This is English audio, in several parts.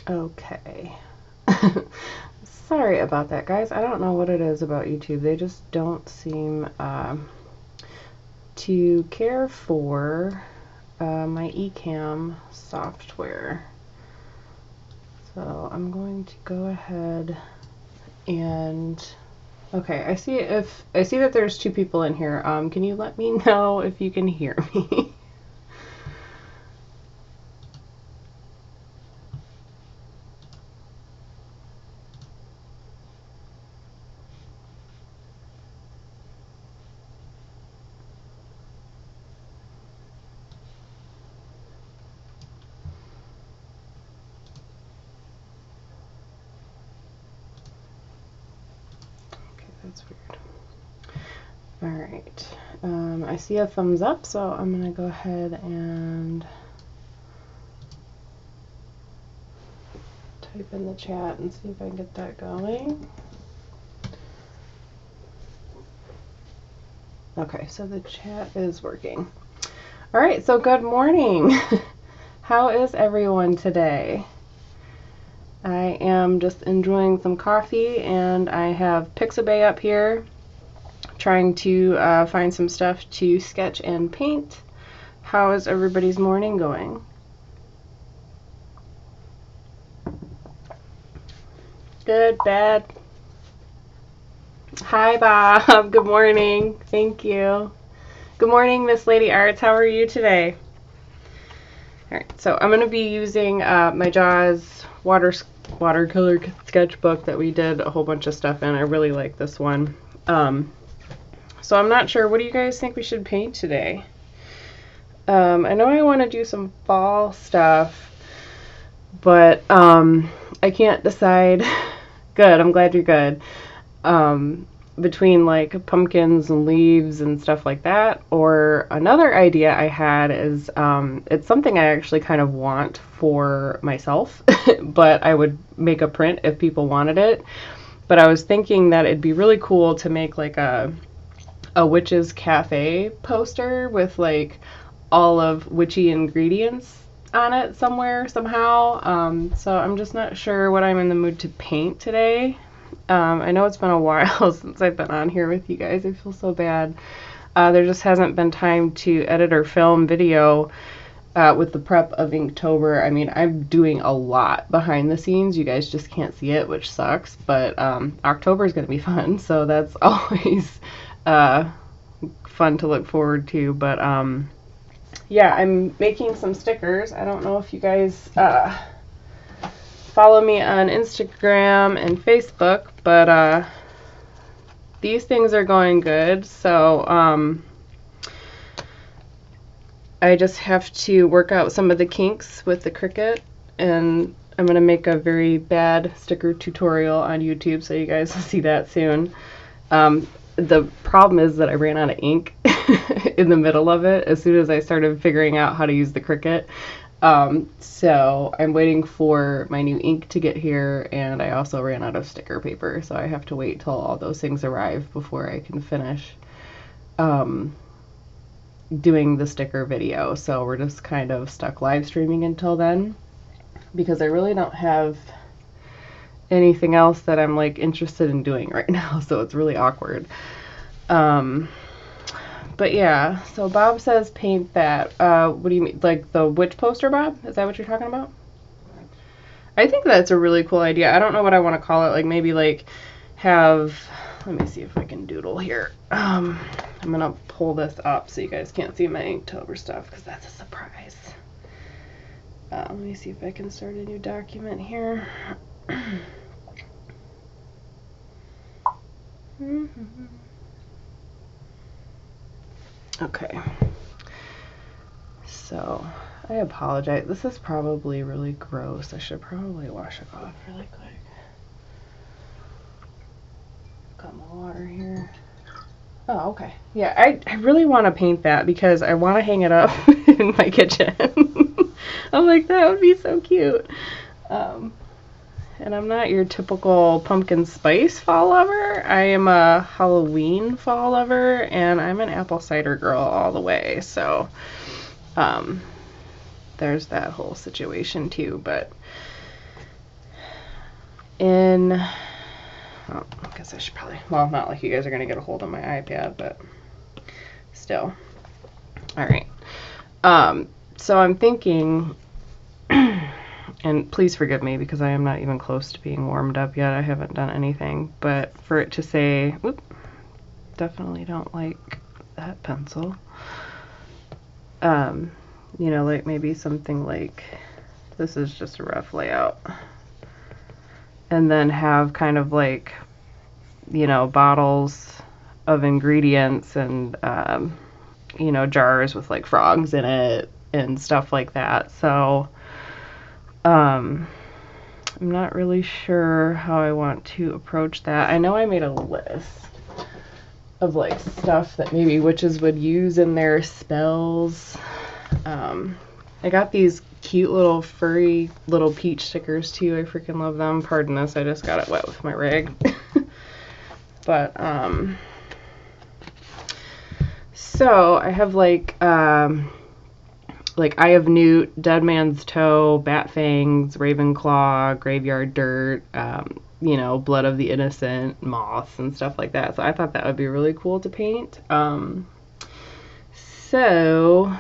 Okay. Sorry about that, guys. I don't know what it is about YouTube. They just don't seem to care for my Ecamm software. So I'm going to go ahead and okay, I see that there's 2 people in here. Can you let me know if you can hear me? Okay, that's weird. All right. I see a thumbs up, so I'm gonna go ahead and type in the chat and see if I can get that going. Okay, so the chat is working. All right, so good morning. How is everyone today? I am just enjoying some coffee, and I have Pixabay up here trying to find some stuff to sketch and paint. How is everybody's morning going? Good, bad? Hi, Bob. Good morning. Thank you. Good morning, Miss Lady Arts. How are you today? All right, so I'm going to be using my Jaws watercolor sketchbook that we did a whole bunch of stuff in. I really like this one. So I'm not sure. What do you guys think we should paint today? I know I want to do some fall stuff, but I can't decide. Good, I'm glad you're good. Between like pumpkins and leaves and stuff like that, or another idea I had is it's something I actually kind of want for myself, but I would make a print if people wanted it. But I was thinking that it'd be really cool to make like a witch's cafe poster with like all of witchy ingredients on it somewhere, somehow. So I'm just not sure what I'm in the mood to paint today. I know it's been a while since I've been on here with you guys. I feel so bad. There just hasn't been time to edit or film video with the prep of Inktober. I mean, I'm doing a lot behind the scenes. You guys just can't see it, which sucks. But October is going to be fun, so that's always fun to look forward to. But yeah, I'm making some stickers. I don't know if you guys follow me on Instagram and Facebook, but these things are going good. So I just have to work out some of the kinks with the Cricut, and I'm going to make a very bad sticker tutorial on YouTube, so you guys will see that soon. The problem is that I ran out of ink in the middle of it as soon as I started figuring out how to use the Cricut. So I'm waiting for my new ink to get here, and I also ran out of sticker paper, so I have to wait till all those things arrive before I can finish doing the sticker video. So we're just kind of stuck live streaming until then, because I really don't have anything else that I'm like interested in doing right now, so it's really awkward. But yeah, so Bob says paint that. What do you mean, like the witch poster, Bob? Is that what you're talking about? I think that's a really cool idea. I don't know what I want to call it. Like maybe like have, let me see if I can doodle here. I'm gonna pull this up so you guys can't see my Inktober stuff, because that's a surprise. Let me see if I can start a new document here. Okay, so I apologize. This is probably really gross. I should probably wash it off really quick. Got my water here. Oh, okay. Yeah, I really want to paint that because I want to hang it up in my kitchen. I'm like, that would be so cute. And I'm not your typical pumpkin spice fall lover. I am a Halloween fall lover, and I'm an apple cider girl all the way. So there's that whole situation too. But in, oh, I guess I should probably, well, not like you guys are going to get a hold of my iPad, but still. All right. So I'm thinking, and please forgive me because I am not even close to being warmed up yet. I haven't done anything, but for it to say, whoop, definitely don't like that pencil. You know, like maybe something like, this is just a rough layout. And then have kind of like, you know, bottles of ingredients and, you know, jars with like frogs in it and stuff like that. So, I'm not really sure how I want to approach that. I know I made a list of like stuff that maybe witches would use in their spells. I got these cute little furry little peach stickers too. I freaking love them. Pardon this, I just got it wet with my rag. But so I have like Eye of Newt, Dead Man's Toe, Bat Fangs, Ravenclaw, Graveyard Dirt, you know, Blood of the Innocent, moths and stuff like that. So I thought that would be really cool to paint. So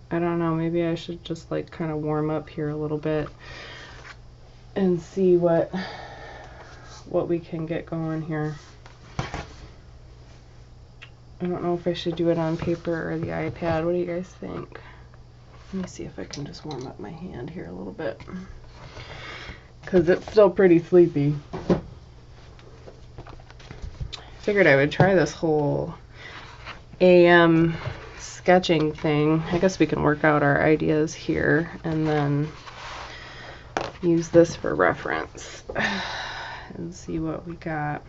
I don't know, maybe I should just like kind of warm up here a little bit and see what we can get going here. I don't know if I should do it on paper or the iPad. What do you guys think? Let me see if I can just warm up my hand here a little bit, because it's still pretty sleepy. Figured I would try this whole AM sketching thing. I guess we can work out our ideas here and then use this for reference and see what we got.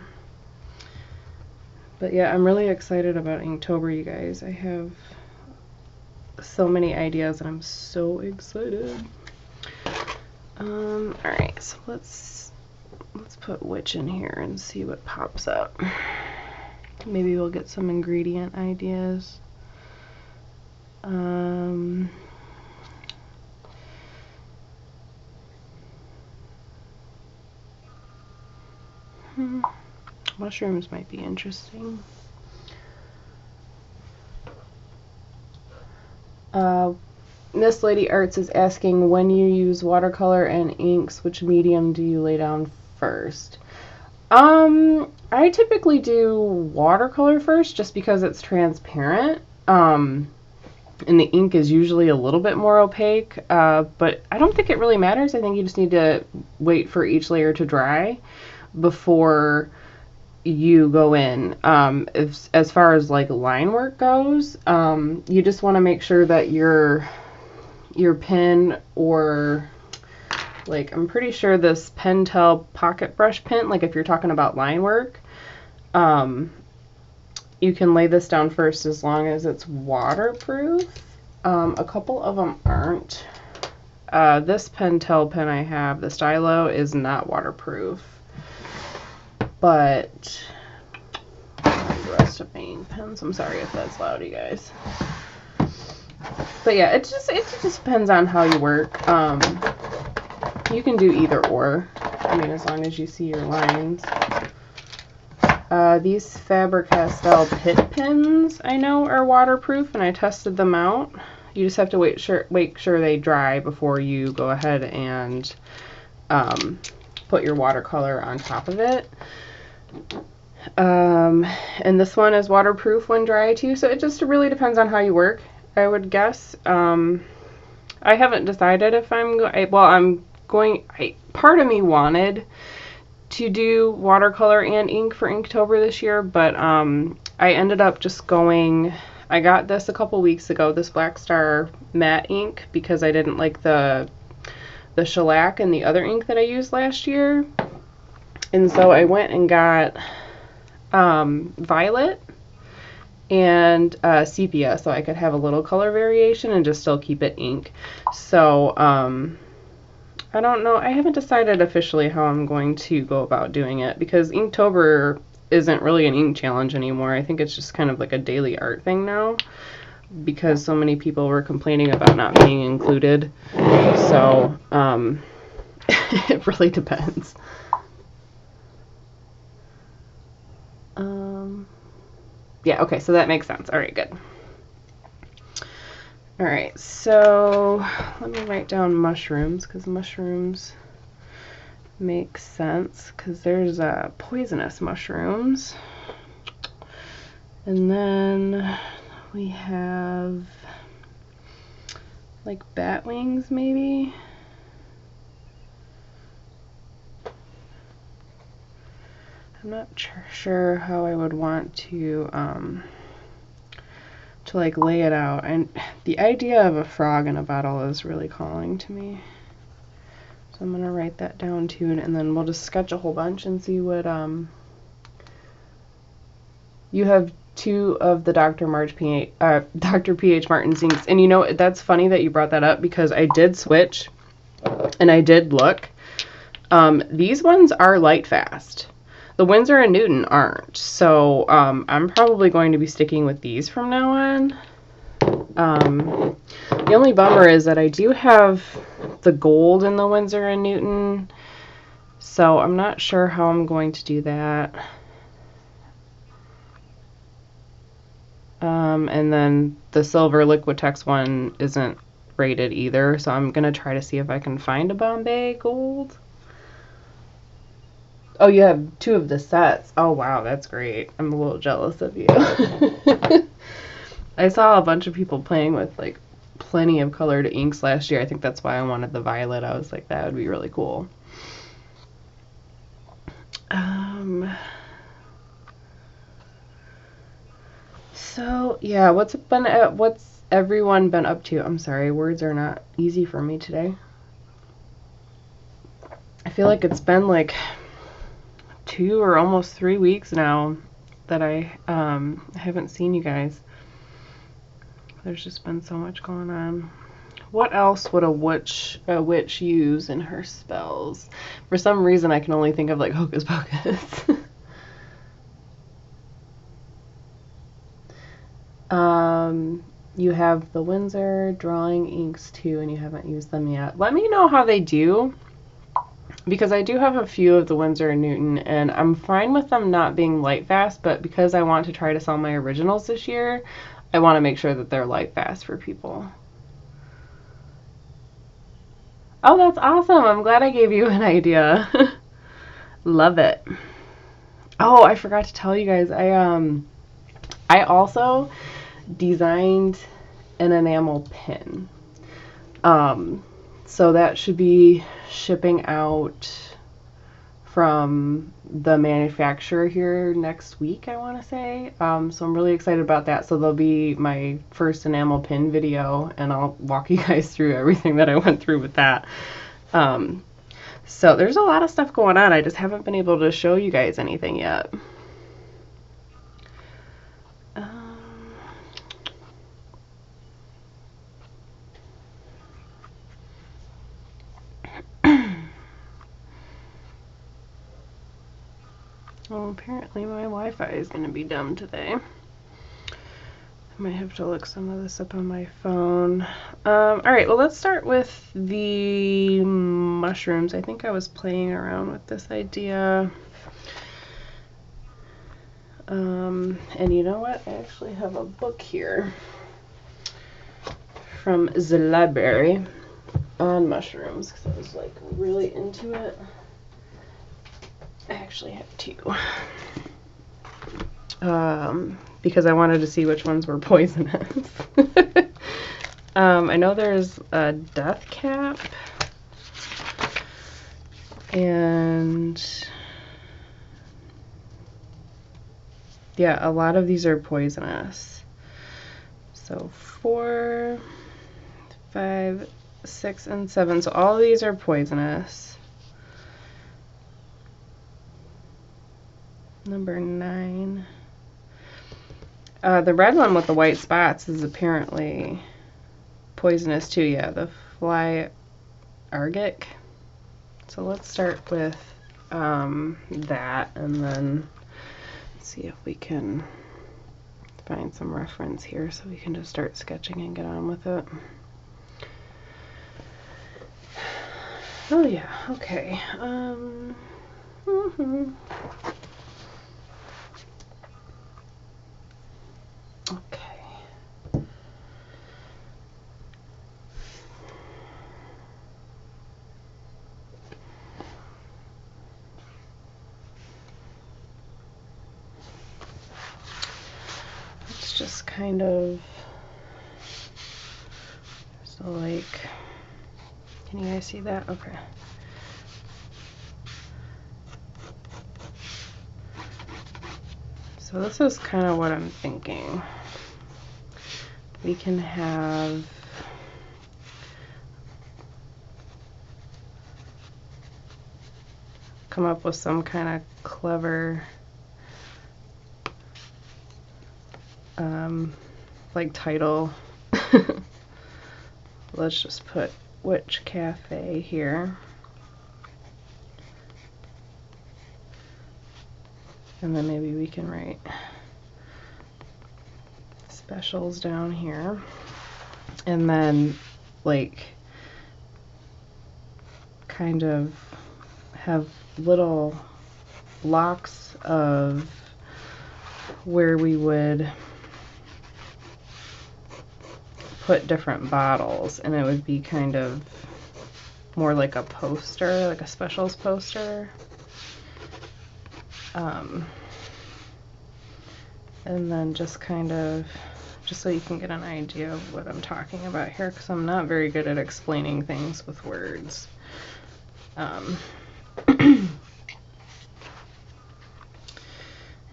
But yeah, I'm really excited about Inktober, you guys. I have so many ideas and I'm so excited. Alright, so let's put witch in here and see what pops up. Maybe we'll get some ingredient ideas. Mushrooms might be interesting. Miss Lady Arts is asking, when you use watercolor and inks, which medium do you lay down first? I typically do watercolor first just because it's transparent. And the ink is usually a little bit more opaque, but I don't think it really matters. I think you just need to wait for each layer to dry before you go in. As far as like line work goes, you just want to make sure that your pen, or like, I'm pretty sure this Pentel pocket brush pen, like if you're talking about line work, you can lay this down first as long as it's waterproof. A couple of them aren't. This Pentel pen I have, the stylo, is not waterproof. But the rest of my ink pens, I'm sorry if that's loud, you guys. But yeah, it just depends on how you work. You can do either or. I mean, as long as you see your lines. These Faber-Castell Pitt pens I know are waterproof, and I tested them out. You just have to make sure they dry before you go ahead and put your watercolor on top of it. And this one is waterproof when dry too, so it just really depends on how you work, I would guess. I haven't decided if I'm going, part of me wanted to do watercolor and ink for Inktober this year, but I ended up just going, I got this a couple weeks ago, this Black Star matte ink, because I didn't like the shellac and the other ink that I used last year. And so I went and got violet and sepia, so I could have a little color variation and just still keep it ink. So I don't know, I haven't decided officially how I'm going to go about doing it, because Inktober isn't really an ink challenge anymore. I think it's just kind of like a daily art thing now, because so many people were complaining about not being included. So It really depends. Yeah, okay, so that makes sense. All right, good. All right, so let me write down mushrooms, because mushrooms make sense, because there's poisonous mushrooms. And then we have like bat wings, maybe. I'm not sure how I would want to like lay it out. And the idea of a frog in a bottle is really calling to me. So I'm gonna write that down too, and then we'll just sketch a whole bunch and see what you have 2 of the Dr. P.H. Martin scenes. And you know, that's funny that you brought that up, because I did switch and I did look. These ones are light fast. The Winsor & Newton aren't. So I'm probably going to be sticking with these from now on. The only bummer is that I do have the gold in the Winsor & Newton. So I'm not sure how I'm going to do that. And then the silver Liquitex one isn't rated either, so I'm gonna try to see if I can find a Bombay gold. Oh, you have 2 of the sets. Oh wow, that's great. I'm a little jealous of you. I saw a bunch of people playing with like plenty of colored inks last year. I think that's why I wanted the violet. I was like, that would be really cool. So yeah, what's everyone been up to? I'm sorry, words are not easy for me today. I feel like it's been like 2 or almost 3 weeks now that I haven't seen you guys. There's just been so much going on. What else would a witch use in her spells? For some reason, I can only think of like Hocus Pocus. You have the Winsor drawing inks too, and you haven't used them yet. Let me know how they do, because I do have a few of the Winsor & Newton, and I'm fine with them not being light fast, but because I want to try to sell my originals this year, I want to make sure that they're light fast for people. Oh, that's awesome. I'm glad I gave you an idea. Love it. Oh, I forgot to tell you guys, I also designed an enamel pin. So that should be shipping out from the manufacturer here next week, I want to say. So I'm really excited about that. So there'll be my first enamel pin video, and I'll walk you guys through everything that I went through with that. So there's a lot of stuff going on. I just haven't been able to show you guys anything yet. Well, apparently my Wi-Fi is going to be dumb today. I might have to look some of this up on my phone. Alright, well, let's start with the mushrooms. I think I was playing around with this idea. And you know what? I actually have a book here from the library on mushrooms, because I was like really into it. I actually have 2. Because I wanted to see which ones were poisonous. I know there's a death cap, and yeah, a lot of these are poisonous. So 4, 5, 6, and 7. So all of these are poisonous. Number 9. The red one with the white spots is apparently poisonous too. Yeah, the fly argic. So let's start with that, and then see if we can find some reference here so we can just start sketching and get on with it. Oh yeah, okay. Okay. Let's just kind of, so like, can you guys see that? Okay. So this is kind of what I'm thinking. We can have come up with some kind of clever like title. Let's just put Witch Cafe here. And then maybe we can write specials down here. And then like kind of have little blocks of where we would put different bottles, and it would be kind of more like a poster, like a specials poster. And then just kind of, just so you can get an idea of what I'm talking about here, because I'm not very good at explaining things with words. And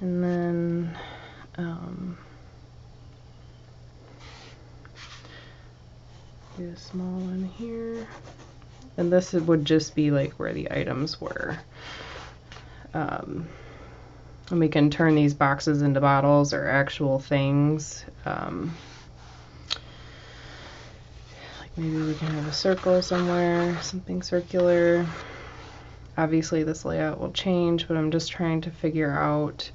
then do a small one here, and this would just be like where the items were. And we can turn these boxes into bottles or actual things. Like maybe we can have a circle somewhere, something circular. Obviously this layout will change, but I'm just trying to figure out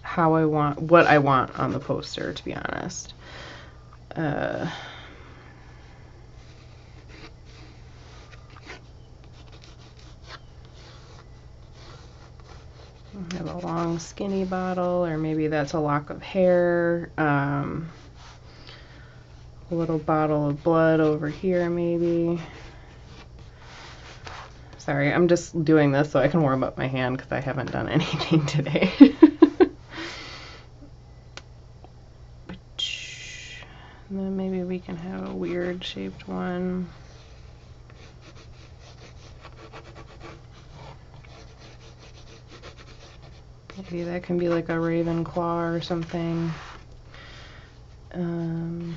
how I want, what I want on the poster, to be honest. Have a long skinny bottle, or maybe that's a lock of hair. A little bottle of blood over here, maybe. Sorry, I'm just doing this so I can warm up my hand because I haven't done anything today. And then maybe we can have a weird shaped one. Maybe that can be like a raven claw or something. You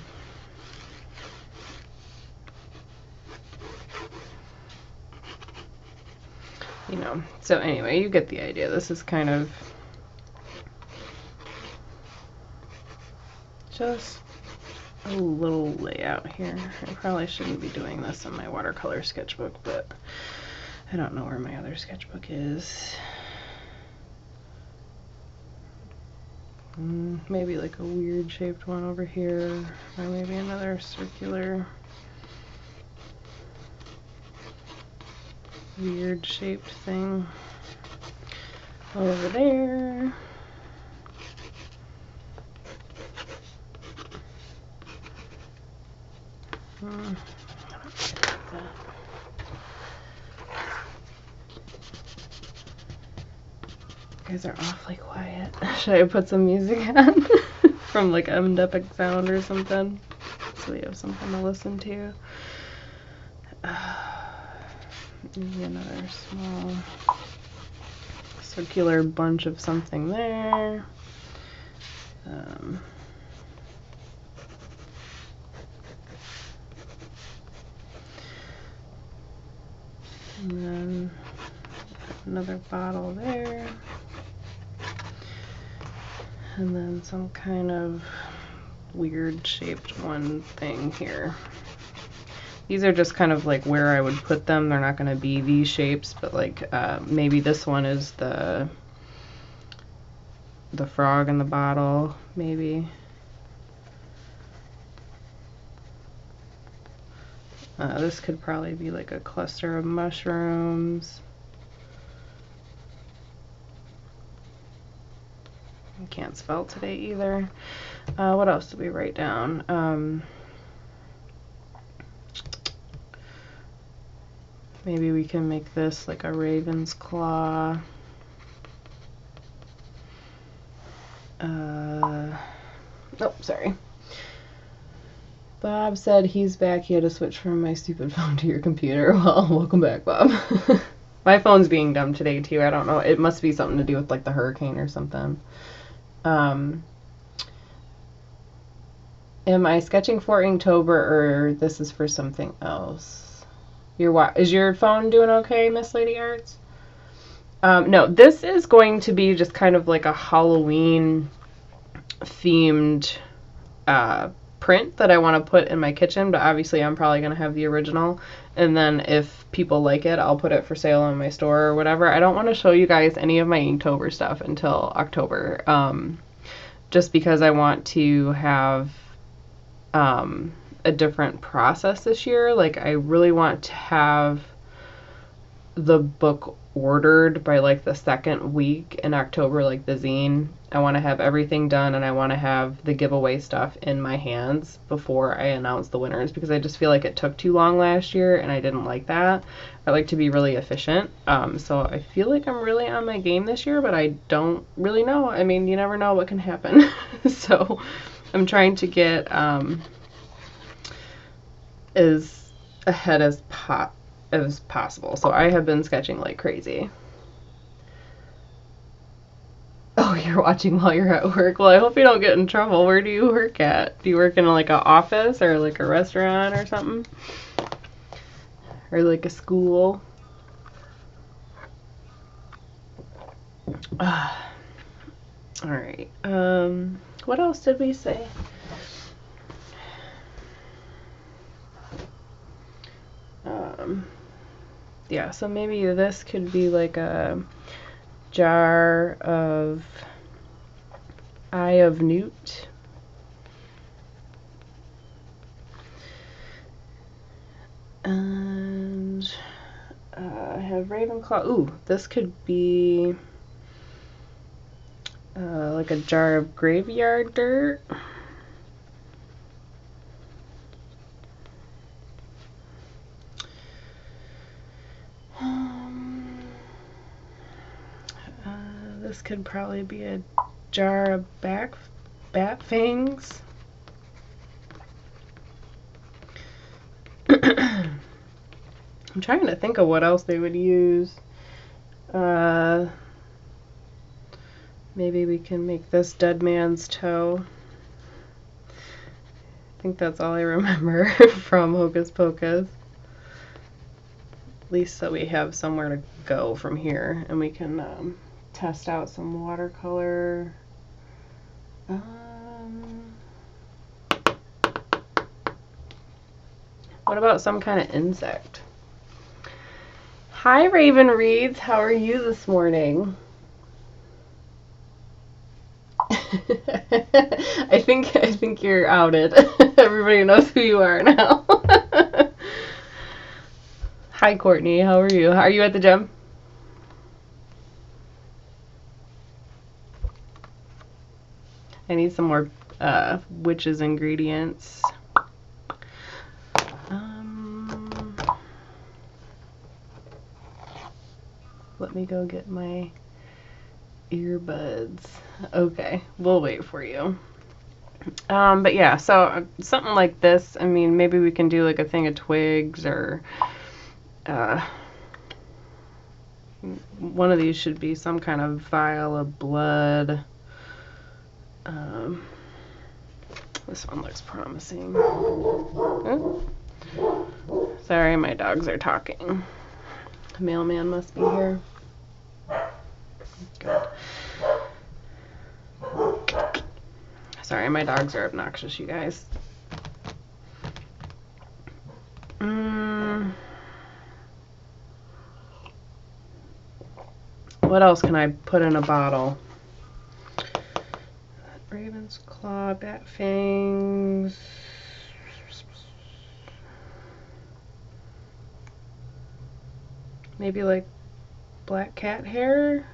know, so anyway, you get the idea. This is kind of just a little layout here. I probably shouldn't be doing this in my watercolor sketchbook, but I don't know where my other sketchbook is. Maybe like a weird shaped one over here, or maybe another circular weird shaped thing over there. You guys are awfully quiet. Should I put some music on from like Epic Sound or something, so we have something to listen to? Maybe another small circular bunch of something there. And then another bottle there. And then some kind of weird shaped one thing here. These are just kind of like where I would put them. They're not going to be these shapes, but like maybe this one is the frog in the bottle, maybe. This could probably be like a cluster of mushrooms. I can't spell today either. What else did we write down? Maybe we can make this like a raven's claw. Oh, sorry. Bob said he's back. He had to switch from my stupid phone to your computer. Well, welcome back, Bob. My phone's being dumb today, too. I don't know. It must be something to do with, like, the hurricane or something. Am I sketching for Inktober, or this is for something else? Is your phone doing okay, Miss Lady Arts? No, this is going to be just kind of like a Halloween themed print that I want to put in my kitchen, but obviously I'm probably going to have the original, and then if people like it, I'll put it for sale on my store or whatever. I don't want to show you guys any of my Inktober stuff until October, just because I want to have a different process this year. Like, I really want to have the book ordered by like the second week in October, like the zine. I want to have everything done, and I want to have the giveaway stuff in my hands before I announce the winners, because I just feel like it took too long last year and I didn't like that. I like to be really efficient. So I feel like I'm really on my game this year, but I don't really know. I mean, you never know what can happen. So I'm trying to get as ahead as possible. So I have been sketching like crazy. Oh, you're watching while you're at work. Well, I hope you don't get in trouble. Where do you work at? Do you work in like an office or like a restaurant or something? Or like a school? Alright. What else did we say? Yeah, so maybe this could be like a jar of Eye of Newt. And I have Ravenclaw. Ooh, this could be like a jar of graveyard dirt. This could probably be a jar of bat fangs. I'm trying to think of what else they would use. Maybe we can make this dead man's toe. I think that's all I remember from Hocus Pocus. At least so we have somewhere to go from here, and we can test out some watercolor. What about some kind of insect? Hi, Raven Reeds. How are you this morning? I think you're outed. Everybody knows who you are now. Hi, Courtney. How are you? Are you at the gym? I need some more witch's ingredients. Let me go get my earbuds. Okay, we'll wait for you. But yeah, so something like this. I mean, maybe we can do like a thing of twigs, or one of these should be some kind of vial of blood. This one looks promising. Oh. Sorry, my dogs are talking. The mailman must be here. Good. Sorry, my dogs are obnoxious, you guys. What else can I put in a bottle? Raven's claw, bat fangs. maybe like black cat hair.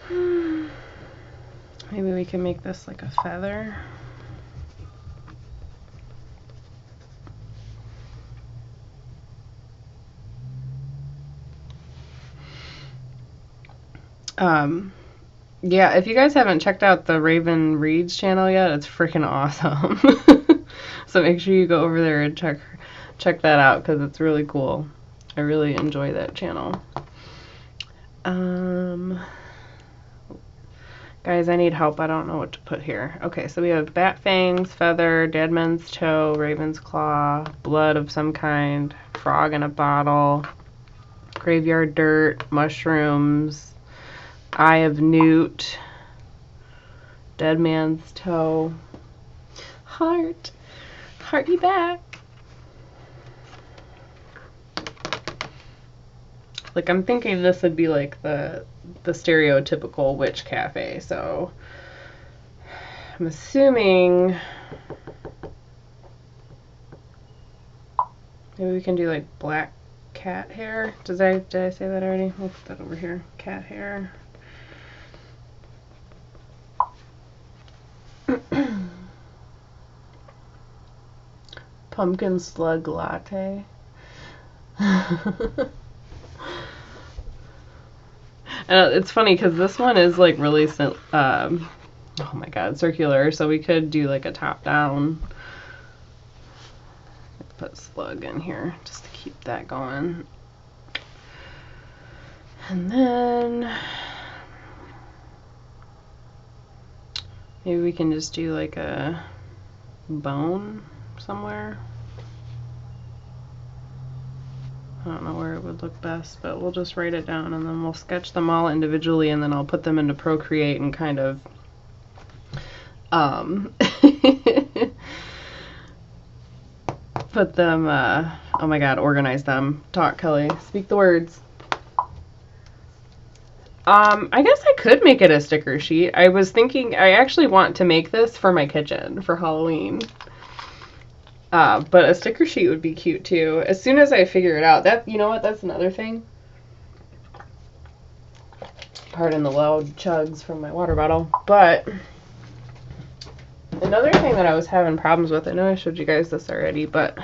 Maybe we can make this like a feather. Yeah, if you guys haven't checked out the Raven Reads channel yet, it's freaking awesome. So make sure you go over there and check that out because it's really cool. I really enjoy that channel. Guys, I need help. I don't know what to put here. Okay, so we have bat fangs, feather, dead man's toe, raven's claw, blood of some kind, frog in a bottle, graveyard dirt, mushrooms, eye of newt, dead man's toe, heart, hearty back. Like, I'm thinking this would be like the stereotypical witch cafe, so I'm assuming maybe we can do like black cat hair. Did I say that already? We'll put that over here. Cat hair. Pumpkin slug latte. And it's funny because this one is like really, oh my god, circular. So we could do like a top down. Put slug in here just to keep that going. And then maybe we can just do like a bone somewhere. I don't know where it would look best, but we'll just write it down and then we'll sketch them all individually and then I'll put them into Procreate and kind of put them, oh my god, organize them. Talk, Kelly. Speak the words. I guess I could make it a sticker sheet. I was thinking, I actually want to make this for my kitchen for Halloween. But a sticker sheet would be cute too. As soon as I figure it out, that, you know what, that's another thing. Pardon the loud chugs from my water bottle. But another thing that I was having problems with, I know I showed you guys this already, but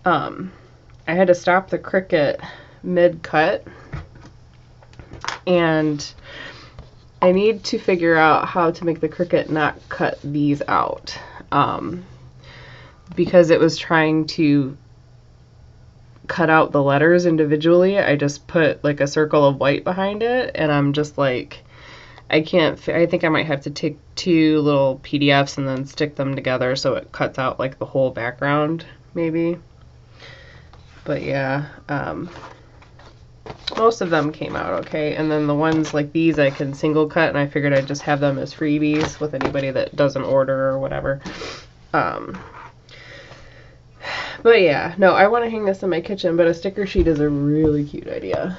I had to stop the Cricut mid-cut. And I need to figure out how to make the Cricut not cut these out. Because it was trying to cut out the letters individually, I just put like a circle of white behind it, and I'm just like, I think I might have to take two little PDFs and then stick them together so it cuts out like the whole background, maybe. But yeah, most of them came out okay, and then the ones like these I can single cut, and I figured I'd just have them as freebies with anybody that doesn't order or whatever. But yeah, no, I want to hang this in my kitchen, but a sticker sheet is a really cute idea.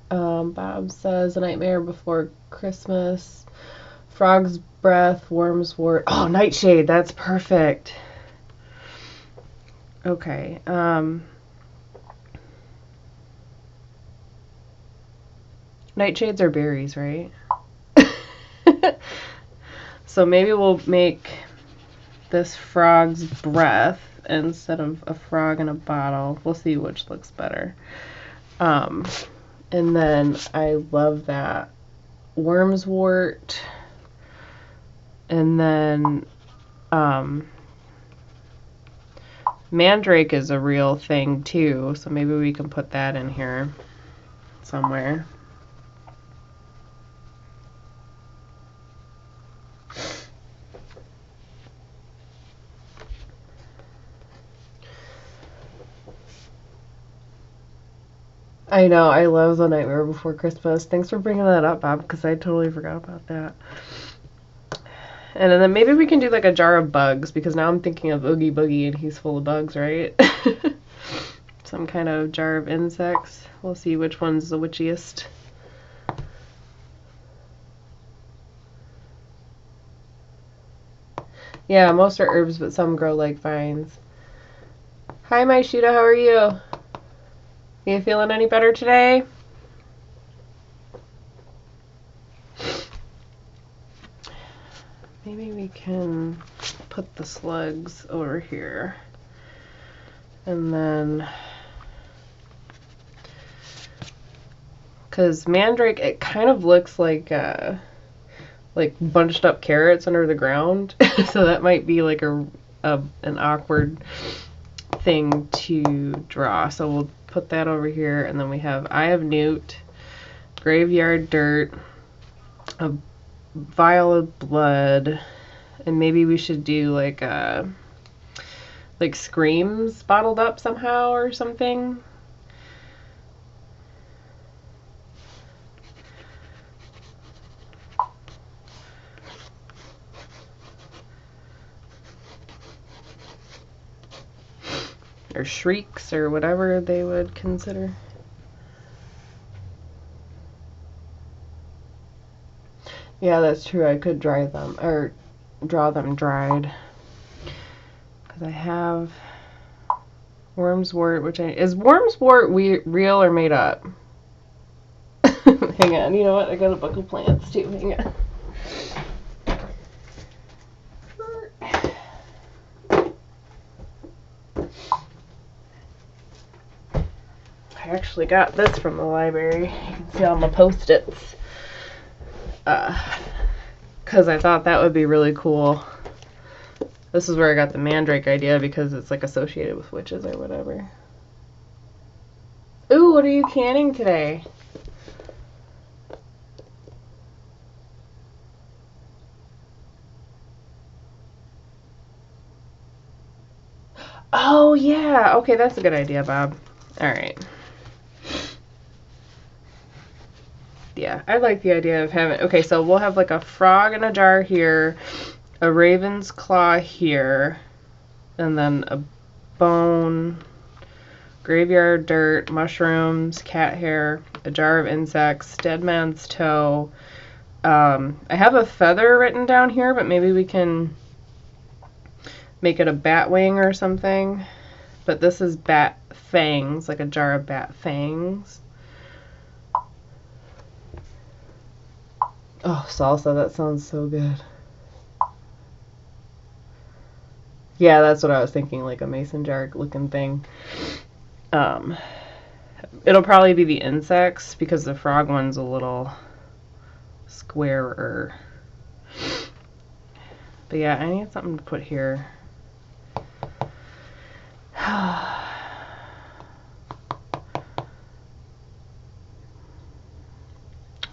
Bob says A Nightmare Before Christmas, Frog's Breath, Worm's Wart. Oh, Nightshade, that's perfect. Okay, nightshades are berries, right? So maybe we'll make this Frog's Breath instead of a frog in a bottle. We'll see which looks better. And then I love that Worm's Wart. And then Mandrake is a real thing too, so maybe we can put that in here somewhere. I know, I love The Nightmare Before Christmas. Thanks for bringing that up, Bob, because I totally forgot about that. And then maybe we can do like a jar of bugs, because now I'm thinking of Oogie Boogie and he's full of bugs, right? Some kind of jar of insects. We'll see which one's the witchiest. Yeah, most are herbs, but some grow like vines. Hi, my Shooter, how are you? You feeling any better today? Maybe we can put the slugs over here. And then, because mandrake, it kind of looks like bunched up carrots under the ground. So that might be like an awkward thing to draw. So we'll put that over here, and then we have Eye of Newt, Graveyard Dirt, a Vial of Blood, and maybe we should do like screams bottled up somehow or something. Or shrieks, or whatever they would consider. Yeah, that's true. I could dry them, or draw them dried. Because I have Wormswort, is Wormswort real or made up? Hang on, you know what? I got a book of plants too. Hang on. I actually got this from the library. You can see all my post-its. Because I thought that would be really cool. This is where I got the mandrake idea, because it's like associated with witches or whatever. Ooh, what are you canning today? Oh, yeah. Okay, that's a good idea, Bob. All right. Yeah, I like the idea of having... Okay, so we'll have like a frog in a jar here, a raven's claw here, and then a bone, graveyard dirt, mushrooms, cat hair, a jar of insects, dead man's toe. I have a feather written down here, but maybe we can make it a bat wing or something. But this is bat fangs, like a jar of bat fangs. Oh, salsa, that sounds so good. Yeah, that's what I was thinking, like a mason jar looking thing. It'll probably be the insects, because the frog one's a little squarer. But yeah, I need something to put here.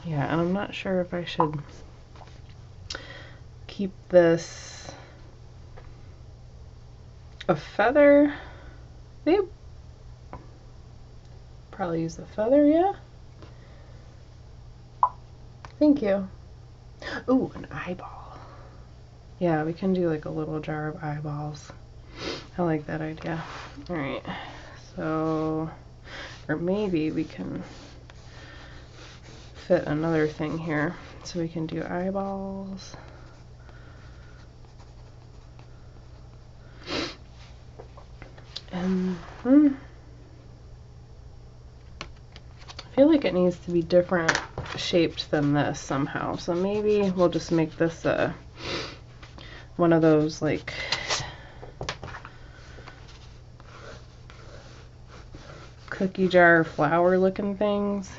Yeah, and I'm not sure if I should keep this a feather. They probably use the feather, yeah? Thank you. Ooh, an eyeball. Yeah, we can do like a little jar of eyeballs. I like that idea. Alright, so, or maybe we can fit another thing here. So we can do eyeballs. And I feel like it needs to be different shaped than this somehow. So maybe we'll just make this one of those like cookie jar flower looking things,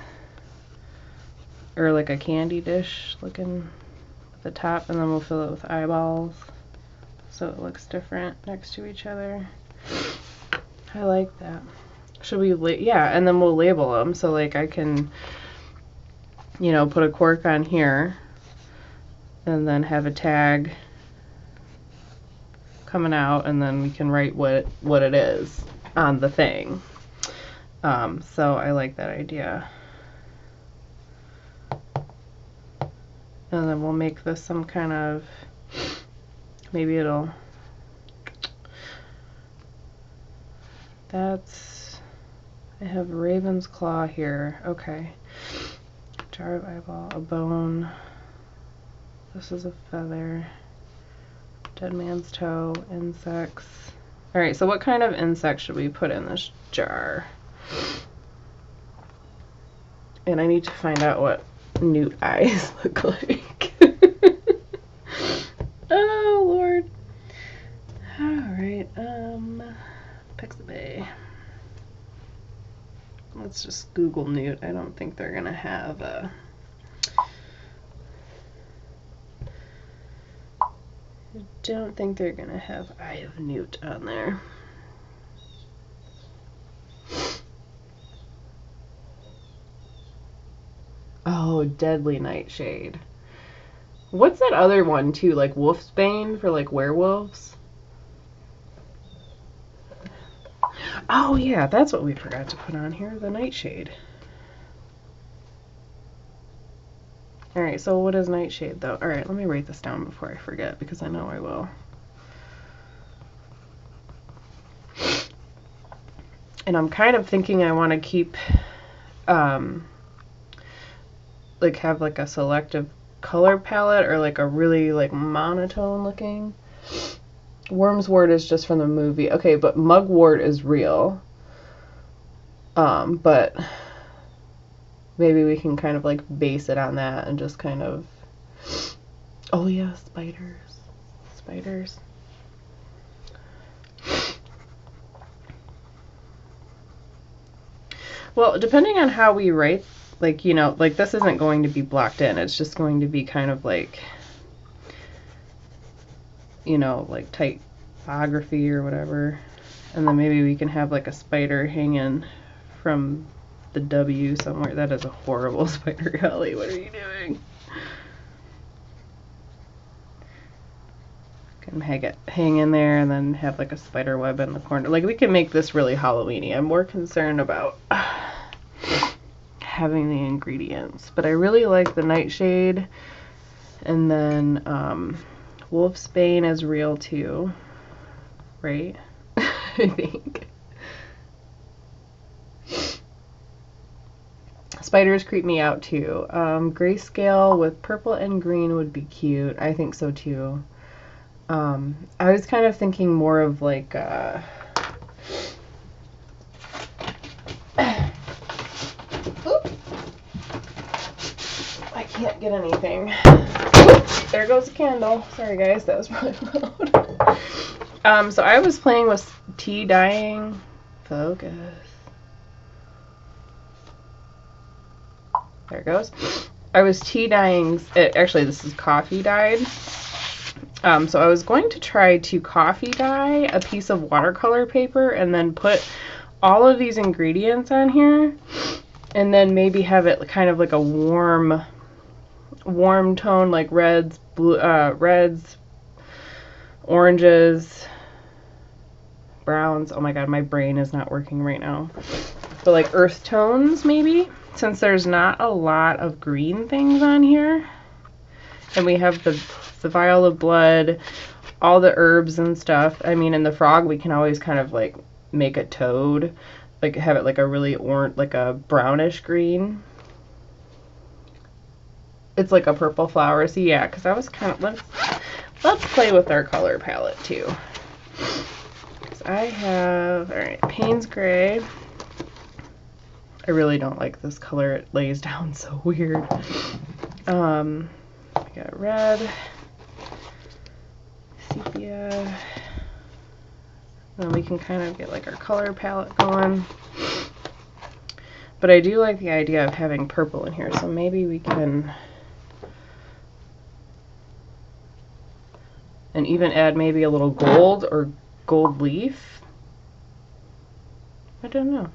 or like a candy dish looking at the top, and then we'll fill it with eyeballs so it looks different next to each other. I like that. Should we, yeah, and then we'll label them, so like I can, you know, put a cork on here and then have a tag coming out, and then we can write what it is on the thing. So I like that idea. And then we'll make this some kind of, maybe it'll, that's, I have raven's claw here. Okay. Jar of eyeball, a bone. This is a feather. Dead man's toe, insects. Alright, so what kind of insect should we put in this jar? And I need to find out what newt eyes look like. Oh, Lord. Alright, Pixabay. Let's just Google newt. I don't think they're gonna have a... I don't think they're gonna have Eye of Newt on there. Oh, Deadly Nightshade. What's that other one too? Like Wolfsbane for like werewolves? Oh yeah, that's what we forgot to put on here, the Nightshade. Alright, so what is Nightshade though? Alright, let me write this down before I forget, because I know I will. And I'm kind of thinking I want to keep, like have like a selective color palette, or like a really like monotone looking. Wormswort is just from the movie. Okay, but Mugwort is real. But maybe we can kind of like base it on that and just kind of... Oh yeah, spiders. Spiders. Well, depending on how we write, like, you know, like this isn't going to be blocked in. It's just going to be kind of like, you know, like typography or whatever. And then maybe we can have like a spider hanging from the W somewhere. That is a horrible spider, Golly. What are you doing? Can hang in there and then have like a spider web in the corner. Like we can make this really Halloween-y. I'm more concerned about having the ingredients. But I really like the Nightshade. And then Wolfsbane is real too. Right? I think. Spiders creep me out too. Grayscale with purple and green would be cute. I think so too. I was kind of thinking more of like Oop. I can't get anything. Oops, there goes the candle. Sorry guys, that was really loud. So I was playing with tea dyeing. Focus. There it goes. I was tea dyeing, actually this is coffee dyed. So I was going to try to coffee dye a piece of watercolor paper and then put all of these ingredients on here and then maybe have it kind of like a warm tone, like reds, blue, reds, oranges, browns. Oh my god, my brain is not working right now. But like earth tones maybe, since there's not a lot of green things on here. And we have the vial of blood, all the herbs and stuff. I mean, in the frog, we can always kind of like make a toad, like have it like a really orange, like a brownish green. It's like a purple flower. So yeah, because I was kind of, let's play with our color palette too. Because I have, all right, Payne's Gray. I really don't like this color. It lays down so weird. We got red, sepia, then we can kind of get like our color palette going. But I do like the idea of having purple in here, so maybe we can, and even add maybe a little gold or gold leaf. I don't know.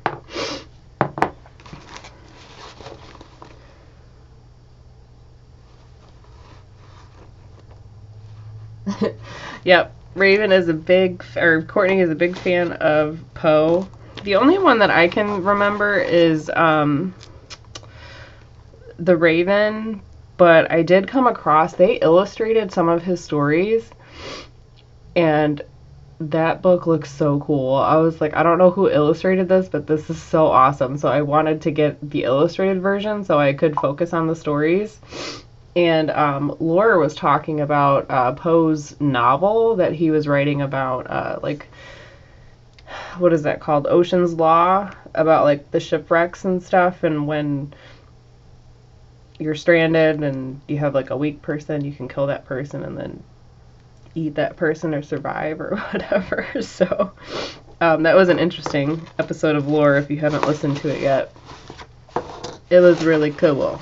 Yep, Raven is a big, or Courtney is a big fan of Poe. The only one that I can remember is the Raven, but I did come across, they illustrated some of his stories, and that book looks so cool. I was like, I don't know who illustrated this, but this is so awesome. So I wanted to get the illustrated version so I could focus on the stories. And Laura was talking about Poe's novel that he was writing about, like what is that called? Ocean's Law, about like the shipwrecks and stuff, and when you're stranded and you have like a weak person, you can kill that person and then eat that person or survive or whatever. So that was an interesting episode of lore if you haven't listened to it yet. It was really cool.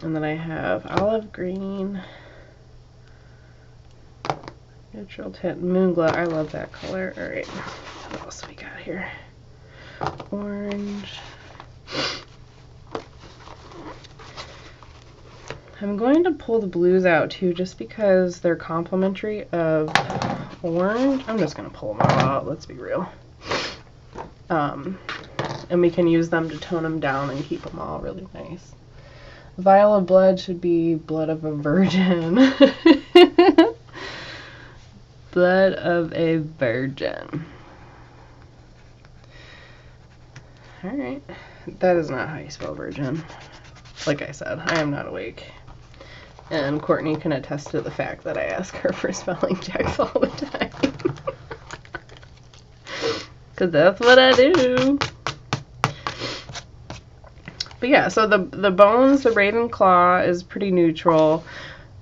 And then I have olive green, neutral tint, moon glow. I love that color. All right, what else we got here? Orange. I'm going to pull the blues out too, just because they're complementary of orange. I'm just going to pull them all out, let's be real. And we can use them to tone them down and keep them all really nice. Vial of blood should be blood of a virgin. Blood of a virgin. Alright. That is not how you spell virgin. Like I said, I am not awake. And Courtney can attest to the fact that I ask her for spelling checks all the time. Because that's what I do. But yeah, so the bones, the raven claw is pretty neutral.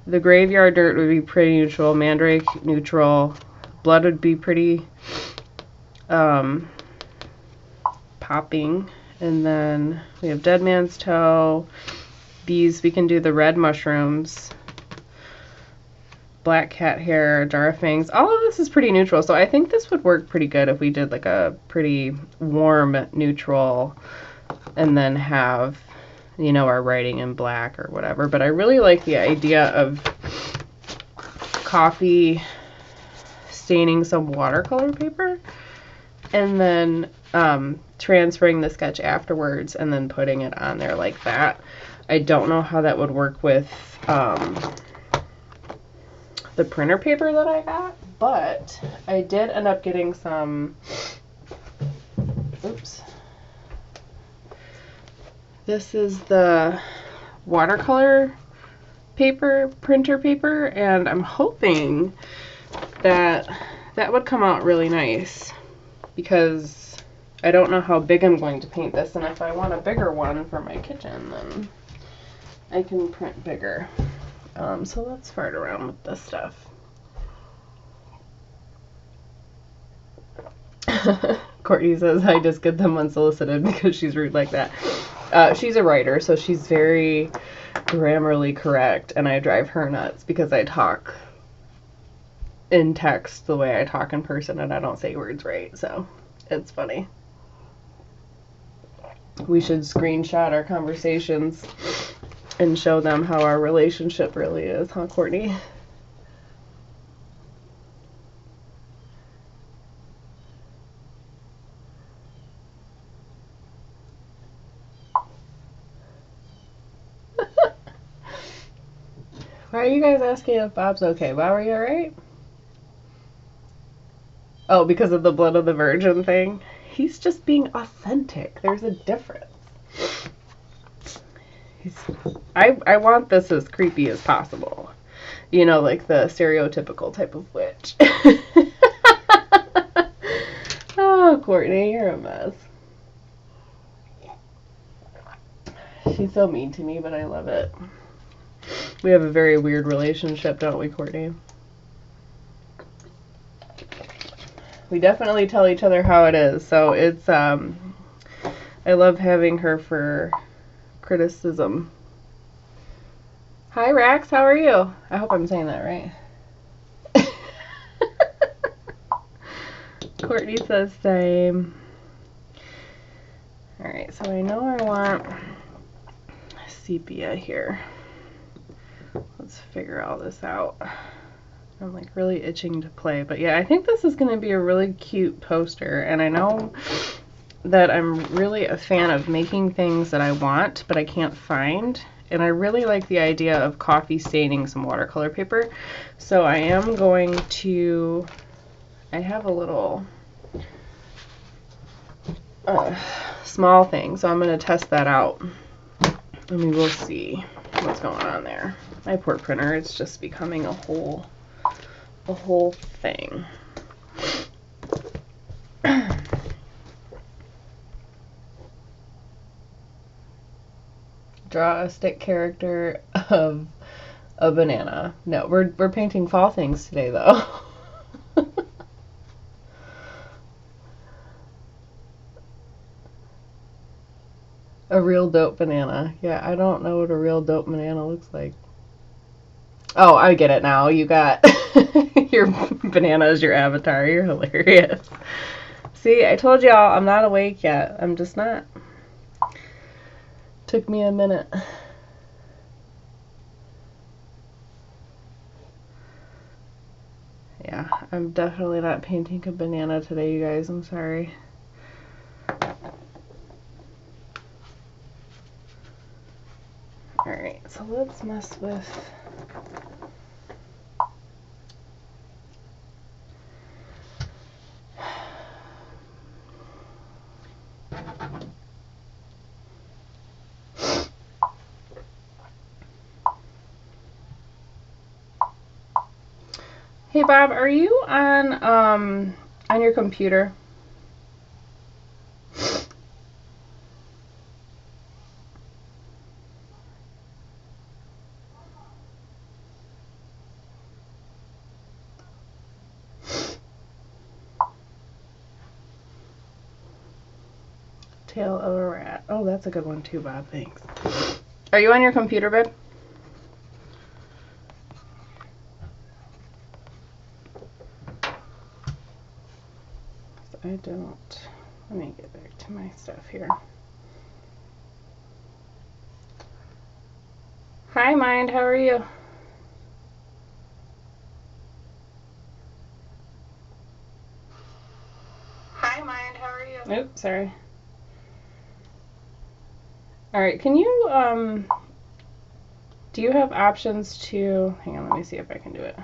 The graveyard dirt would be pretty neutral. Mandrake, neutral. Blood would be pretty popping. And then we have dead man's toe. These, we can do the red mushrooms, black cat hair, jar of fangs. All of this is pretty neutral, so I think this would work pretty good if we did like a pretty warm neutral and then have, you know, our writing in black or whatever. But I really like the idea of coffee staining some watercolor paper and then transferring the sketch afterwards and then putting it on there like that. I don't know how that would work with the printer paper that I got, but I did end up getting some, oops. This is the watercolor paper, printer paper, and I'm hoping that that would come out really nice because I don't know how big I'm going to paint this, and if I want a bigger one for my kitchen, then I can print bigger. So let's fart around with this stuff. Courtney says I just get them unsolicited because she's rude like that. She's a writer, so she's very grammarly correct, and I drive her nuts because I talk in text the way I talk in person and I don't say words right, so it's funny. We should screenshot our conversations and show them how our relationship really is, huh, Courtney? Why are you guys asking if Bob's okay? Bob, are you alright? Oh, because of the blood of the virgin thing? He's just being authentic. There's a difference. I want this as creepy as possible. You know, like the stereotypical type of witch. Oh, Courtney, you're a mess. She's so mean to me, but I love it. We have a very weird relationship, don't we, Courtney? We definitely tell each other how it is, so it's, I love having her for criticism. Hi, Rax, how are you? I hope I'm saying that right. Courtney says same. Alright, so I know I want sepia here. Let's figure all this out. I'm like really itching to play, but yeah, I think this is going to be a really cute poster, and I know that I'm really a fan of making things that I want but I can't find, and I really like the idea of coffee staining some watercolor paper. So I am going to, I have a little small thing, so I'm going to test that out and we will see what's going on there. My poor printer, it's just becoming a whole thing. Draw a stick character of a banana. No, we're painting fall things today, though. A real dope banana. Yeah, I don't know what a real dope banana looks like. Oh, I get it now. You got your banana as your avatar. You're hilarious. See, I told y'all I'm not awake yet. I'm just not. Took me a minute. Yeah, I'm definitely not painting a banana today, you guys. I'm sorry. Alright, so let's mess with... Hey Bob, are you on your computer? Tail of a rat. Oh, that's a good one too, Bob. Thanks. Are you on your computer, babe? I don't. Let me get back to my stuff here. Hi, Mind. How are you? Hi, Mind. How are you? Oops, sorry. All right. Can you do you have options to? Hang on. Let me see if I can do it.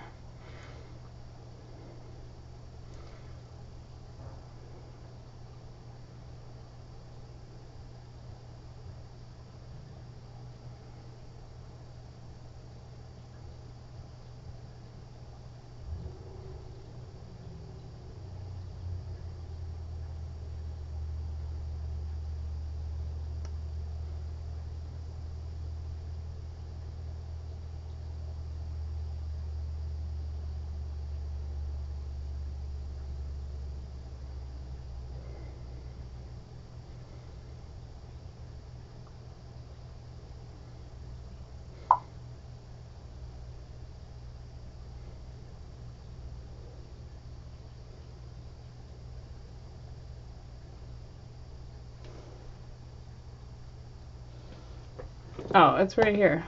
Oh, it's right here.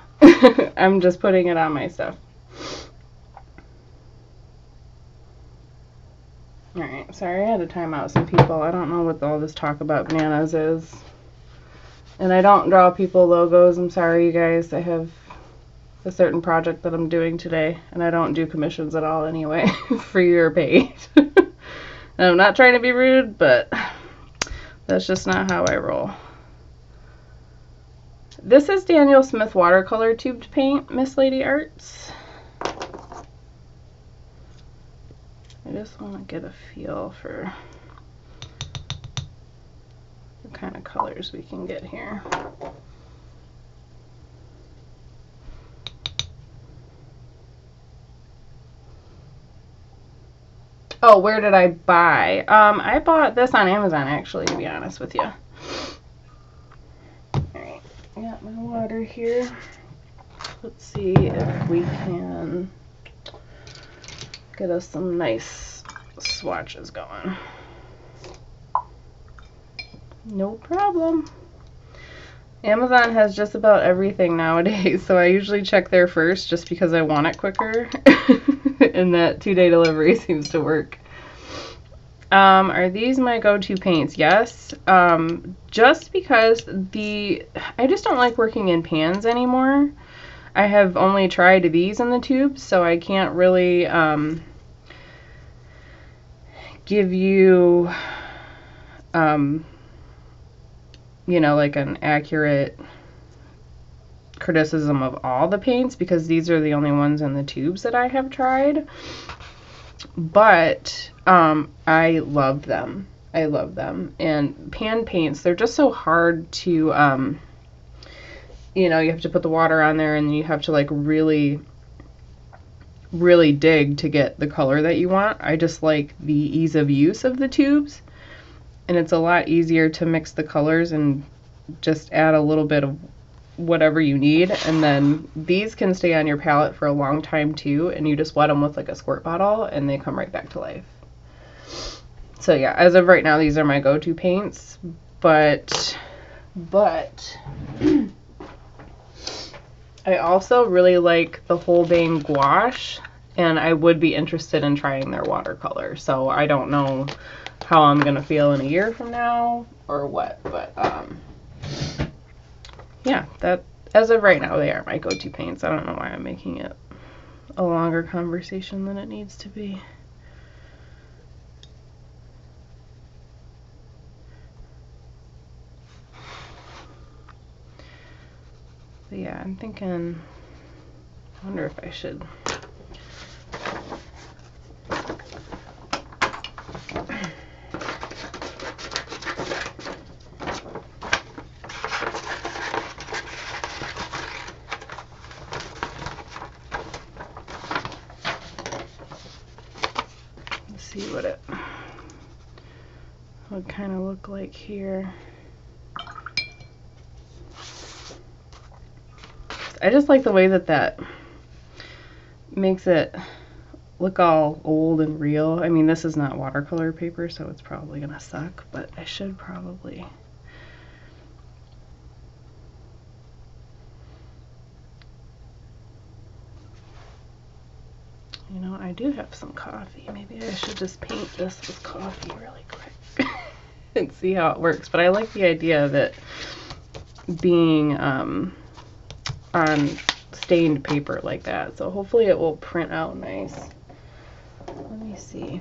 I'm just putting it on my stuff. Alright, sorry I had to time out some people. I don't know what all this talk about bananas is. And I don't draw people logos. I'm sorry, you guys. I have a certain project that I'm doing today, and I don't do commissions at all anyway, free or paid. And I'm not trying to be rude, but that's just not how I roll. This is Daniel Smith watercolor tubed paint, Miss Lady Arts. I just want to get a feel for the kind of colors we can get here. Oh, where did I buy? I bought this on Amazon, actually, to be honest with you. Alright, I got my water here. Let's see if we can get us some nice swatches going. No problem. Amazon has just about everything nowadays, so I usually check there first just because I want it quicker. And that 2-day delivery seems to work. Are these my go-to paints? Yes. Just because I just don't like working in pans anymore. I have only tried these in the tubes, so I can't really give you you know, like an accurate criticism of all the paints, because these are the only ones in the tubes that I have tried. But I love them. I love them. And pan paints, they're just so hard to you know, you have to put the water on there, and you have to like really dig to get the color that you want. I just like the ease of use of the tubes, and it's a lot easier to mix the colors and just add a little bit of whatever you need. And then these can stay on your palette for a long time too, and you just wet them with like a squirt bottle and they come right back to life. So yeah, as of right now, these are my go-to paints, but I also really like the Holbein gouache, and I would be interested in trying their watercolor. So I don't know how I'm gonna feel in a year from now or what, but yeah, that as of right now, they are my go-to paints. I don't know why I'm making it a longer conversation than it needs to be. But yeah, I'm thinking, I wonder if I should see what it would kind of look like here. I just like the way that that makes it look all old and real. I mean, this is not watercolor paper, so it's probably gonna suck, but I should probably. You know, I do have some coffee. Maybe I should just paint this with coffee really quick and see how it works. But I like the idea of it being on stained paper like that. So hopefully it will print out nice. Let me see.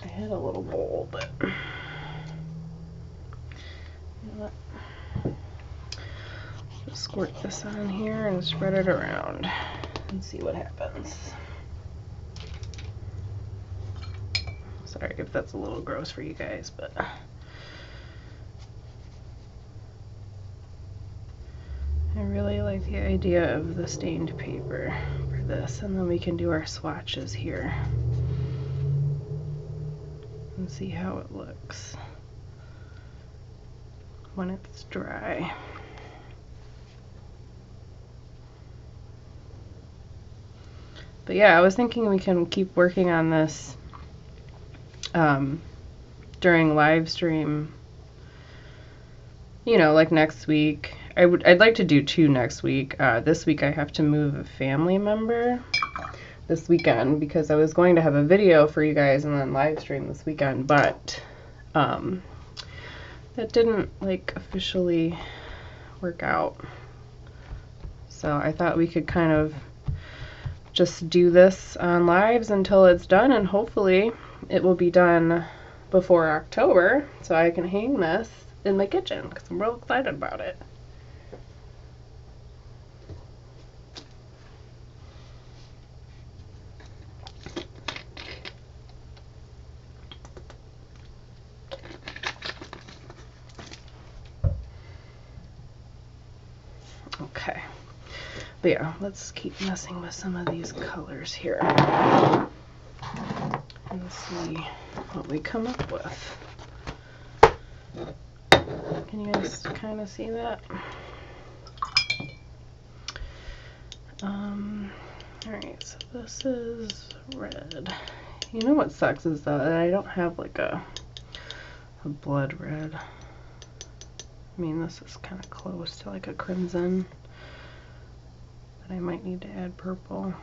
I had a little bowl, but you know what? Just squirt this on here and spread it around and see what happens. Sorry if that's a little gross for you guys, but I really like the idea of the stained paper for this, and then we can do our swatches here and see how it looks when it's dry. But yeah, I was thinking we can keep working on this during live stream, you know, like next week. I'd like to do 2 next week. This week I have to move a family member this weekend because I was going to have a video for you guys and then live stream this weekend, but that didn't like officially work out. So I thought we could kind of just do this on lives until it's done, and hopefully it will be done before October so I can hang this in my kitchen because I'm real excited about it. Okay, but yeah, let's keep messing with some of these colors here and see what we come up with. Can you guys kind of see that? Alright, so this is red. You know what sucks is that I don't have like a blood red. I mean, this is kind of close to like a crimson, but I might need to add purple.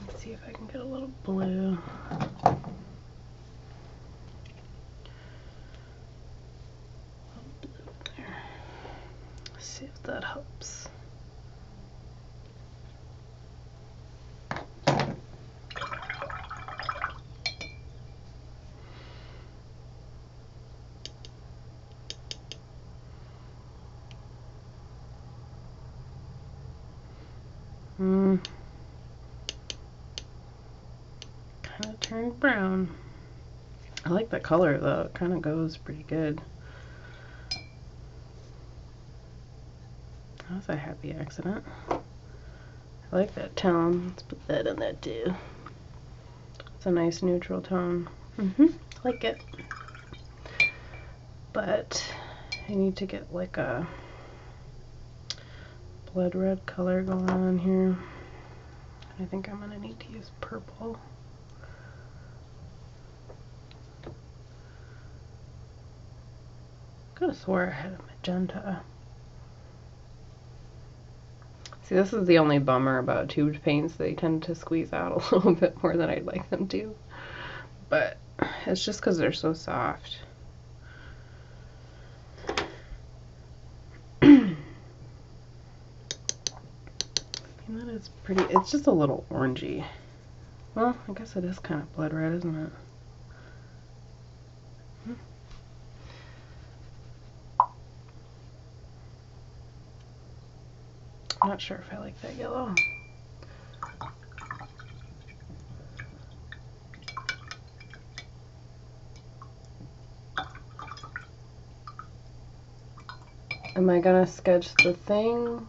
Let's see if I can get a little blue. Let's see if that helps. Kind of turned brown. I like the color though, it kind of goes pretty good. That was a happy accident. I like that tone. Let's put that in there too. It's a nice neutral tone. I like it. But I need to get like a blood red color going on here. I think I'm gonna need to use purple. Could have swore I had a magenta. See, this is the only bummer about tubed paints. They tend to squeeze out a little bit more than I'd like them to. But it's just because they're so soft. And that is pretty, it's just a little orangey. Well, I guess it is kind of blood red, isn't it? I'm not sure if I like that yellow. Am I gonna sketch the thing?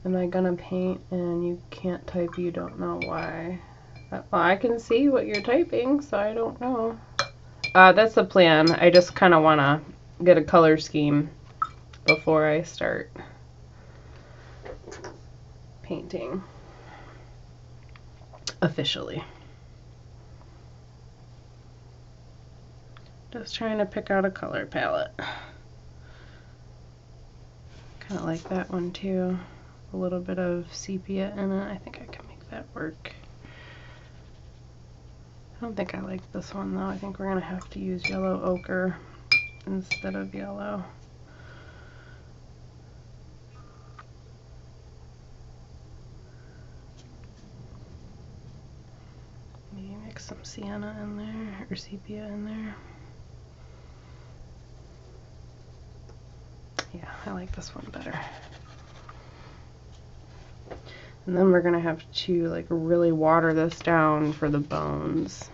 Am I gonna paint and you can't type, you don't know why? Well, I can see what you're typing, so I don't know. That's the plan. I just kind of want to get a color scheme before I start painting officially. Just trying to pick out a color palette. Kind of like that one too. A little bit of sepia in it. I think I can make that work. I don't think I like this one though. I think we're going to have to use yellow ochre instead of yellow. Maybe mix some sienna in there, or sepia in there. Yeah, I like this one better. And then we're gonna have to like really water this down for the bones.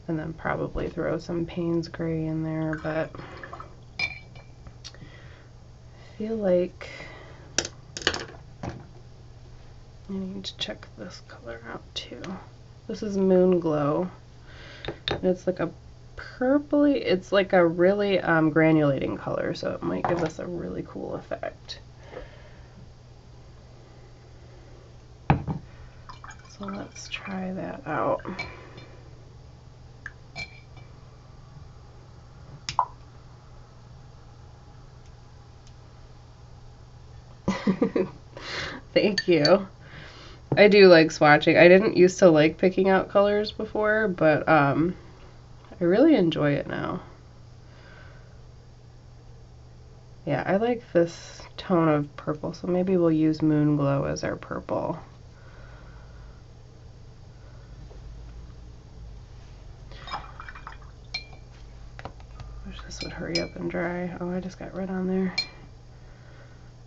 And then probably throw some Payne's Gray in there, but I feel like I need to check this color out too. This is Moon Glow. And it's like a purpley, it's like a really granulating color, so it might give us a really cool effect. So let's try that out. Thank you. I do like swatching. I didn't used to like picking out colors before, but I really enjoy it now. Yeah, I like this tone of purple, so maybe we'll use Moon Glow as our purple. Wish this would hurry up and dry. Oh, I just got red on there.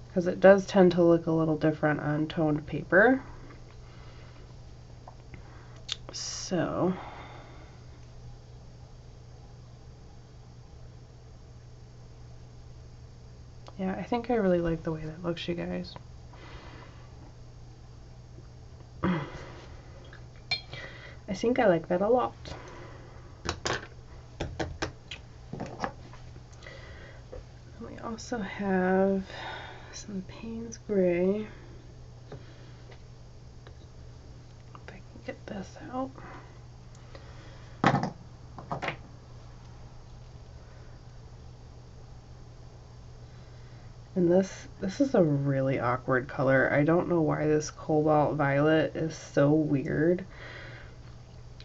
Because it does tend to look a little different on toned paper. So yeah, I think I really like the way that looks, you guys. I think I like that a lot. We also have some Payne's Gray. If I can get this out. And this is a really awkward color. I don't know why this cobalt violet is so weird,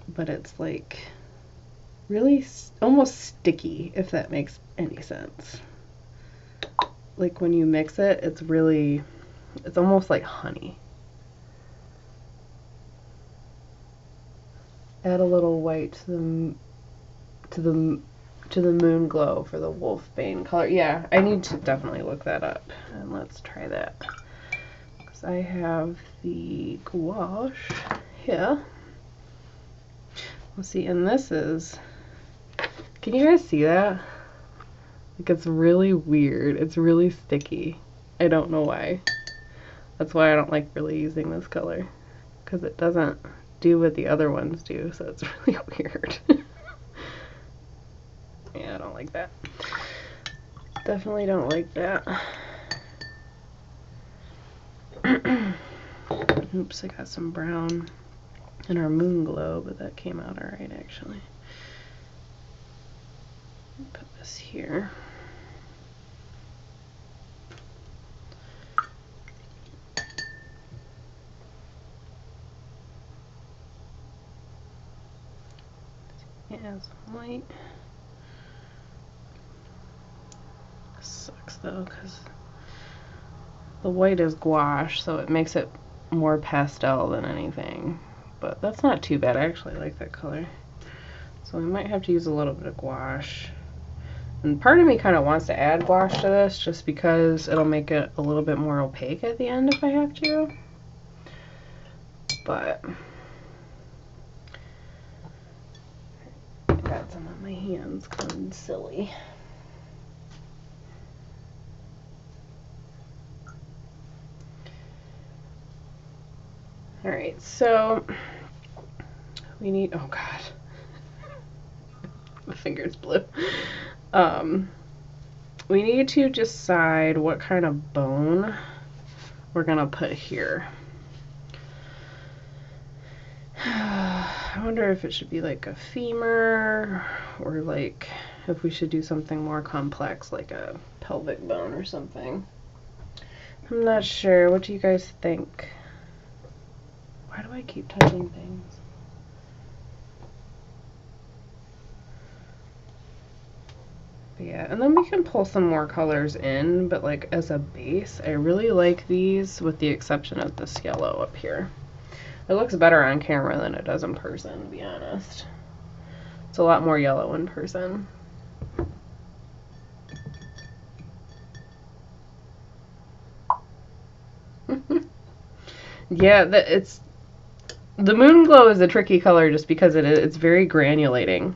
but it's like really almost sticky, if that makes any sense. Like when you mix it, it's almost like honey. Add a little white to to the Moon Glow for the Wolfbane color. Yeah, I need to definitely look that up. And let's try that. Because I have the gouache here. Let's see, and this is... Can you guys see that? Like, it's really weird. It's really sticky. I don't know why. That's why I don't like really using this color. Because it doesn't do what the other ones do, so it's really weird. Yeah, I don't like that. Definitely don't like that. Oops, I got some brown in our Moon Glow, but that came out alright actually. Put this here. Yeah, some white. Sucks though, because the white is gouache, so it makes it more pastel than anything. But that's not too bad. I actually like that color. So we might have to use a little bit of gouache. And part of me kind of wants to add gouache to this just because it'll make it a little bit more opaque at the end if I have to. But I got some on my hands going silly. Alright, so we need, oh god, my finger's blue. We need to decide what kind of bone we're gonna put here. I wonder if it should be like a femur, or like if we should do something more complex like a pelvic bone or something. I'm not sure. What do you guys think? Why do I keep touching things? But yeah, and then we can pull some more colors in, but like as a base, I really like these with the exception of this yellow up here. It looks better on camera than it does in person, to be honest. It's a lot more yellow in person. Yeah, the Moon Glow is a tricky color just because it's very granulating.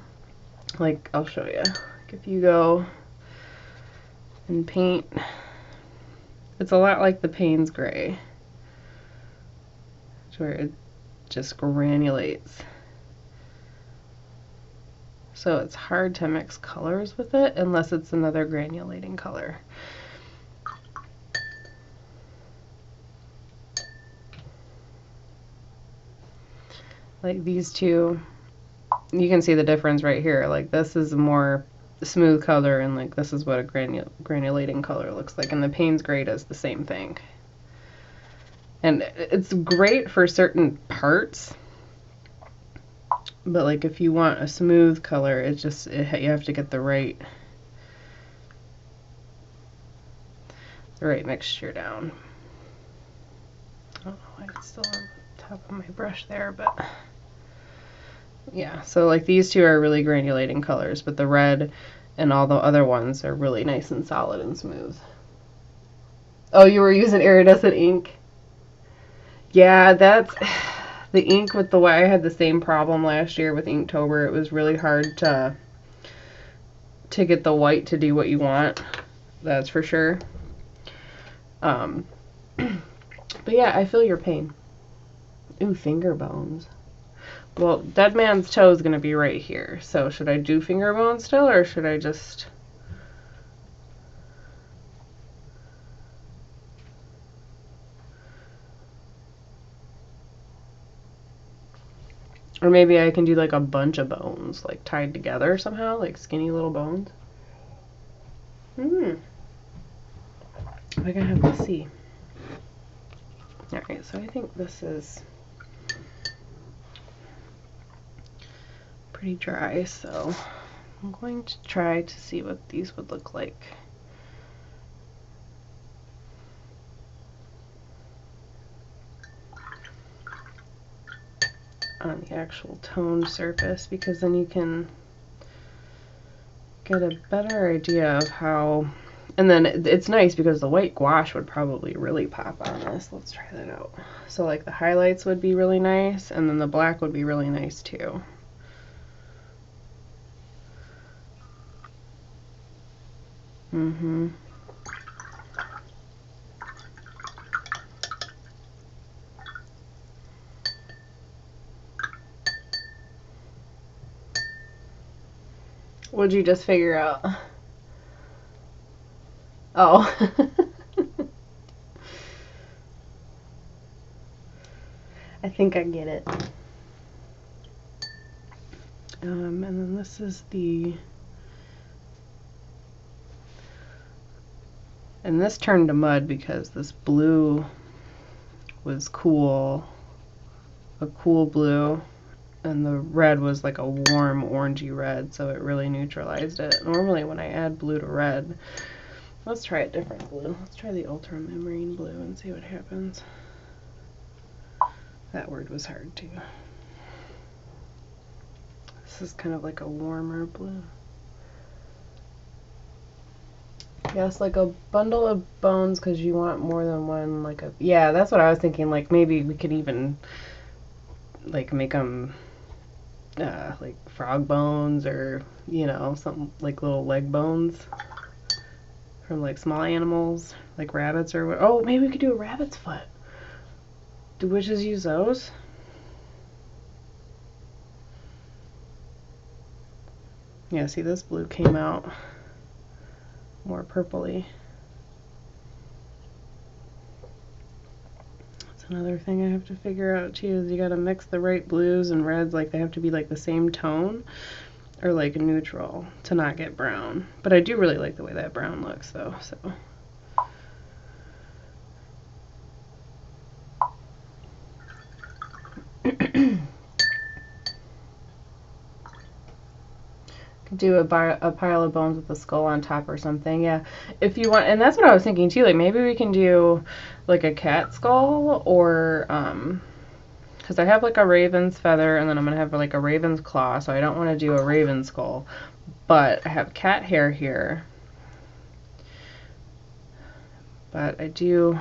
Like, I'll show you. Like if you go and paint, it's a lot like the Payne's Gray, where it just granulates. So it's hard to mix colors with it unless it's another granulating color. Like these two, you can see the difference right here. Like this is a more smooth color, and like this is what a granulating color looks like, and the Payne's Gray does the same thing. And it's great for certain parts, but like if you want a smooth color, it's just you have to get the right mixture down. I don't know why it's still on top of my brush there, but yeah, so like these two are really granulating colors, but the red and all the other ones are really nice and solid and smooth. Oh, you were using iridescent ink? Yeah, that's the ink with the white. I had the same problem last year with Inktober. It was really hard to get the white to do what you want. That's for sure. But yeah, I feel your pain. Ooh, finger bones. Well, Dead Man's Toe is going to be right here. So should I do finger bones still, or should I just... Or maybe I can do like a bunch of bones, like tied together somehow, like skinny little bones. We're gonna have to see. Alright, so I think this is pretty dry, so I'm going to try to see what these would look like on the actual toned surface, because then you can get a better idea of how, and then it's nice because the white gouache would probably really pop on this. Let's try that out. So like the highlights would be really nice, and then the black would be really nice too. Mm-hmm. What'd you just figure out? Oh. I think I get it. And then this is the, and this turned to mud because this blue was cool, a cool blue, and the red was like a warm orangey red, so it really neutralized it. Normally when I add blue to red, let's try a different blue. Let's try the ultramarine blue and see what happens. That word was hard too. This is kind of like a warmer blue. Yes, like a bundle of bones because you want more than one, like a, yeah, that's what I was thinking. Like maybe we could even like make them like frog bones, or you know, something like little leg bones from like small animals like rabbits, or what. Oh, maybe we could do a rabbit's foot. Do witches use those? Yeah, see, this blue came out more purpley. That's another thing I have to figure out too, is you gotta mix the right blues and reds, like they have to be like the same tone or like neutral to not get brown. But I do really like the way that brown looks though, so. Could do a pile of bones with a skull on top or something, yeah. If you want, and that's what I was thinking too, like maybe we can do like a cat skull, or because I have like a raven's feather, and then I'm gonna have like a raven's claw, so I don't want to do a raven skull, but I have cat hair here. But I do,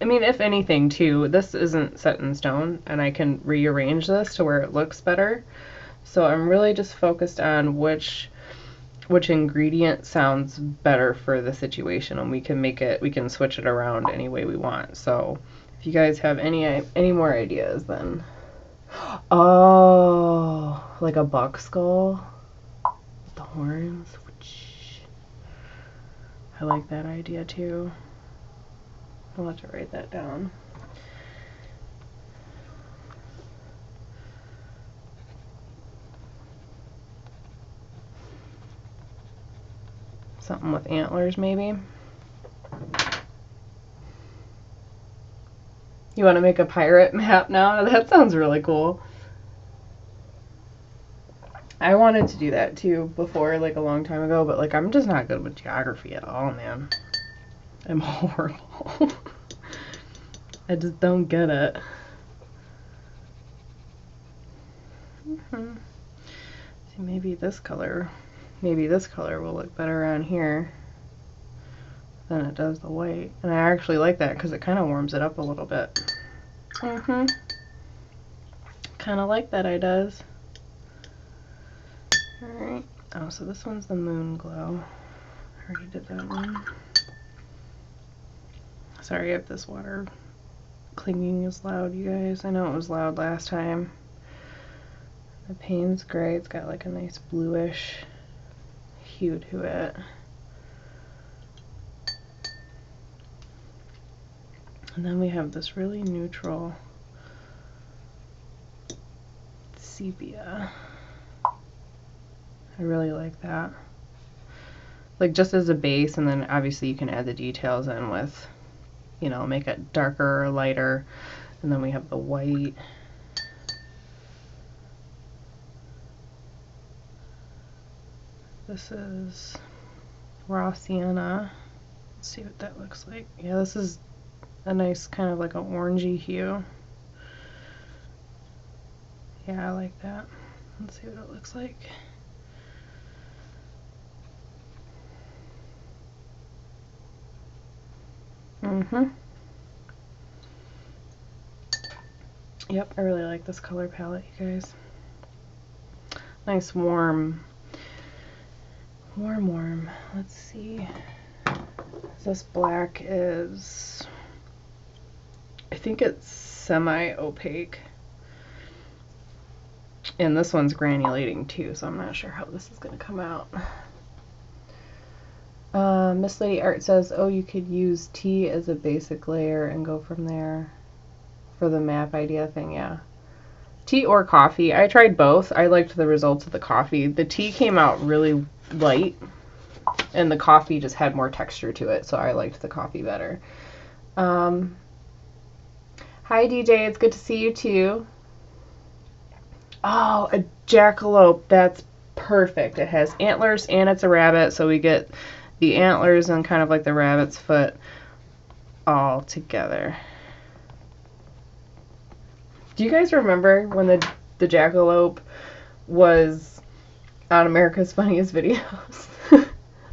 I mean, if anything too, this isn't set in stone, and I can rearrange this to where it looks better. So I'm really just focused on which ingredient sounds better for the situation, and we can make it, we can switch it around any way we want. So if you guys have any more ideas, then oh, like a buck skull with the horns. I like that idea too. I'll have to write that down. Something with antlers, maybe. You want to make a pirate map now? That sounds really cool. I wanted to do that too before, like a long time ago, but like I'm just not good with geography at all, man. I'm horrible. I just don't get it. See, maybe this color will look better on here than it does the white. And I actually like that because it kind of warms it up a little bit. Kind of like that, I does. Alright. Oh, so this one's the moon glow. I already did that one. Sorry if this water clinging is loud, you guys. I know it was loud last time. The paint's gray. It's got like a nice bluish hue to it. And then we have this really neutral sepia. I really like that. Like just as a base, and then obviously you can add the details in with, you know, make it darker or lighter. And then we have the white. This is raw sienna. Let's see what that looks like. Yeah, this is a nice kind of like an orangey hue. Yeah, I like that. Let's see what it looks like. Yep, I really like this color palette, you guys. Nice warm. Let's see. This black is, I think it's semi-opaque. And this one's granulating too, so I'm not sure how this is going to come out. Miss Lady Art says, oh, you could use tea as a basic layer and go from there for the map idea thing, yeah. Tea or coffee. I tried both. I liked the results of the coffee. The tea came out really light, and the coffee just had more texture to it, so I liked the coffee better. Hi, DJ. It's good to see you, too. Oh, a jackalope. That's perfect. It has antlers, and it's a rabbit, so we get the antlers and kind of like the rabbit's foot all together. Do you guys remember when the jackalope was on America's Funniest Videos?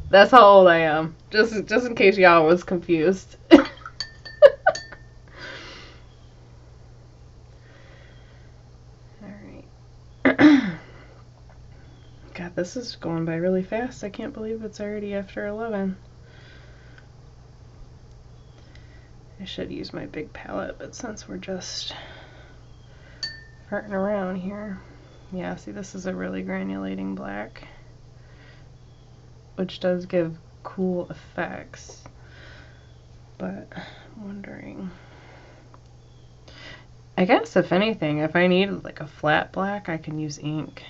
That's how old I am. Just in case y'all was confused. Alright. God, this is going by really fast. I can't believe it's already after 11. I should use my big palette, but since we're just farting around here. Yeah, see, this is a really granulating black, which does give cool effects, but I'm wondering, I guess if anything, if I need like a flat black, I can use ink.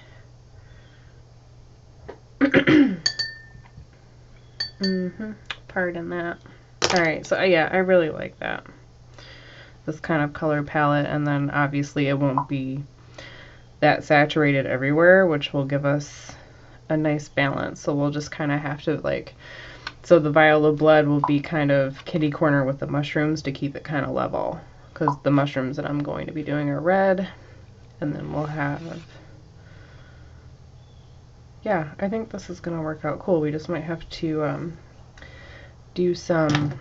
Pardon that. Alright, so yeah, I really like that. This kind of color palette, and then obviously it won't be that saturated everywhere, which will give us a nice balance. So we'll just kind of have to like, so the violet blood will be kind of kitty corner with the mushrooms to keep it kind of level, because the mushrooms that I'm going to be doing are red, and then we'll have, yeah, I think this is gonna work out cool. We just might have to do some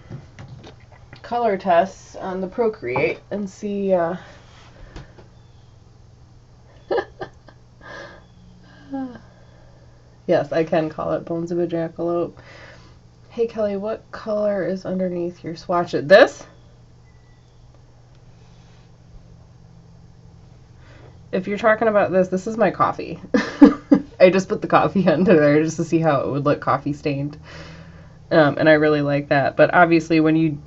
color tests on the Procreate and see yes, I can call it Bones of a Jackalope. Hey Kelly, what color is underneath your swatch? This? If you're talking about this is my coffee. I just put the coffee under there just to see how it would look coffee stained. And I really like that. But obviously when you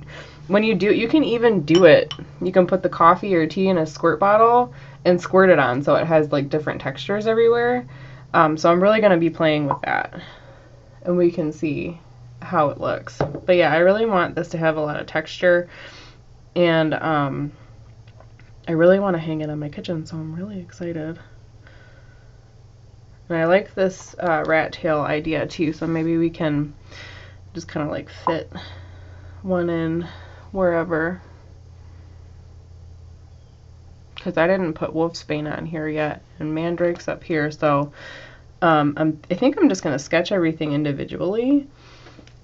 do it, you can even do it. You can put the coffee or tea in a squirt bottle and squirt it on so it has like different textures everywhere. So I'm really going to be playing with that. And we can see how it looks. But yeah, I really want this to have a lot of texture. And I really want to hang it in my kitchen, so I'm really excited. And I like this rat tail idea too, so maybe we can just kind of like fit one in wherever, because I didn't put wolfsbane on here yet, and mandrake's up here, so I think I'm just going to sketch everything individually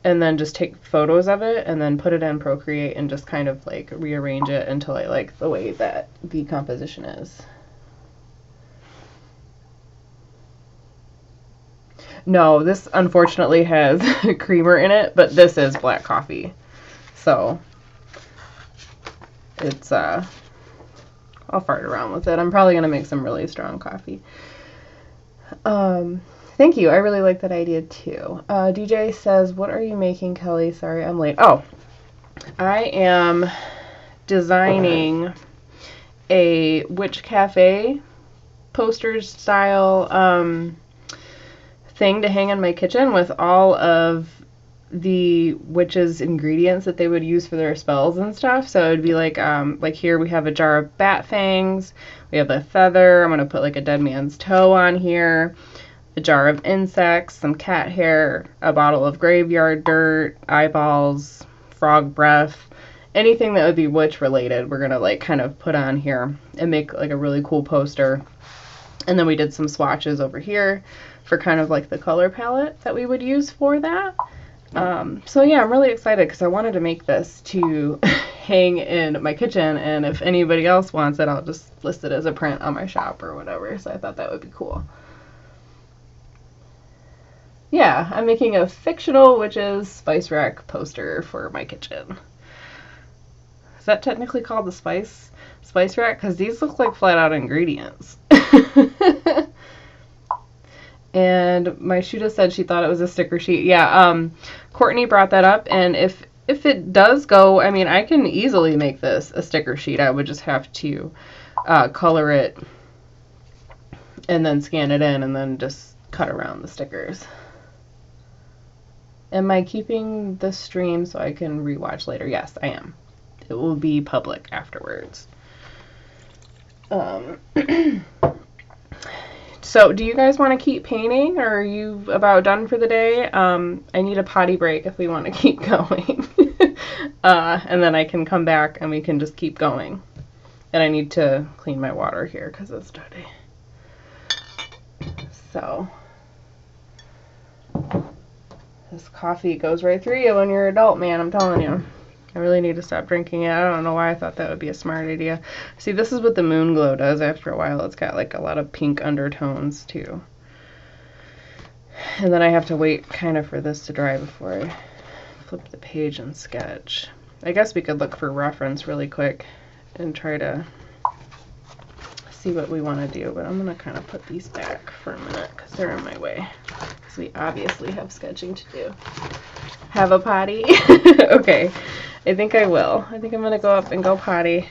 and then just take photos of it and then put it in Procreate and just kind of like rearrange it until I like the way that the composition is. No, this unfortunately has creamer in it, but this is black coffee. So it's I'll fart around with it. I'm probably gonna make some really strong coffee. Thank you. I really like that idea too. DJ says, what are you making, Kelly? Sorry, I'm late. Oh, I am designing a Witch Cafe poster style thing to hang in my kitchen with all of the witches' ingredients that they would use for their spells and stuff. So it'd be like here we have a jar of bat fangs, we have a feather, I'm gonna put like a dead man's toe on here, a jar of insects, some cat hair, a bottle of graveyard dirt, eyeballs, frog breath, anything that would be witch related we're gonna like kind of put on here and make like a really cool poster. And then we did some swatches over here for kind of like the color palette that we would use for that. So yeah, I'm really excited because I wanted to make this to hang in my kitchen, and if anybody else wants it, I'll just list it as a print on my shop or whatever. So I thought that would be cool. Yeah, I'm making a fictional witch's spice rack poster for my kitchen. Is that technically called the spice rack? Because these look like flat out ingredients. And my Shuda said she thought it was a sticker sheet. Yeah, Courtney brought that up, and if it does go, I mean, I can easily make this a sticker sheet. I would just have to color it and then scan it in and then just cut around the stickers. Am I keeping the stream so I can rewatch later? Yes, I am. It will be public afterwards. So, do you guys want to keep painting, or are you about done for the day? I need a potty break if we want to keep going. And then I can come back and we can just keep going. And I need to clean my water here because it's dirty. So, this coffee goes right through you when you're an adult, man, I'm telling you. I really need to stop drinking it. I don't know why I thought that would be a smart idea. See, this is what the moon glow does after a while. It's got like a lot of pink undertones too. And then I have to wait kind of for this to dry before I flip the page and sketch. I guess we could look for reference really quick and try to see what we want to do, but I'm going to kind of put these back for a minute because they're in my way. Because we obviously have sketching to do. Have a potty? Okay, I think I will. I think I'm going to go up and go potty.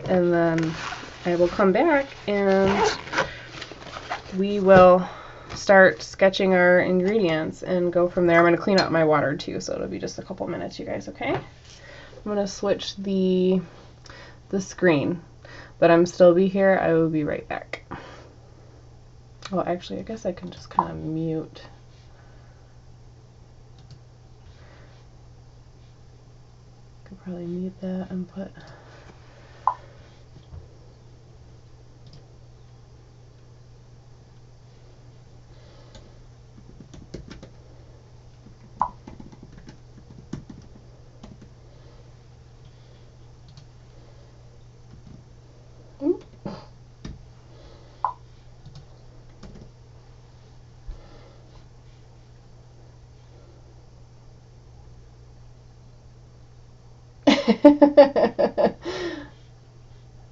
And then I will come back and we will start sketching our ingredients and go from there. I'm going to clean up my water too, so it'll be just a couple minutes, you guys, okay? I'm going to switch the screen, but I'm still be here. I will be right back. Well, actually, I guess I can just kind of mute. Could probably mute that and put...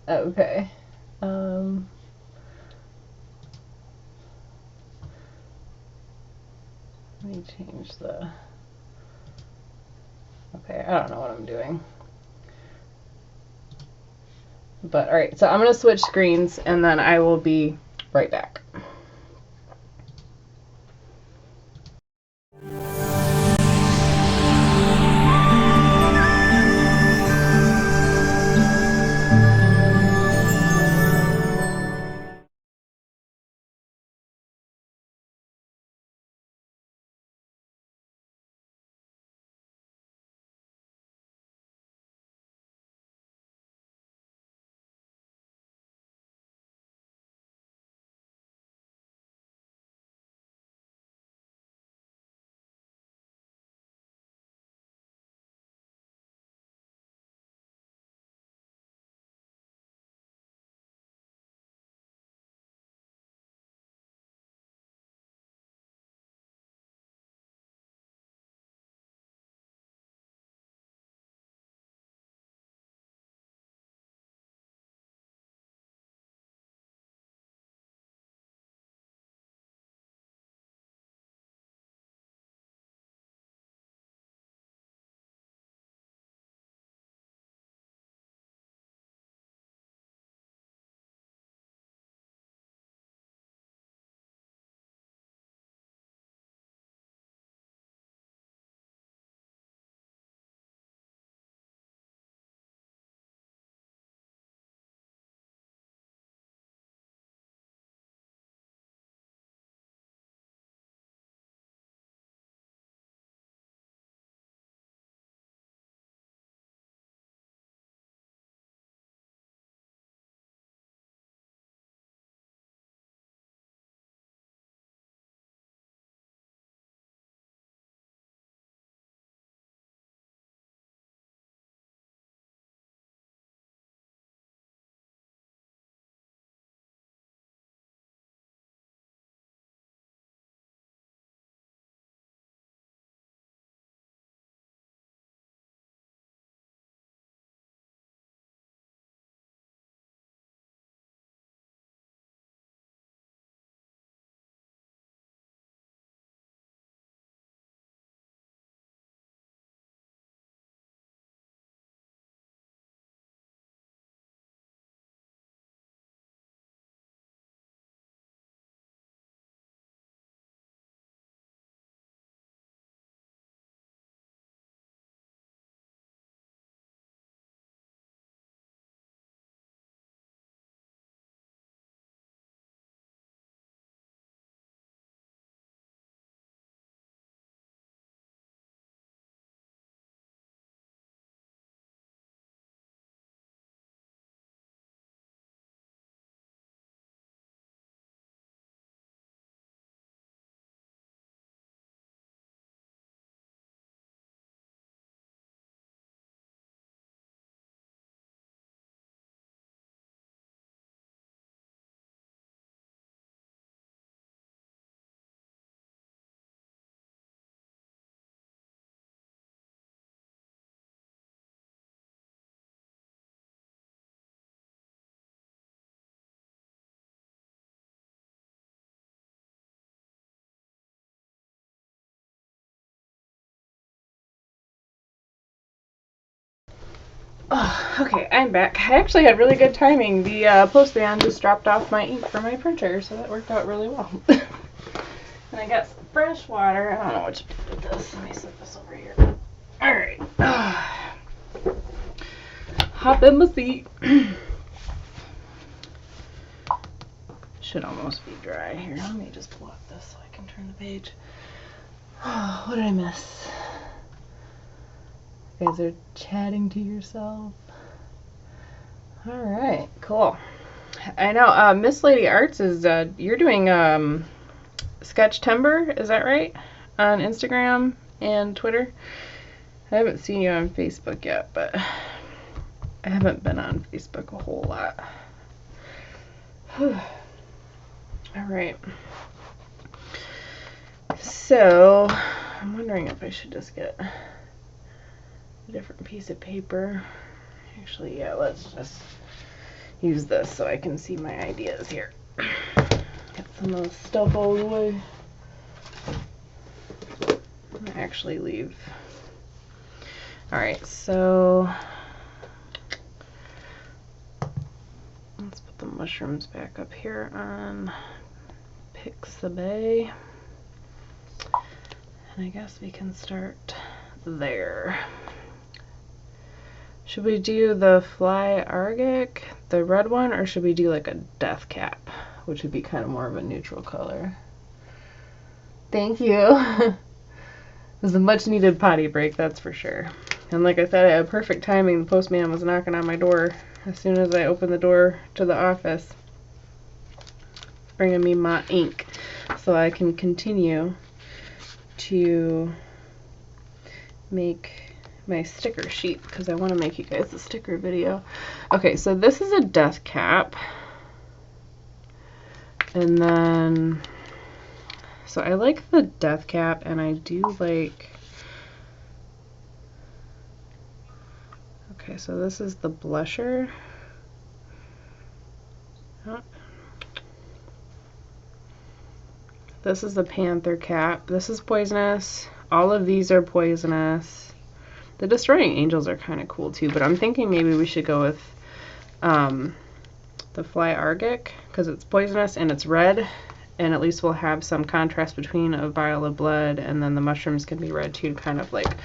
Okay. Let me change the... Okay, I don't know what I'm doing. But, alright, so I'm going to switch screens, and then I will be right back. Oh, okay, I'm back. I actually had really good timing. The postman just dropped off my ink for my printer, so that worked out really well. And I got some fresh water. I don't know what to do with this. Let me set this over here. Alright. Hop in the seat. Should almost be dry here. Let me just pull up this so I can turn the page. Oh, what did I miss? You guys are chatting to yourself. Alright, cool. I know, Miss Lady Arts is, you're doing, Sketch Timber, is that right? On Instagram and Twitter? I haven't seen you on Facebook yet, but I haven't been on Facebook a whole lot. Alright. So, I'm wondering if I should just get a different piece of paper. Actually, yeah, let's just use this so I can see my ideas here. Get some of the stuff out of the way. I'm gonna actually leave. Alright, so let's put the mushrooms back up here on Pixabay. And I guess we can start there. Should we do the Fly Arctic, the red one, or should we do like a death cap, which would be kind of more of a neutral color? Thank you. It was a much needed potty break, that's for sure. And like I said, I had perfect timing. The postman was knocking on my door as soon as I opened the door to the office, bringing me my ink so I can continue to make my sticker sheet, because I want to make you guys a sticker video. Okay, so this is a death cap. And then, so I like the death cap, and I do like, okay, so this is the blusher. Oh. This is the panther cap. This is poisonous. All of these are poisonous. The Destroying Angels are kind of cool too, but I'm thinking maybe we should go with the Fly Arctic, because it's poisonous and it's red, and at least we'll have some contrast between a vial of blood, and then the mushrooms can be red too, to kind of like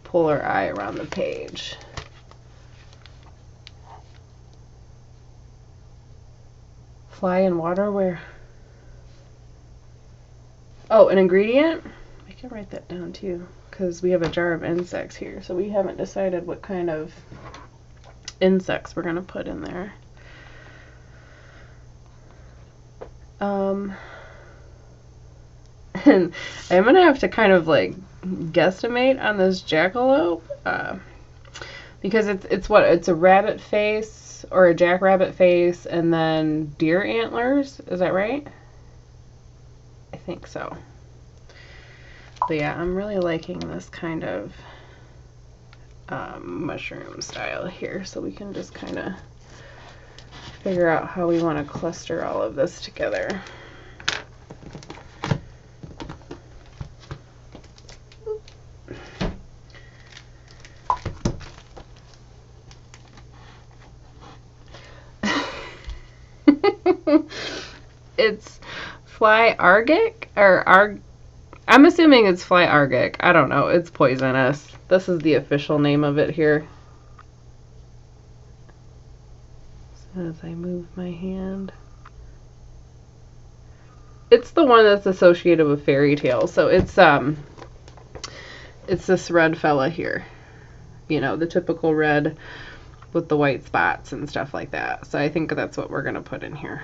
pull our eye around the page. Fly in water, where? Oh, an ingredient? I can write that down too, because we have a jar of insects here, so we haven't decided what kind of insects we're going to put in there. And I'm going to have to kind of like guesstimate on this jackalope, because it's a rabbit face, or a jackrabbit face, and then deer antlers, is that right? I think so. But yeah, I'm really liking this kind of mushroom style here, so we can just kind of figure out how we want to cluster all of this together. It's Fly Arctic, or I'm assuming it's Fly Arctic. I don't know. It's poisonous. This is the official name of it here. So as I move my hand, it's the one that's associated with fairy tales. So it's this red fella here. You know, the typical red with the white spots and stuff like that. So I think that's what we're gonna put in here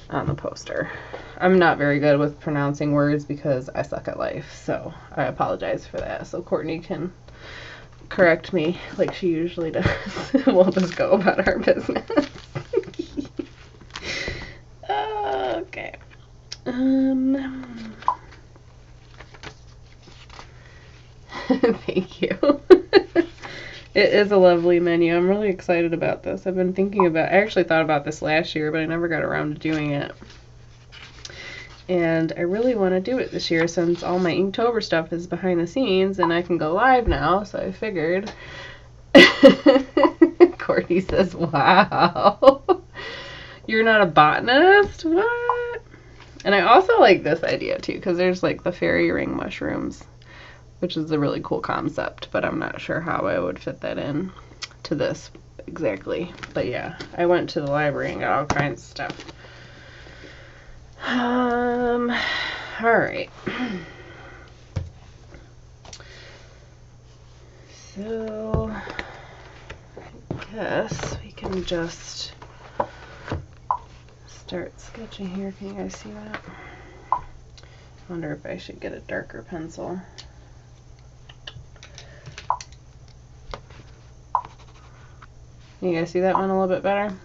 on the poster. I'm not very good with pronouncing words because I suck at life, so I apologize for that. So Courtney can correct me like she usually does. We'll just go about our business. Okay. Thank you. It is a lovely menu. I'm really excited about this. I've been thinking about, I actually thought about this last year, but I never got around to doing it. And I really want to do it this year since all my Inktober stuff is behind the scenes and I can go live now, so I figured Courtney says, wow. You're not a botanist? What? And I also like this idea too, because there's like the fairy ring mushrooms, which is a really cool concept, but I'm not sure how I would fit that in to this exactly. But yeah, I went to the library and got all kinds of stuff. All right. So I guess we can just start sketching here. Can you guys see that? I wonder if I should get a darker pencil. Can you guys see that one a little bit better?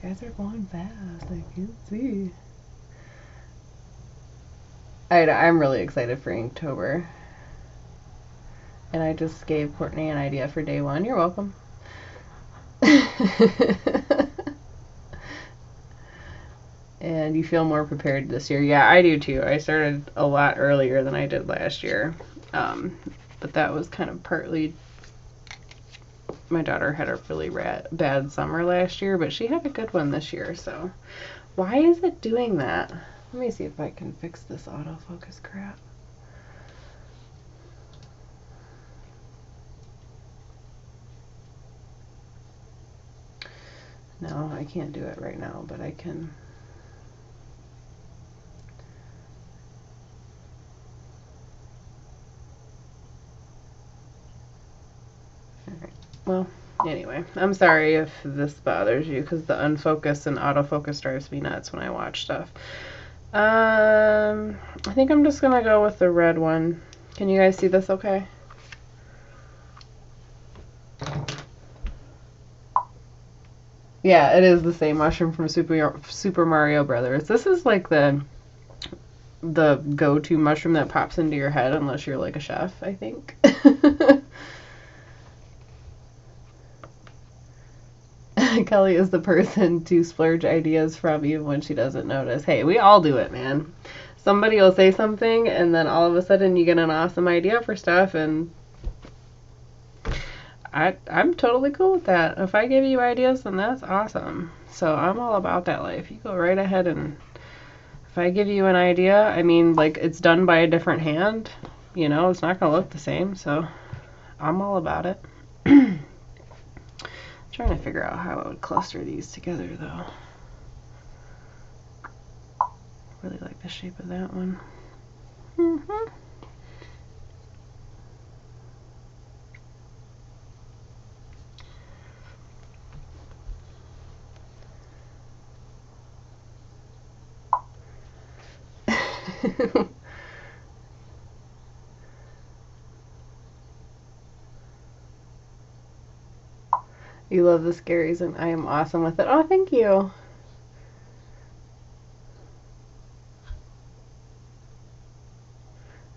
You guys are going fast, I can see. I'm really excited for Inktober. And I just gave Courtney an idea for day 1. You're welcome. And you feel more prepared this year. Yeah, I do too. I started a lot earlier than I did last year. But that was kind of partly, my daughter had a really bad summer last year, but she had a good one this year. So why is it doing that? Let me see if I can fix this autofocus crap. No, I can't do it right now, but I can. Alright, well, anyway, I'm sorry if this bothers you, because the unfocus and autofocus drives me nuts when I watch stuff. I think I'm just gonna go with the red one. Can you guys see this okay? Yeah, it is the same mushroom from Super Mario Brothers. This is like the go-to mushroom that pops into your head unless you're like a chef, I think. Kelly is the person to splurge ideas from even when she doesn't notice. Hey, we all do it, man. Somebody will say something and then all of a sudden you get an awesome idea for stuff, and I'm totally cool with that. If I give you ideas, then that's awesome. So I'm all about that life. You go right ahead, and if I give you an idea, I mean, like, it's done by a different hand, you know, it's not going to look the same, so I'm all about it. Trying to figure out how I would cluster these together, though. Really like the shape of that one. You love the scaries, and I am awesome with it. Oh, thank you.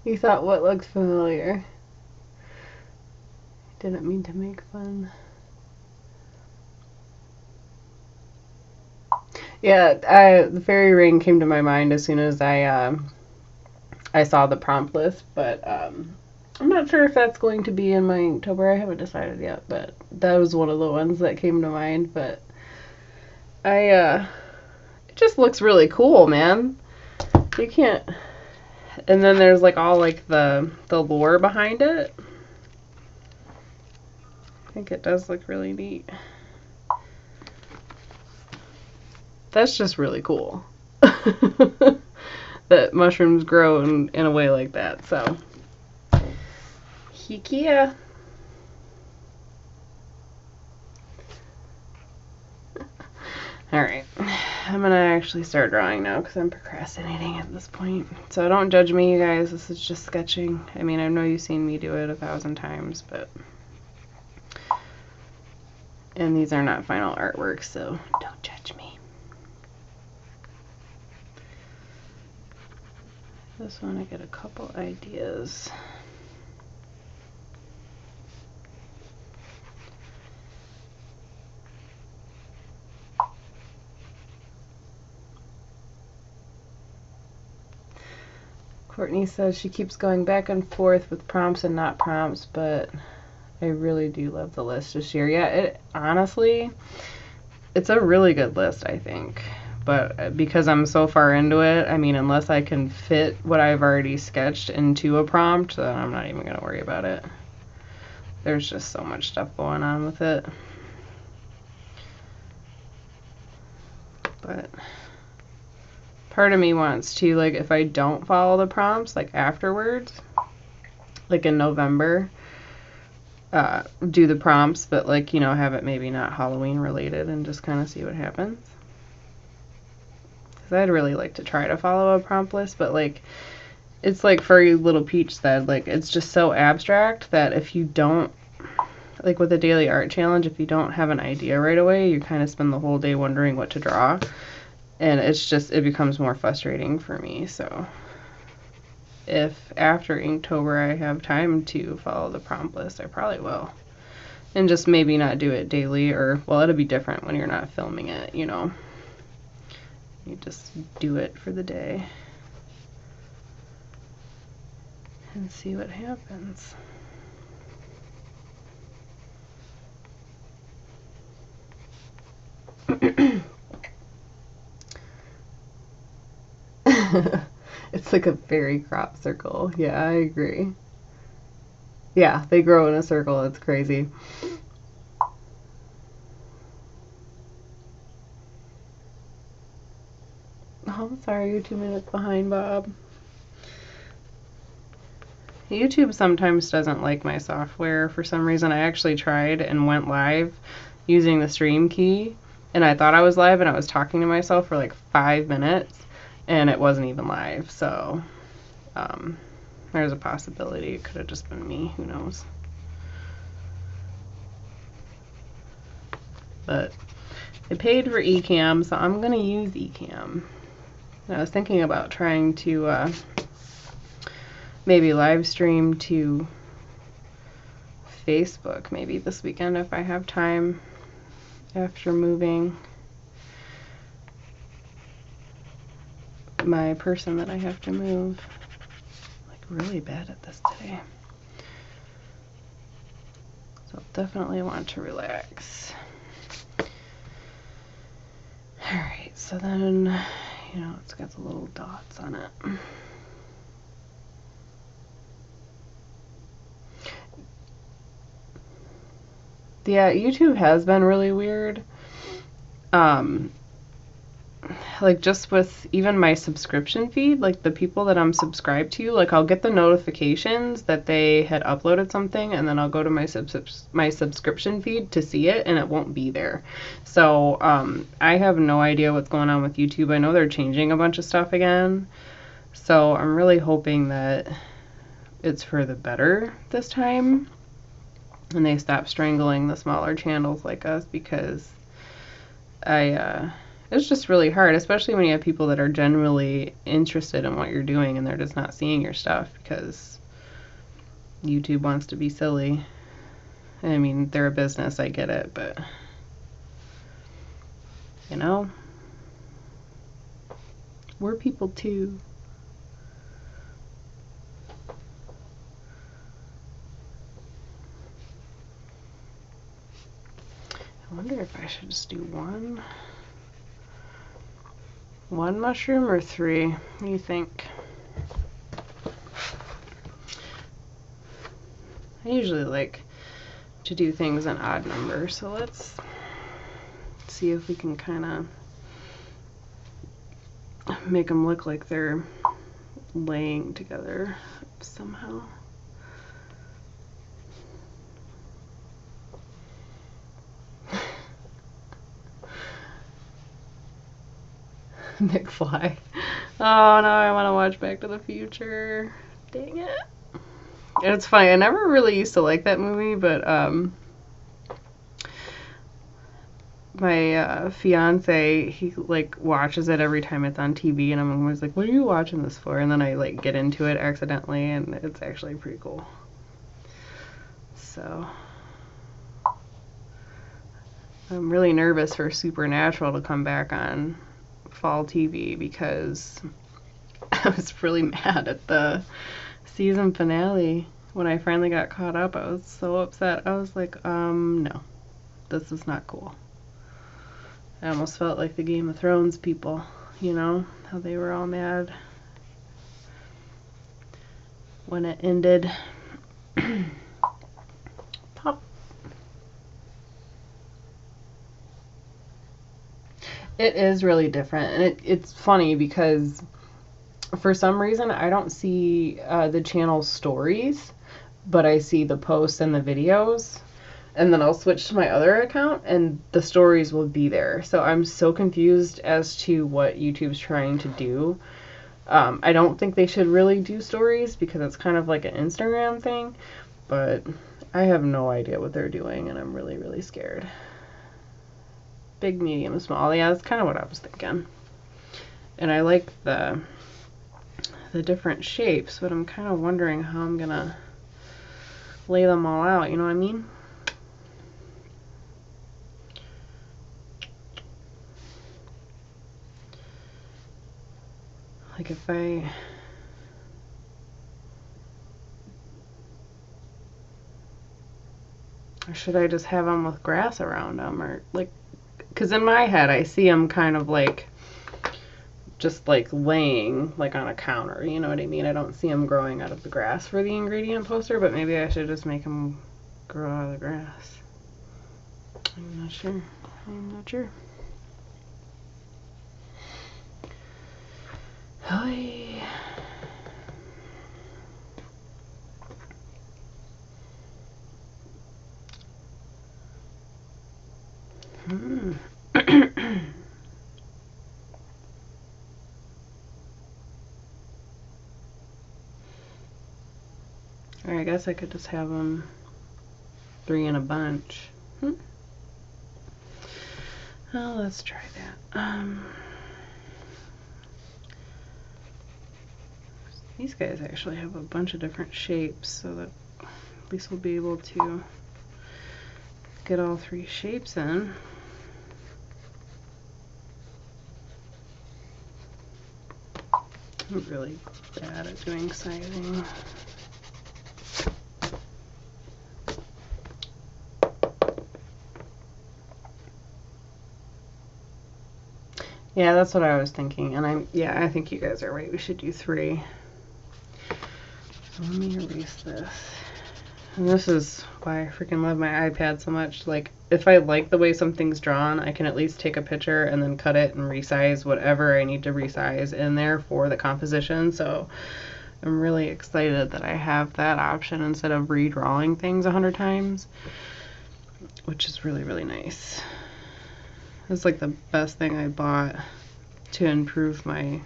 You thought what looks familiar. Didn't mean to make fun. Yeah, the fairy ring came to my mind as soon as I saw the prompt list, but I'm not sure if that's going to be in my Inktober. I haven't decided yet, but that was one of the ones that came to mind. But it just looks really cool, man. You can't. And then there's like all like the lore behind it. I think it does look really neat. That's just really cool. That mushrooms grow in a way like that. So, Hikia. Alright, I'm gonna actually start drawing now because I'm procrastinating at this point. So don't judge me, you guys. This is just sketching. I mean, I know you've seen me do it 1,000 times, but... And these are not final artworks, so don't judge me. This one I get a couple ideas. Courtney says she keeps going back and forth with prompts and not prompts, but I really do love the list this year. Yeah, it honestly, it's a really good list, I think. But because I'm so far into it, I mean, unless I can fit what I've already sketched into a prompt, then I'm not even going to worry about it. There's just so much stuff going on with it. But part of me wants to, like, if I don't follow the prompts, like, afterwards, like in November, do the prompts, but, like, you know, have it maybe not Halloween related and just kind of see what happens. Because I'd really like to try to follow a prompt list, but, like, it's like Furry Little Peach said, like, it's just so abstract that if you don't, like with a daily art challenge, if you don't have an idea right away, you kind of spend the whole day wondering what to draw. And it's just, it becomes more frustrating for me. So if after Inktober I have time to follow the prompt list, I probably will. And just maybe not do it daily, or, well, it'll be different when you're not filming it, you know. You just do it for the day and see what happens. It's like a very crop circle. Yeah, I agree. Yeah, they grow in a circle. It's crazy. Oh, I'm sorry, you're 2 minutes behind, Bob. YouTube sometimes doesn't like my software for some reason. I actually tried and went live using the stream key, and I thought I was live, and I was talking to myself for like 5 minutes, and it wasn't even live. So there's a possibility it could have just been me. Who knows? But I paid for Ecamm, so I'm gonna use Ecamm. I was thinking about trying to maybe live stream to Facebook maybe this weekend if I have time after moving my person that I have to move. Like really bad at this today. So I'll definitely want to relax. Alright, so then, you know, it's got the little dots on it. Yeah, YouTube has been really weird. Like just with even my subscription feed, like the people that I'm subscribed to, like I'll get the notifications that they had uploaded something, and then I'll go to my subscription feed to see it, and it won't be there. So I have no idea what's going on with YouTube. I know they're changing a bunch of stuff again, so I'm really hoping that it's for the better this time, and they stop strangling the smaller channels like us, because it's just really hard, especially when you have people that are genuinely interested in what you're doing and they're just not seeing your stuff because YouTube wants to be silly. I mean, they're a business, I get it, but you know, we're people too. I wonder if I should just do one mushroom or 3. What do you think? I usually like to do things in odd numbers, so let's see if we can kind of make them look like they're laying together somehow. McFly. Oh no, I want to watch Back to the Future. Dang it. And it's funny, I never really used to like that movie, but my fiance, he like watches it every time it's on TV, and I'm always like, what are you watching this for? And then I like get into it accidentally, and it's actually pretty cool. So I'm really nervous for Supernatural to come back on fall TV, because I was really mad at the season finale. When I finally got caught up, I was so upset. I was like, no, this is not cool. I almost felt like the Game of Thrones people, you know, how they were all mad when it ended. Pop. It is really different, and it's funny because for some reason I don't see the channel's stories, but I see the posts and the videos, and then I'll switch to my other account and the stories will be there. So I'm so confused as to what YouTube's trying to do. I don't think they should really do stories because it's kind of like an Instagram thing, but I have no idea what they're doing and I'm really, really scared. Big, medium, small. Yeah, that's kind of what I was thinking. And I like the different shapes, but I'm kind of wondering how I'm gonna lay them all out, you know what I mean? Like if I or should I just have them with grass around them, or like, because in my head I see them kind of like just like laying like on a counter, you know what I mean? I don't see them growing out of the grass for the ingredient poster, but maybe I should just make them grow out of the grass. I'm not sure. I'm not sure. Hi. Or I guess I could just have them 3 in a bunch. Well, let's try that. These guys actually have a bunch of different shapes, so that at least we'll be able to get all 3 shapes in. I'm really bad at doing sizing. Yeah, that's what I was thinking, and I think you guys are right. We should do 3. So let me erase this. And this is why I freaking love my iPad so much. Like, if I like the way something's drawn, I can at least take a picture and then cut it and resize whatever I need to resize in there for the composition. So I'm really excited that I have that option instead of redrawing things 100 times, which is really, really nice. It's like the best thing I bought to improve my,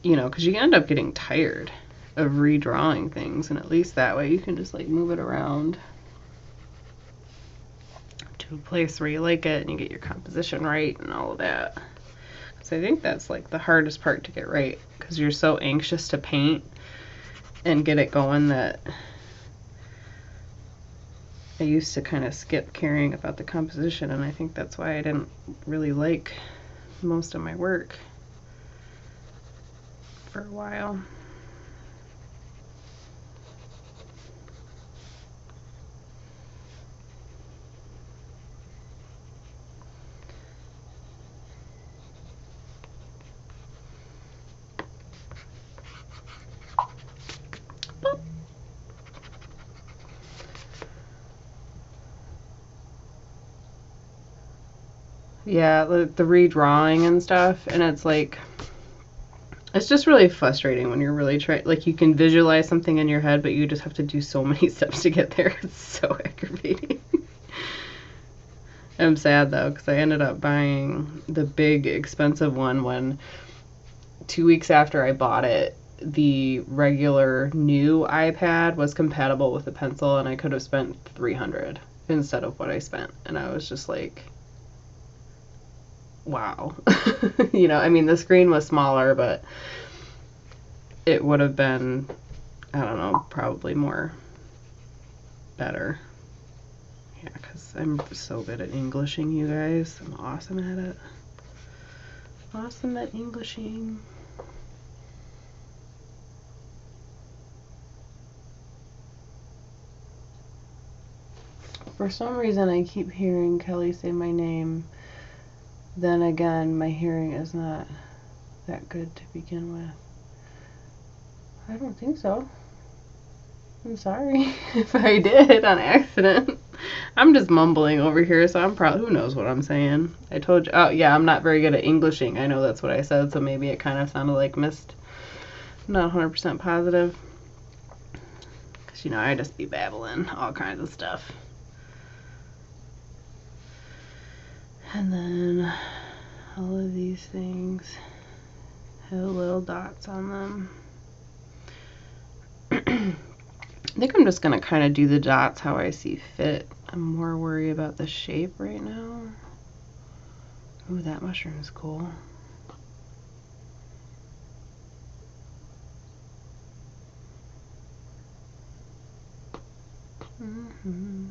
you know, because you end up getting tired of redrawing things, and at least that way you can just like move it around to a place where you like it and you get your composition right and all of that. So I think that's like the hardest part to get right, because you're so anxious to paint and get it going that I used to kind of skip caring about the composition, and I think that's why I didn't really like most of my work for a while. Yeah, the redrawing and stuff, and it's like, it's just really frustrating when you're really trying, like you can visualize something in your head, but you just have to do so many steps to get there. It's so aggravating. I'm sad though, because I ended up buying the big expensive one when 2 weeks after I bought it, the regular new iPad was compatible with the pencil, and I could have spent $300 instead of what I spent, and I was just like, wow. You know, I mean, the screen was smaller, but it would have been, I don't know, probably more better. Yeah, because I'm so good at Englishing, you guys. I'm awesome at it. Awesome at Englishing. For some reason, I keep hearing Kelly say my name. Then again, my hearing is not that good to begin with. I don't think so. I'm sorry if I did on accident. I'm just mumbling over here, so I'm probably, who knows what I'm saying. I told you, oh yeah, I'm not very good at Englishing. I know that's what I said, so maybe it kind of sounded like missed. I'm not 100% positive. Because, you know, I just be babbling all kinds of stuff. And then all of these things have little dots on them. I think I'm just going to kind of do the dots how I see fit. I'm more worried about the shape right now. Ooh, that mushroom is cool. Mm-hmm.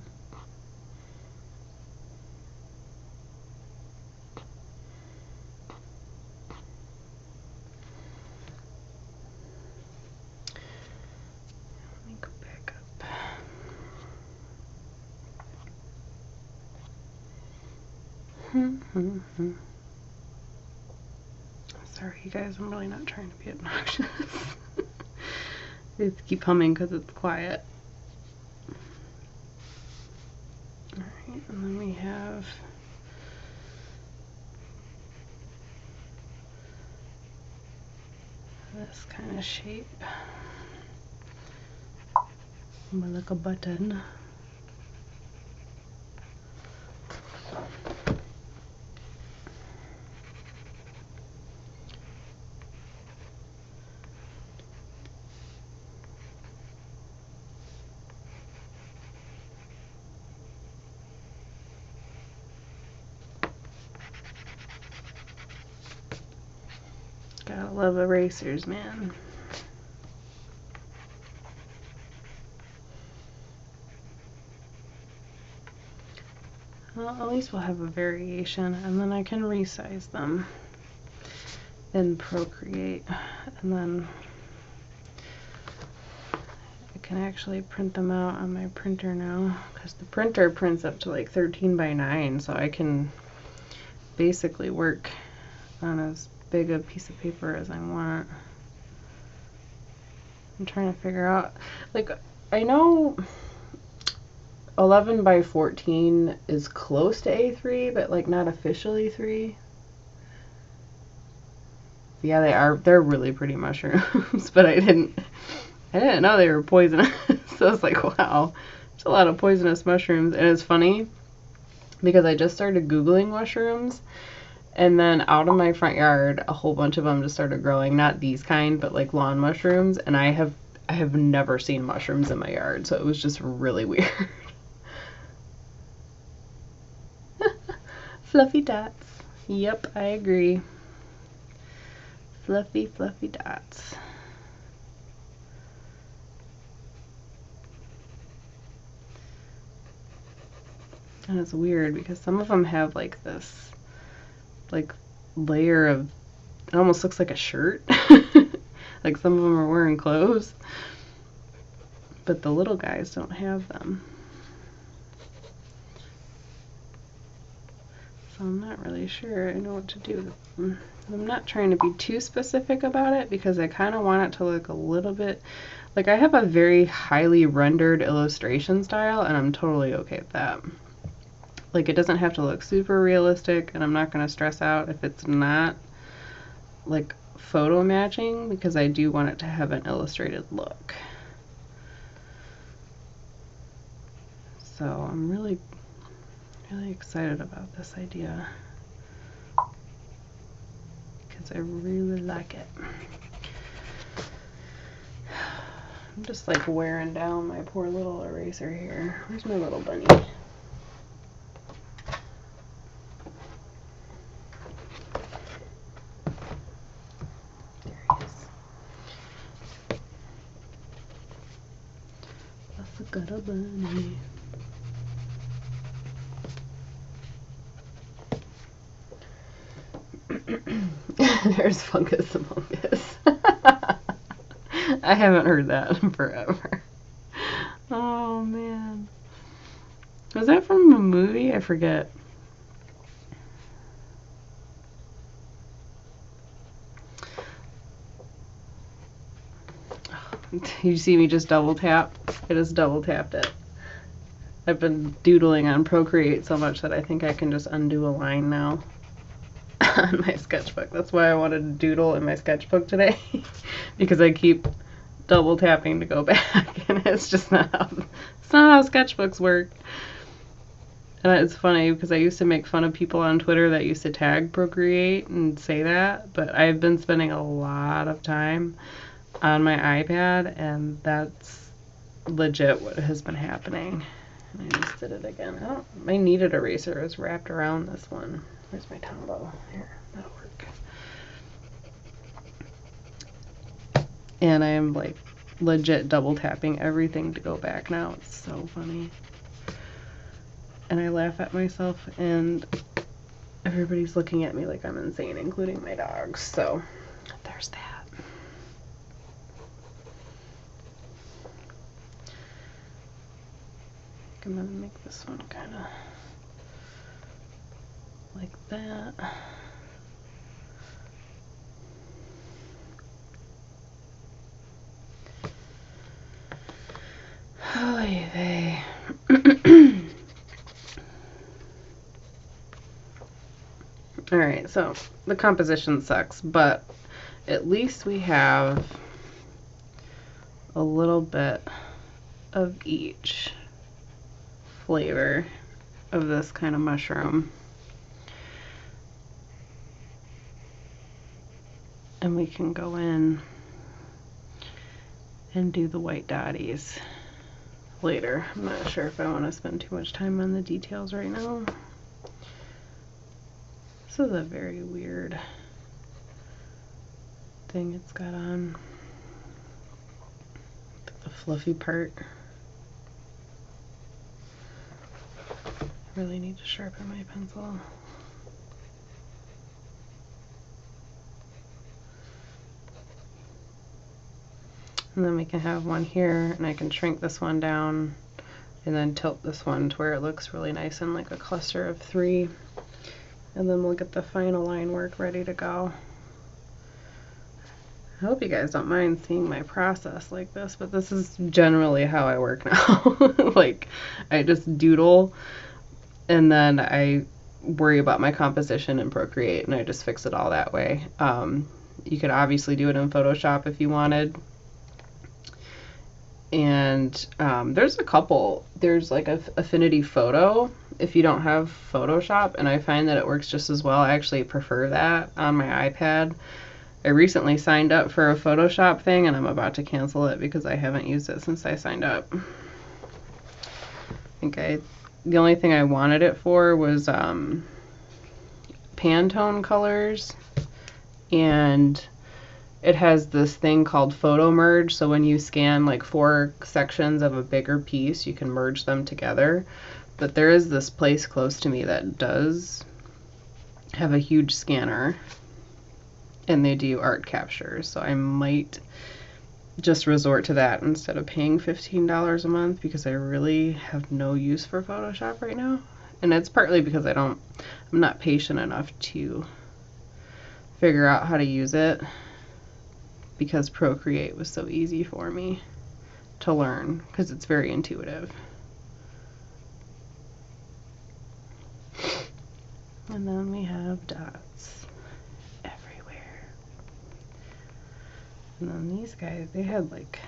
Let me go back up. Sorry, you guys, I'm really not trying to be obnoxious. Just keep humming because it's quiet. Alright, and then we have this kind of shape. Like a button. Gotta love erasers, man. Well, at least we'll have a variation, and then I can resize them in Procreate, and then I can actually print them out on my printer now, because the printer prints up to like 13x9, so I can basically work on as big a piece of paper as I want. I'm trying to figure out, like, I know 11x14 is close to A3, but like not officially 3. Yeah, they're really pretty mushrooms, but I didn't know they were poisonous. So I was like, wow, there's a lot of poisonous mushrooms. And it's funny because I just started Googling mushrooms, and then out of my front yard, a whole bunch of them just started growing. Not these kind, but like lawn mushrooms. And I have never seen mushrooms in my yard, so it was just really weird. Fluffy dots. Yep, I agree. Fluffy, fluffy dots. And it's weird because some of them have like this like layer of, it almost looks like a shirt. Like some of them are wearing clothes, but the little guys don't have them. So I'm not really sure I know what to do with them. I'm not trying to be too specific about it because I kind of want it to look a little bit like, I have a very highly rendered illustration style, and I'm totally okay with that. Like, it doesn't have to look super realistic, and I'm not going to stress out if it's not like photo matching, because I do want it to have an illustrated look. So I'm really excited about this idea because I really like it. I'm just like wearing down my poor little eraser here. Where's my little bunny? There he is. I forgot a bunny. There's fungus among us. I haven't heard that in forever. Oh man. Was that from a movie? I forget. You see me just double tap? I just double tapped it. I've been doodling on Procreate so much that I think I can just undo a line now on my sketchbook. That's why I wanted to doodle in my sketchbook today, because I keep double tapping to go back, and it's not how sketchbooks work. And it's funny because I used to make fun of people on Twitter that used to tag Procreate and say that, but I've been spending a lot of time on my iPad, and that's legit what has been happening. And I just did it again. My kneaded eraser is wrapped around this one. Where's my Tombow? Here, that'll work. And I am like legit double tapping everything to go back now. It's so funny. And I laugh at myself, and everybody's looking at me like I'm insane, including my dogs. So there's that. I'm gonna make this one kind of like that. Oy vey. Alright, so the composition sucks, but at least we have a little bit of each flavor of this kind of mushroom. And we can go in and do the white dotties later. I'm not sure if I want to spend too much time on the details right now. This is a very weird thing it's got on. The fluffy part. I really need to sharpen my pencil. And then we can have one here, and I can shrink this one down and then tilt this one to where it looks really nice and like a cluster of 3. And then we'll get the final line work ready to go. I hope you guys don't mind seeing my process like this, but this is generally how I work now. Like, I just doodle, and then I worry about my composition in Procreate, and I just fix it all that way. You could obviously do it in Photoshop if you wanted. And there's a couple. There's like a Affinity Photo if you don't have Photoshop, and I find that it works just as well. I actually prefer that on my iPad. I recently signed up for a Photoshop thing, and I'm about to cancel it because I haven't used it since I signed up. The only thing I wanted it for was Pantone colors, and it has this thing called photo merge, so when you scan like 4 sections of a bigger piece, you can merge them together. But there is this place close to me that does have a huge scanner, and they do art captures, so I might just resort to that instead of paying $15 a month, because I really have no use for Photoshop right now. And it's partly because I'm not patient enough to figure out how to use it, because Procreate was so easy for me to learn because it's very intuitive. And then we have dots everywhere. And then these guys, they had like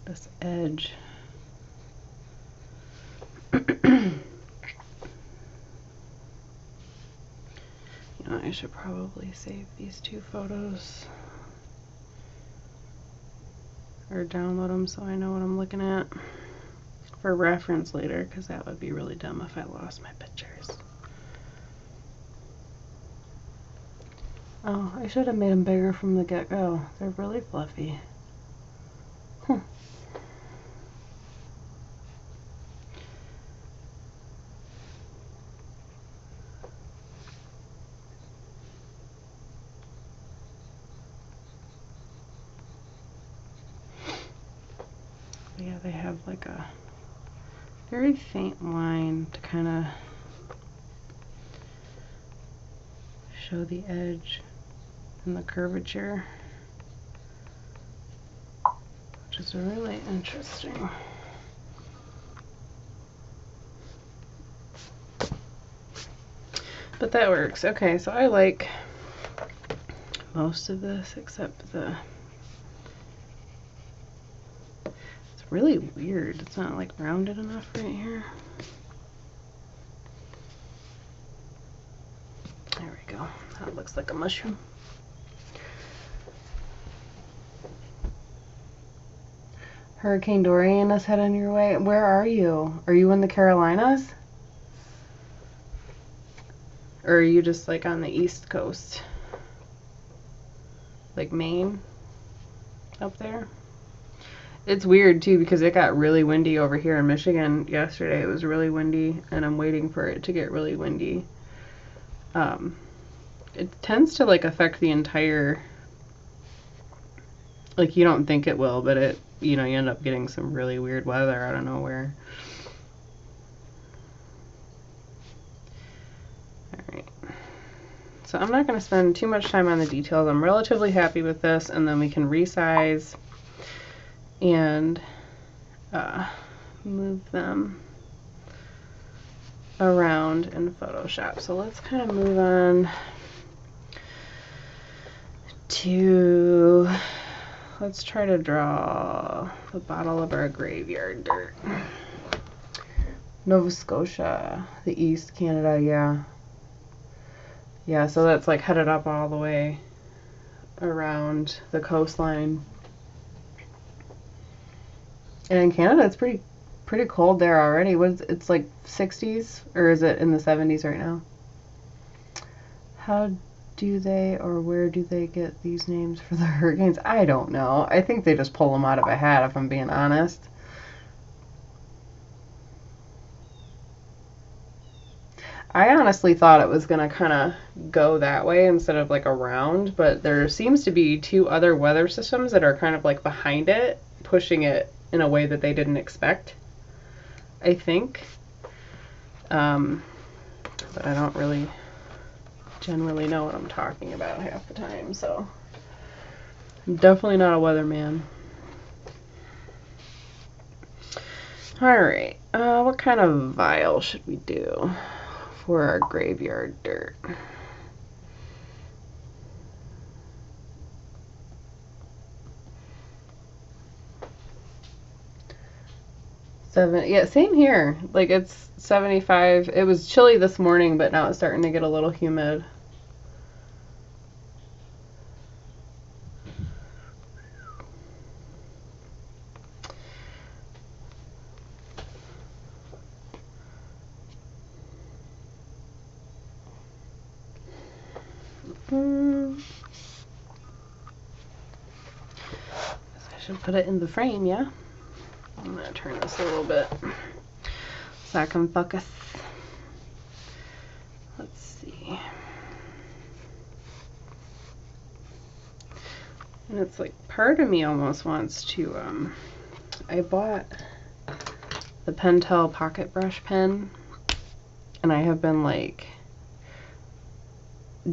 this edge. You know, I should probably save these 2 photos or download them so I know what I'm looking at for reference later, because that would be really dumb if I lost my pictures. Oh, I should have made them bigger from the get-go. They're really fluffy. Yeah, they have like a very faint line to kind of show the edge and the curvature, which is really interesting. But that works. Okay, so I like most of this except the... It's really weird. It's not like rounded enough right here. There we go. That looks like a mushroom. Hurricane Dorian is heading your way. Where are you? Are you in the Carolinas? Or are you just like on the East Coast? Like Maine? Up there? It's weird too because it got really windy over here in Michigan yesterday. It was really windy and I'm waiting for it to get really windy. It tends to like affect the entire, like you don't think it will, but it, you know, you end up getting some really weird weather out of nowhere. Alright. So I'm not going to spend too much time on the details. I'm relatively happy with this, and then we can resize and move them around in Photoshop. So let's kind of move on to, let's try to draw the bottle of our graveyard dirt. Nova Scotia, the East, Canada, yeah. Yeah, so that's like headed up all the way around the coastline. And in Canada, it's pretty cold there already. It's like 60s, or is it in the 70s right now? How do they, or where do they get these names for the hurricanes? I don't know. I think they just pull them out of a hat, if I'm being honest. I honestly thought it was going to kind of go that way instead of like around, but there seems to be two other weather systems that are kind of like behind it, pushing it in a way that they didn't expect, I think. But I don't really generally know what I'm talking about half the time, so I'm definitely not a weatherman. Alright, what kind of vial should we do for our graveyard dirt? Yeah, same here. Like it's 75. It was chilly this morning, but now it's starting to get a little humid. I should put it in the frame, yeah? I'm going to turn this a little bit so I can focus. Let's see. And it's like part of me almost wants to, I bought the Pentel pocket brush pen, and I have been like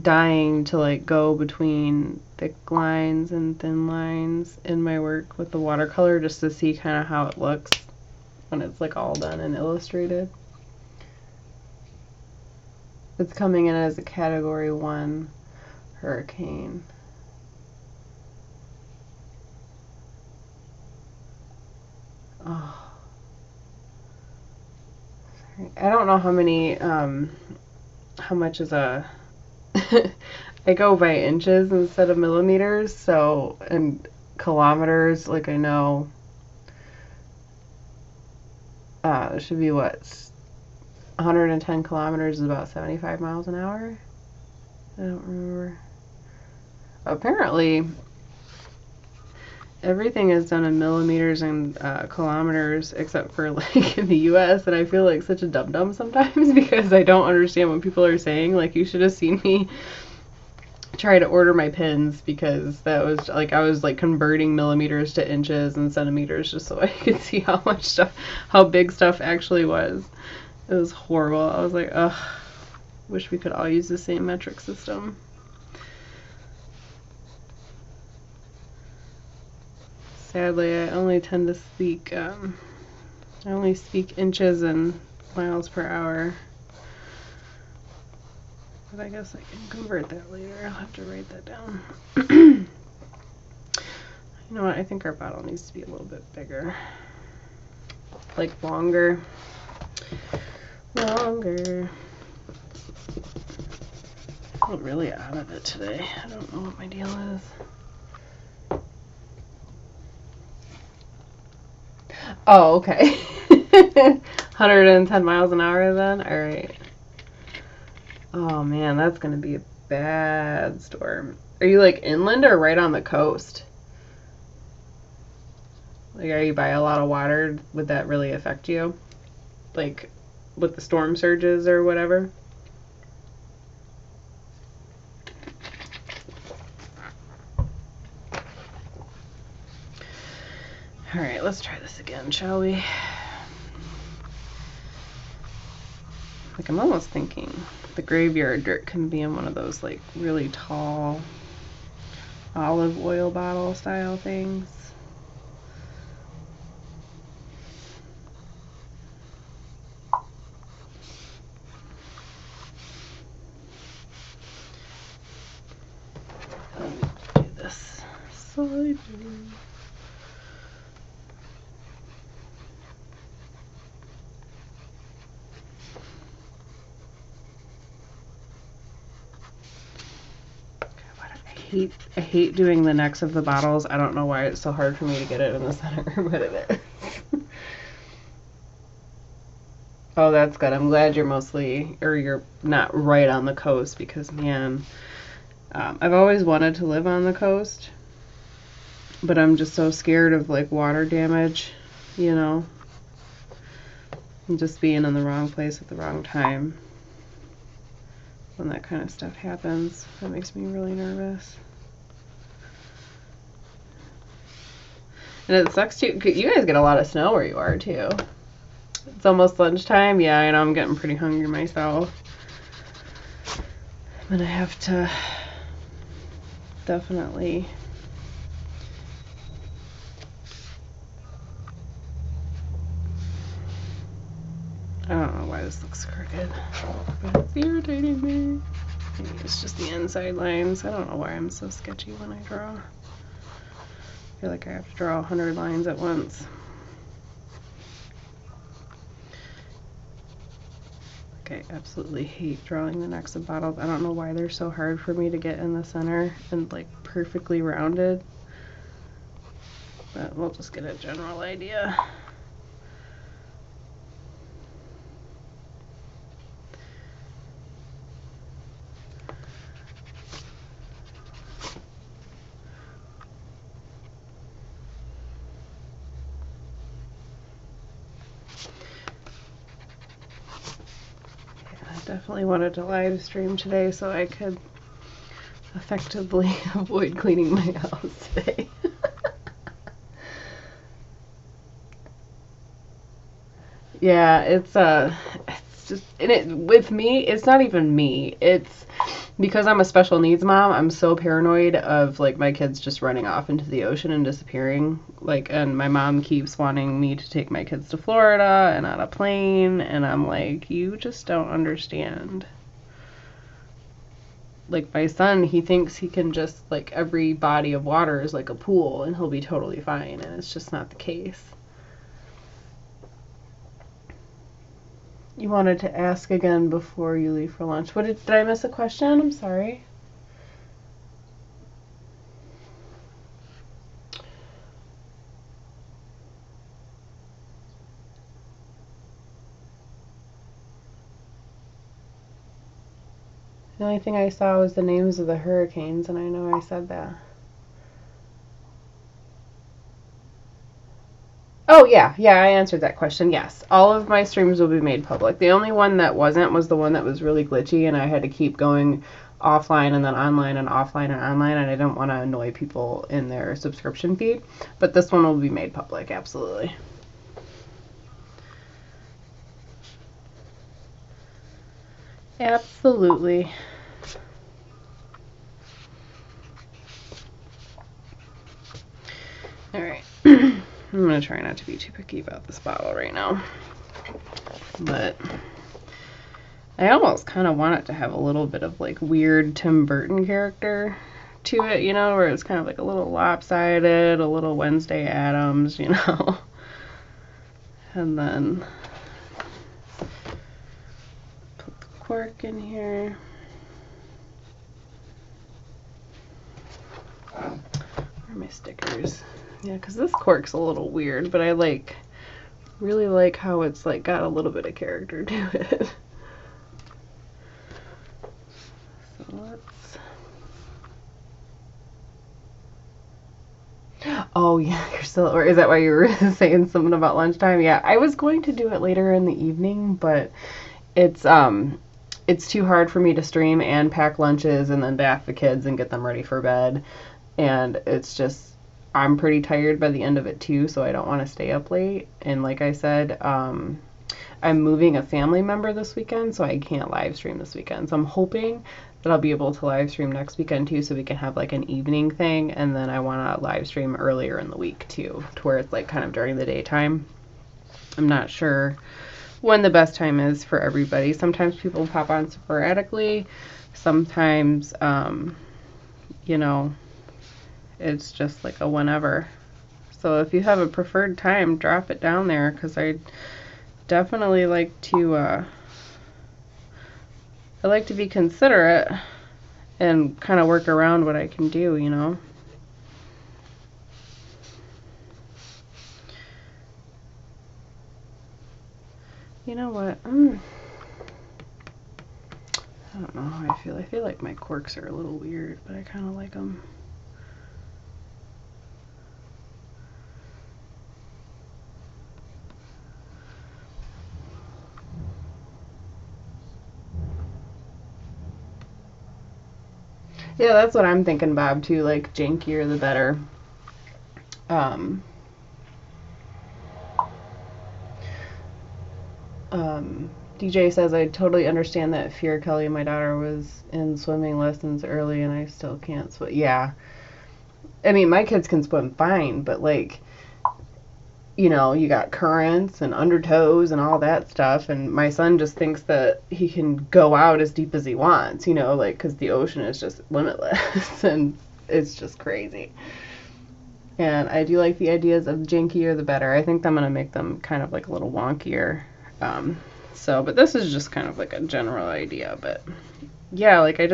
dying to like go between thick lines and thin lines in my work with the watercolor just to see kind of how it looks when it's like all done and illustrated. It's coming in as a category 1 hurricane. Oh. Sorry. I don't know how many, how much is a I go by inches instead of millimeters, so, and kilometers, like I know, it should be what, 110 kilometers is about 75 miles an hour? I don't remember. Apparently, everything is done in millimeters and kilometers, except for like in the US, and I feel like such a dum-dum sometimes because I don't understand what people are saying. Like, you should have seen me try to order my pins because that was like I was like converting millimeters to inches and centimeters just so I could see how much stuff, how big stuff actually was. It was horrible. I was like, ugh, wish we could all use the same metric system. Sadly, I only tend to speak, I only speak inches and miles per hour. But I guess I can convert that later. I'll have to write that down. You know what? I think our bottle needs to be a little bit bigger. Like longer. Longer. I feel really out of it today. I don't know what my deal is. Oh, okay. 110 miles an hour then? Alright. Oh man, that's gonna be a bad storm. Are you like inland or right on the coast? Like, are you by a lot of water? Would that really affect you? Like, with the storm surges or whatever? Alright, let's try this again, shall we? Like, I'm almost thinking the graveyard dirt can be in one of those, like, really tall olive oil bottle style things. Let me do this slowly. I hate doing the necks of the bottles. I don't know why it's so hard for me to get it in the center, but it is. Oh, that's good. I'm glad you're mostly, or you're not right on the coast because, man, I've always wanted to live on the coast, but I'm just so scared of, like, water damage, you know, and just being in the wrong place at the wrong time. When that kind of stuff happens, that makes me really nervous. And it sucks too. You guys get a lot of snow where you are too. It's almost lunchtime. Yeah, I know, I'm getting pretty hungry myself. I'm gonna have to definitely I don't know why this looks crooked, but it's irritating me. Maybe it's just the inside lines. I don't know why I'm so sketchy when I draw. I feel like I have to draw 100 lines at once. Like, I absolutely hate drawing the necks of bottles. I don't know why they're so hard for me to get in the center and like perfectly rounded. But we'll just get a general idea. Definitely wanted to live stream today so I could effectively avoid cleaning my house today. Yeah, it's just, and it, with me, it's not even me. It's because I'm a special needs mom, I'm so paranoid of like my kids just running off into the ocean and disappearing. Like, and my mom keeps wanting me to take my kids to Florida and on a plane, and I'm like, you just don't understand. Like, my son, he thinks he can just, like, every body of water is like a pool and he'll be totally fine, and it's just not the case. You wanted to ask again before you leave for lunch. What did I miss a question? I'm sorry. The only thing I saw was the names of the hurricanes, and I know I said that. Oh, yeah, I answered that question. Yes, all of my streams will be made public. The only one that wasn't was the one that was really glitchy, and I had to keep going offline and then online and offline and online, and I didn't want to annoy people in their subscription feed. But this one will be made public, absolutely. Absolutely. Alright. I'm going to try not to be too picky about this bottle right now. But I almost kind of want it to have a little bit of like weird Tim Burton character to it, you know, where it's kind of like a little lopsided, a little Wednesday Addams, you know. And then put the cork in here. Where are my stickers? Yeah, because this cork's a little weird, but I really like how it's like got a little bit of character to it. So let's... Oh yeah, you're still, or is that why you were saying something about lunchtime? Yeah, I was going to do it later in the evening, but it's too hard for me to stream and pack lunches and then bath the kids and get them ready for bed. And it's just, I'm pretty tired by the end of it too, so I don't want to stay up late. And like I said, I'm moving a family member this weekend, so I can't live stream this weekend. So I'm hoping that I'll be able to live stream next weekend too, so we can have like an evening thing. And then I want to live stream earlier in the week too, to where it's like kind of during the daytime. I'm not sure when the best time is for everybody. Sometimes people pop on sporadically. Sometimes, you know, it's just like a whenever. So if you have a preferred time, drop it down there, because I definitely like to I like to be considerate and kind of work around what I can do, you know. You know what? I don't know how I feel. I feel like my corks are a little weird, but I kind of like them. Yeah, that's what I'm thinking, Bob, too. Like, jankier the better. DJ says, I totally understand that fear, Kelly. My daughter was in swimming lessons early and I still can't swim. Yeah. I mean, my kids can swim fine, but like, you know, you got currents and undertows and all that stuff. And my son just thinks that he can go out as deep as he wants, you know, like, because the ocean is just limitless and it's just crazy. And I do like the ideas of jankier the better. I think I'm going to make them kind of like a little wonkier. But this is just kind of like a general idea. But yeah, like I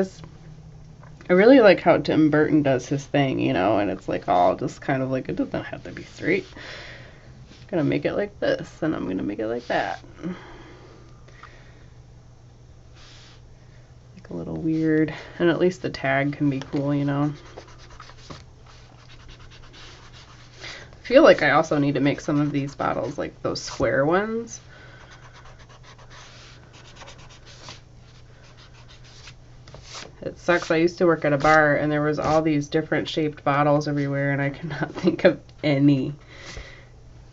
really like how Tim Burton does his thing, you know, and it's like all just kind of like, it doesn't have to be straight. I'm going to make it like this, and I'm going to make it like that. Like a little weird, and at least the tag can be cool, you know. I feel like I also need to make some of these bottles like those square ones. It sucks. I used to work at a bar and there was all these different shaped bottles everywhere and I cannot think of any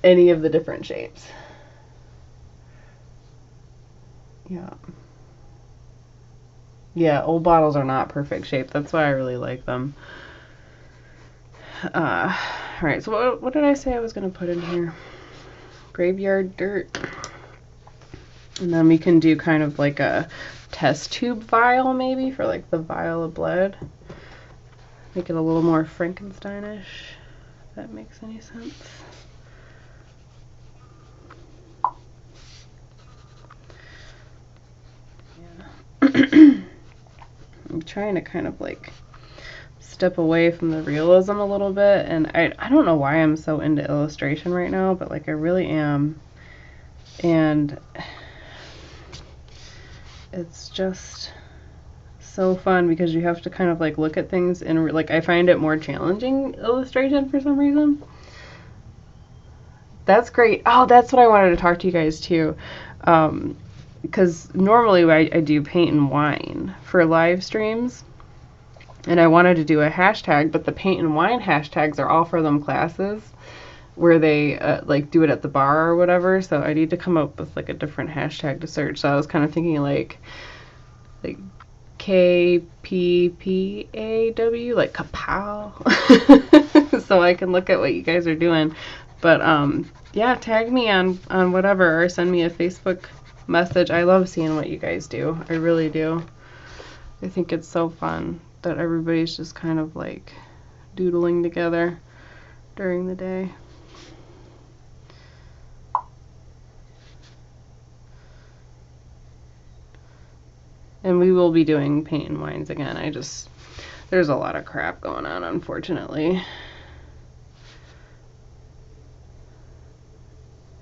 of the different shapes. Yeah. Yeah, old bottles are not perfect shape. That's why I really like them. Alright, so what did I say I was going to put in here? Graveyard dirt. And then we can do kind of like a test tube vial maybe for like the vial of blood. Make it a little more Frankensteinish, if that makes any sense. Yeah. I'm trying to kind of like step away from the realism a little bit, and I don't know why I'm so into illustration right now, but like I really am. And it's just so fun because you have to kind of like look at things in like, I find it more challenging illustration for some reason. That's great. Oh, that's what I wanted to talk to you guys too. because normally I do paint and wine for live streams, and I wanted to do a hashtag, but the paint and wine hashtags are all for them classes where they like do it at the bar or whatever. So I need to come up with like a different hashtag to search. So I was kind of thinking like KPPAW, like kapow, so I can look at what you guys are doing. But yeah, tag me on whatever, or send me a Facebook message. I love seeing what you guys do. I really do. I think it's so fun that everybody's just kind of like doodling together during the day. And we will be doing paint and wines again. There's a lot of crap going on, unfortunately.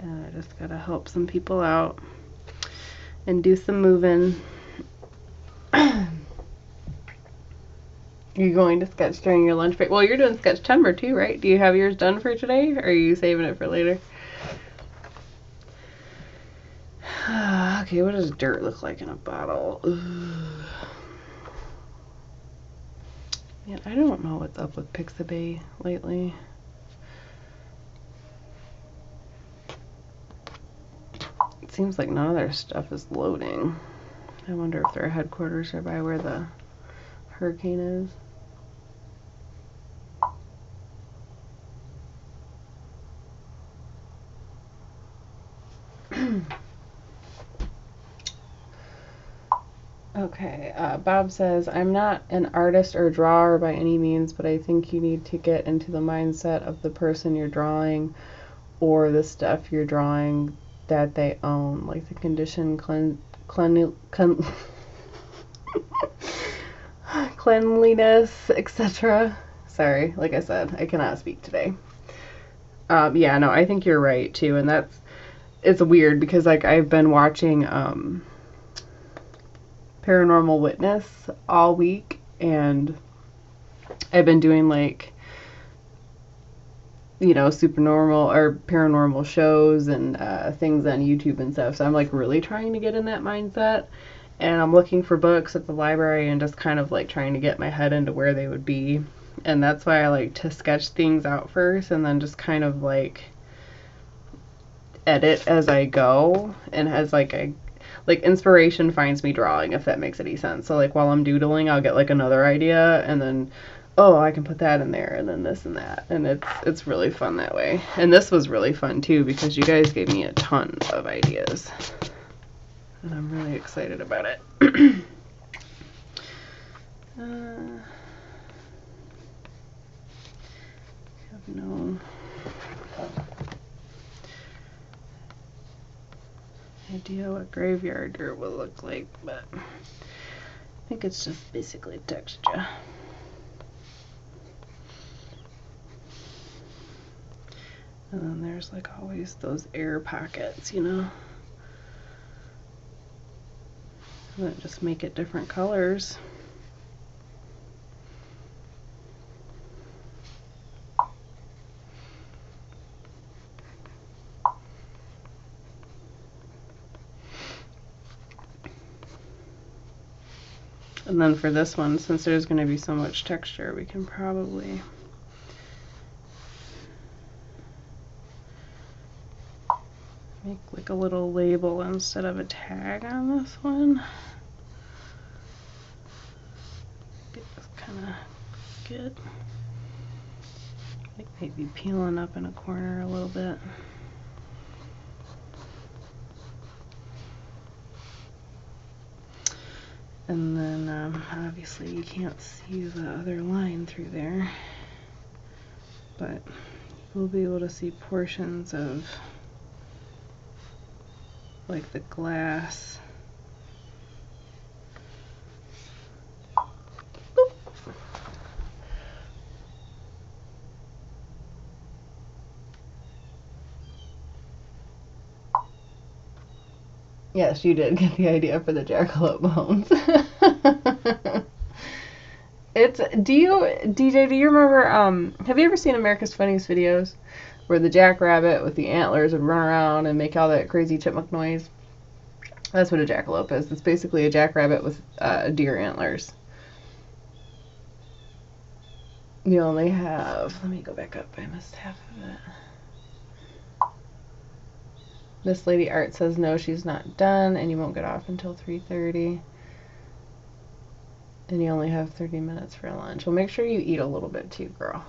And I just gotta help some people out and do some moving. Are you going to sketch during your lunch break? Well, you're doing Sketchtember too, right? Do you have yours done for today, or are you saving it for later? Okay, what does dirt look like in a bottle? Ugh. Man, I don't know what's up with Pixabay lately. It seems like none of their stuff is loading. I wonder if their headquarters are by where the hurricane is. Okay, Bob says, I'm not an artist or drawer by any means, but I think you need to get into the mindset of the person you're drawing or the stuff you're drawing that they own, like the condition, cleanliness, etc. Sorry, like I said, I cannot speak today. Yeah, no, I think you're right too, and it's weird because like I've been watching Paranormal Witness all week, and I've been doing like, you know, supernormal or paranormal shows and things on YouTube and stuff. So I'm like really trying to get in that mindset, and I'm looking for books at the library and just kind of like trying to get my head into where they would be. And that's why I like to sketch things out first and then just kind of like edit as I go, and as like inspiration finds me drawing, if that makes any sense. So like while I'm doodling, I'll get like another idea, and then, oh, I can put that in there, and then this and that, and it's really fun that way. And this was really fun too because you guys gave me a ton of ideas, and I'm really excited about it. I have no idea what graveyard dirt will look like, but I think it's just basically texture. And then there's like always those air pockets, you know. And then just make it different colors. And then for this one, since there's going to be so much texture, we can probably make like a little label instead of a tag on this one. Get this kind of good. Like maybe peeling up in a corner a little bit. And then obviously you can't see the other line through there, but we'll be able to see portions of like the glass. Boop. Yes, you did get the idea for the jackalope bones. DJ, do you remember, have you ever seen America's Funniest Videos? Where the jackrabbit with the antlers would run around and make all that crazy chipmunk noise? That's what a jackalope is. It's basically a jackrabbit with deer antlers. You only have, let me go back up, I missed half of it. This lady Art says no, she's not done, and you won't get off until 3:30. And you only have 30 minutes for lunch. Well, make sure you eat a little bit too, girl.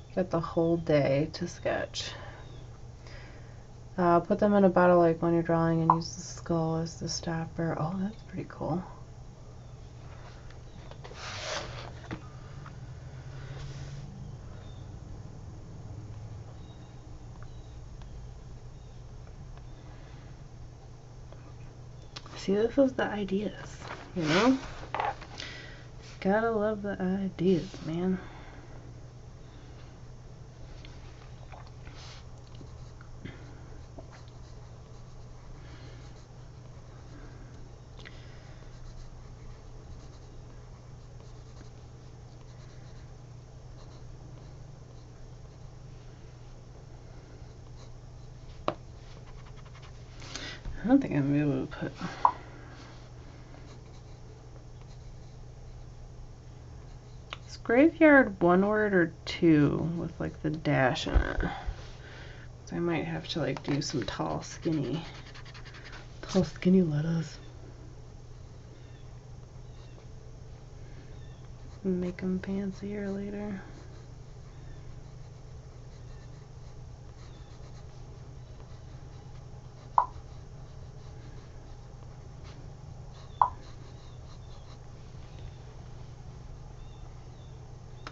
You got the whole day to sketch. Put them in a bottle like when you're drawing and use the skull as the stopper. Oh, that's pretty cool. See, this is the ideas, you know? Gotta love the ideas, man. I don't think I'm gonna be able to put... Is graveyard one word or two with like the dash in it? So I might have to like do some tall skinny letters. Make them fancier later.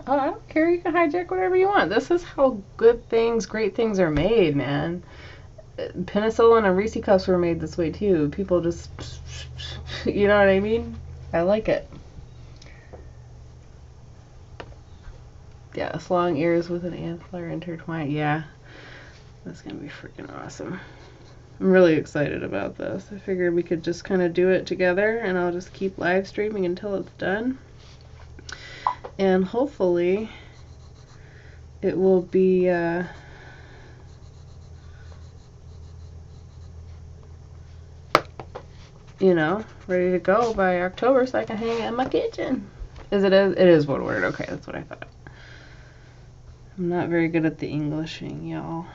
Oh, I don't care. You can hijack whatever you want. This is how good things, great things are made, man. Penicillin and Reese cups were made this way too. People just, you know what I mean? I like it. Yes, long ears with an antler intertwined. Yeah, that's gonna be freaking awesome. I'm really excited about this. I figured we could just kind of do it together, and I'll just keep live streaming until it's done. And hopefully it will be you know, ready to go by October so I can hang it in my kitchen. It is one word. Okay, that's what I thought. I'm not very good at the Englishing, y'all.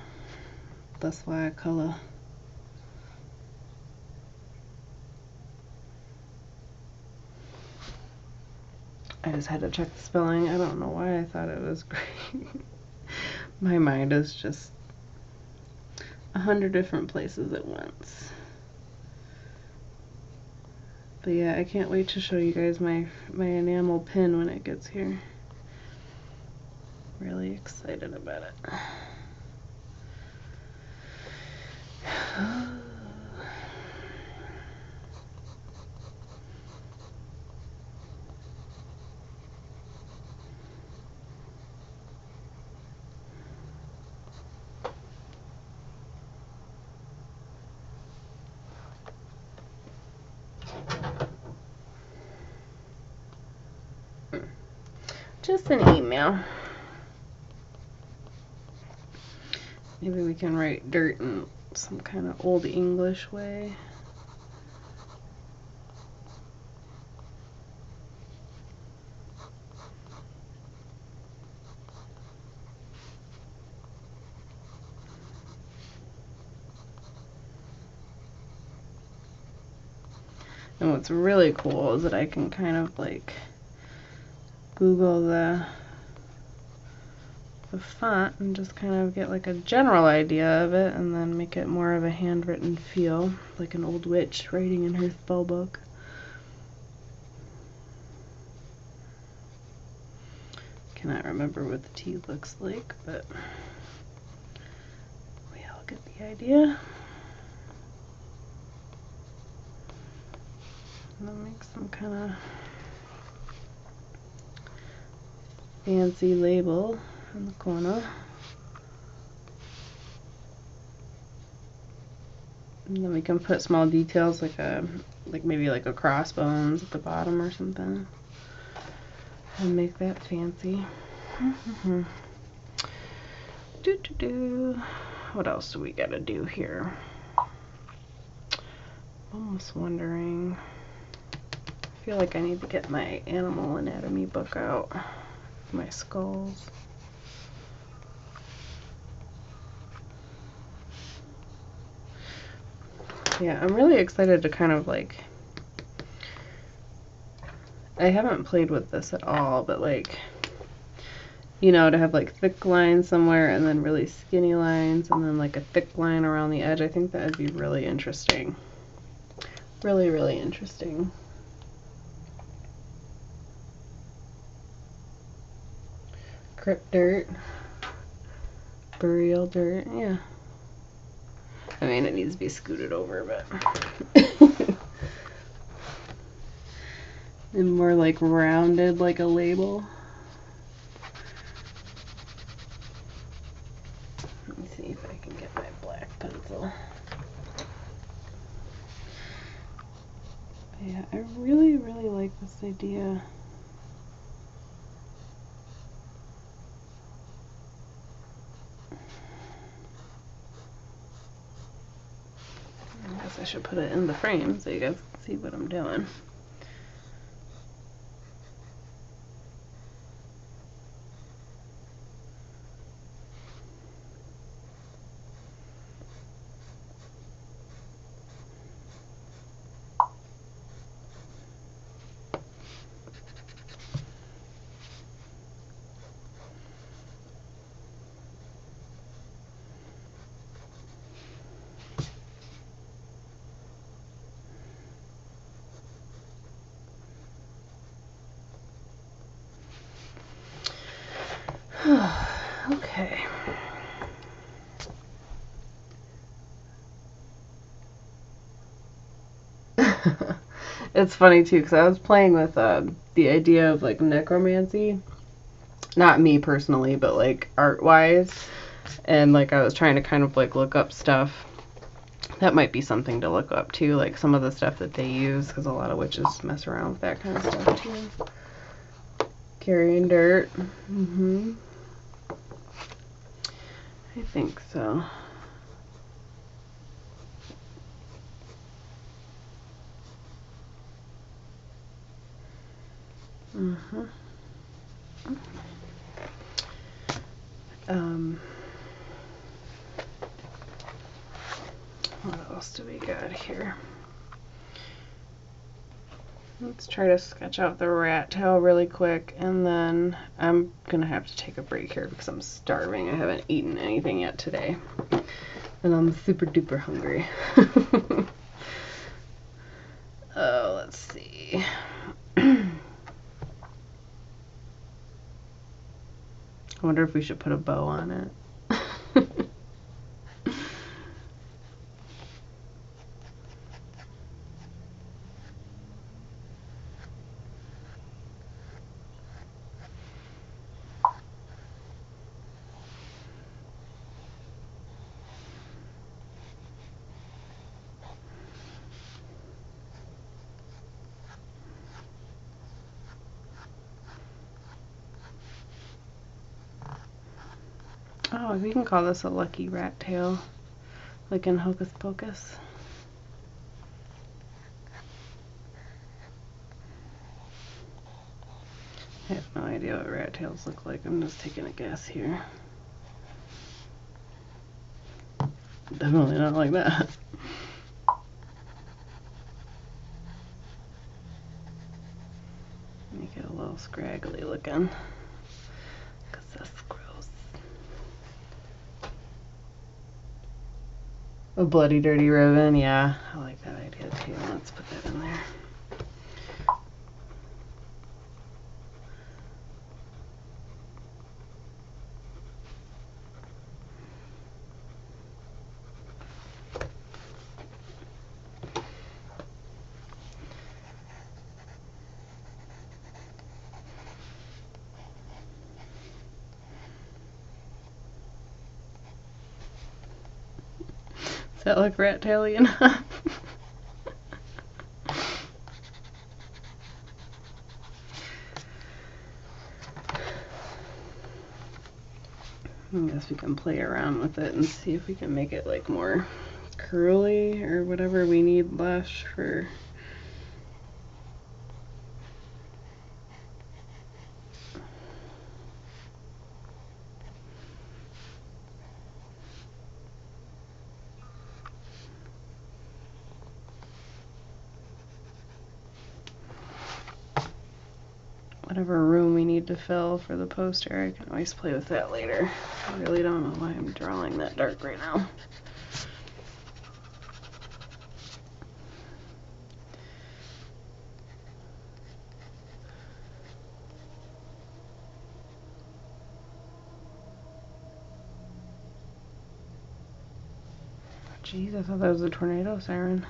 That's why I color. I just had to check the spelling. I don't know why I thought it was great. My mind is just 100 different places at once. But yeah, I can't wait to show you guys my enamel pin when it gets here. Really excited about it. Just an email. Maybe we can write dirt in some kind of old English way. And what's really cool is that I can kind of like Google the font and just kind of get like a general idea of it and then make it more of a handwritten feel, like an old witch writing in her spell book. Cannot remember what the T looks like, but we all get the idea. And then make some kind of fancy label in the corner. And then we can put small details like maybe like a crossbones at the bottom or something. And make that fancy. What else do we gotta do here? almost wondering, I feel like I need to get my animal anatomy book out, my skulls. Yeah, I'm really excited to kind of like, I haven't played with this at all, but like, you know, to have like thick lines somewhere and then really skinny lines and then like a thick line around the edge, I think that would be really interesting. Really, really interesting. Crypt dirt, burial dirt, yeah. I mean, it needs to be scooted over, but and more like rounded, like a label. Let me see if I can get my black pencil. But yeah, I really, really like this idea. I guess I should put it in the frame so you guys can see what I'm doing. Okay. It's funny too, because I was playing with the idea of like necromancy. Not me personally, but like art wise. And like I was trying to kind of like look up stuff. That might be something to look up too, like some of the stuff that they use, because a lot of witches mess around with that kind of stuff too. Carrying dirt. I think so. What else do we got here? Let's try to sketch out the rat tail really quick, and then I'm gonna have to take a break here because I'm starving. I haven't eaten anything yet today, and I'm super duper hungry. Oh, let's see. I wonder if we should put a bow on it. Oh, we can call this a lucky rat tail, like in Hocus Pocus. I have no idea what rat tails look like. I'm just taking a guess here. Definitely not like that. Make it a little scraggly looking, because that's gross. A bloody dirty ribbon, yeah, I like that idea too. Let's put that in there. Does that look rat taily enough? I guess we can play around with it and see if we can make it like more curly or whatever we need left for. Whatever room we need to fill for the poster, I can always play with that later. I really don't know why I'm drawing that dark right now. Jeez, I thought that was a tornado siren.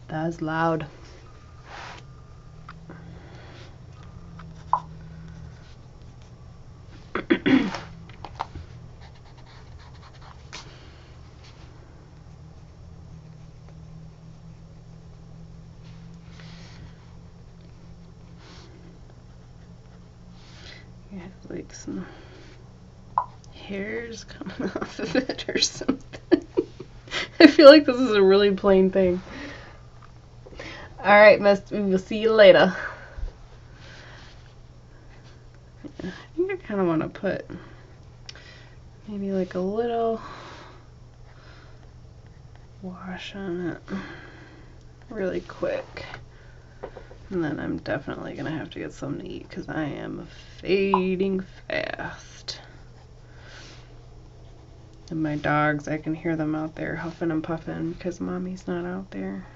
That's loud. You have like some hairs coming off of it or something. I feel like this is a really plain thing. Alright, we'll see you later. I think I kind of want to put maybe like a little wash on it really quick. And then I'm definitely going to have to get something to eat because I am fading fast. And my dogs, I can hear them out there huffing and puffing because mommy's not out there.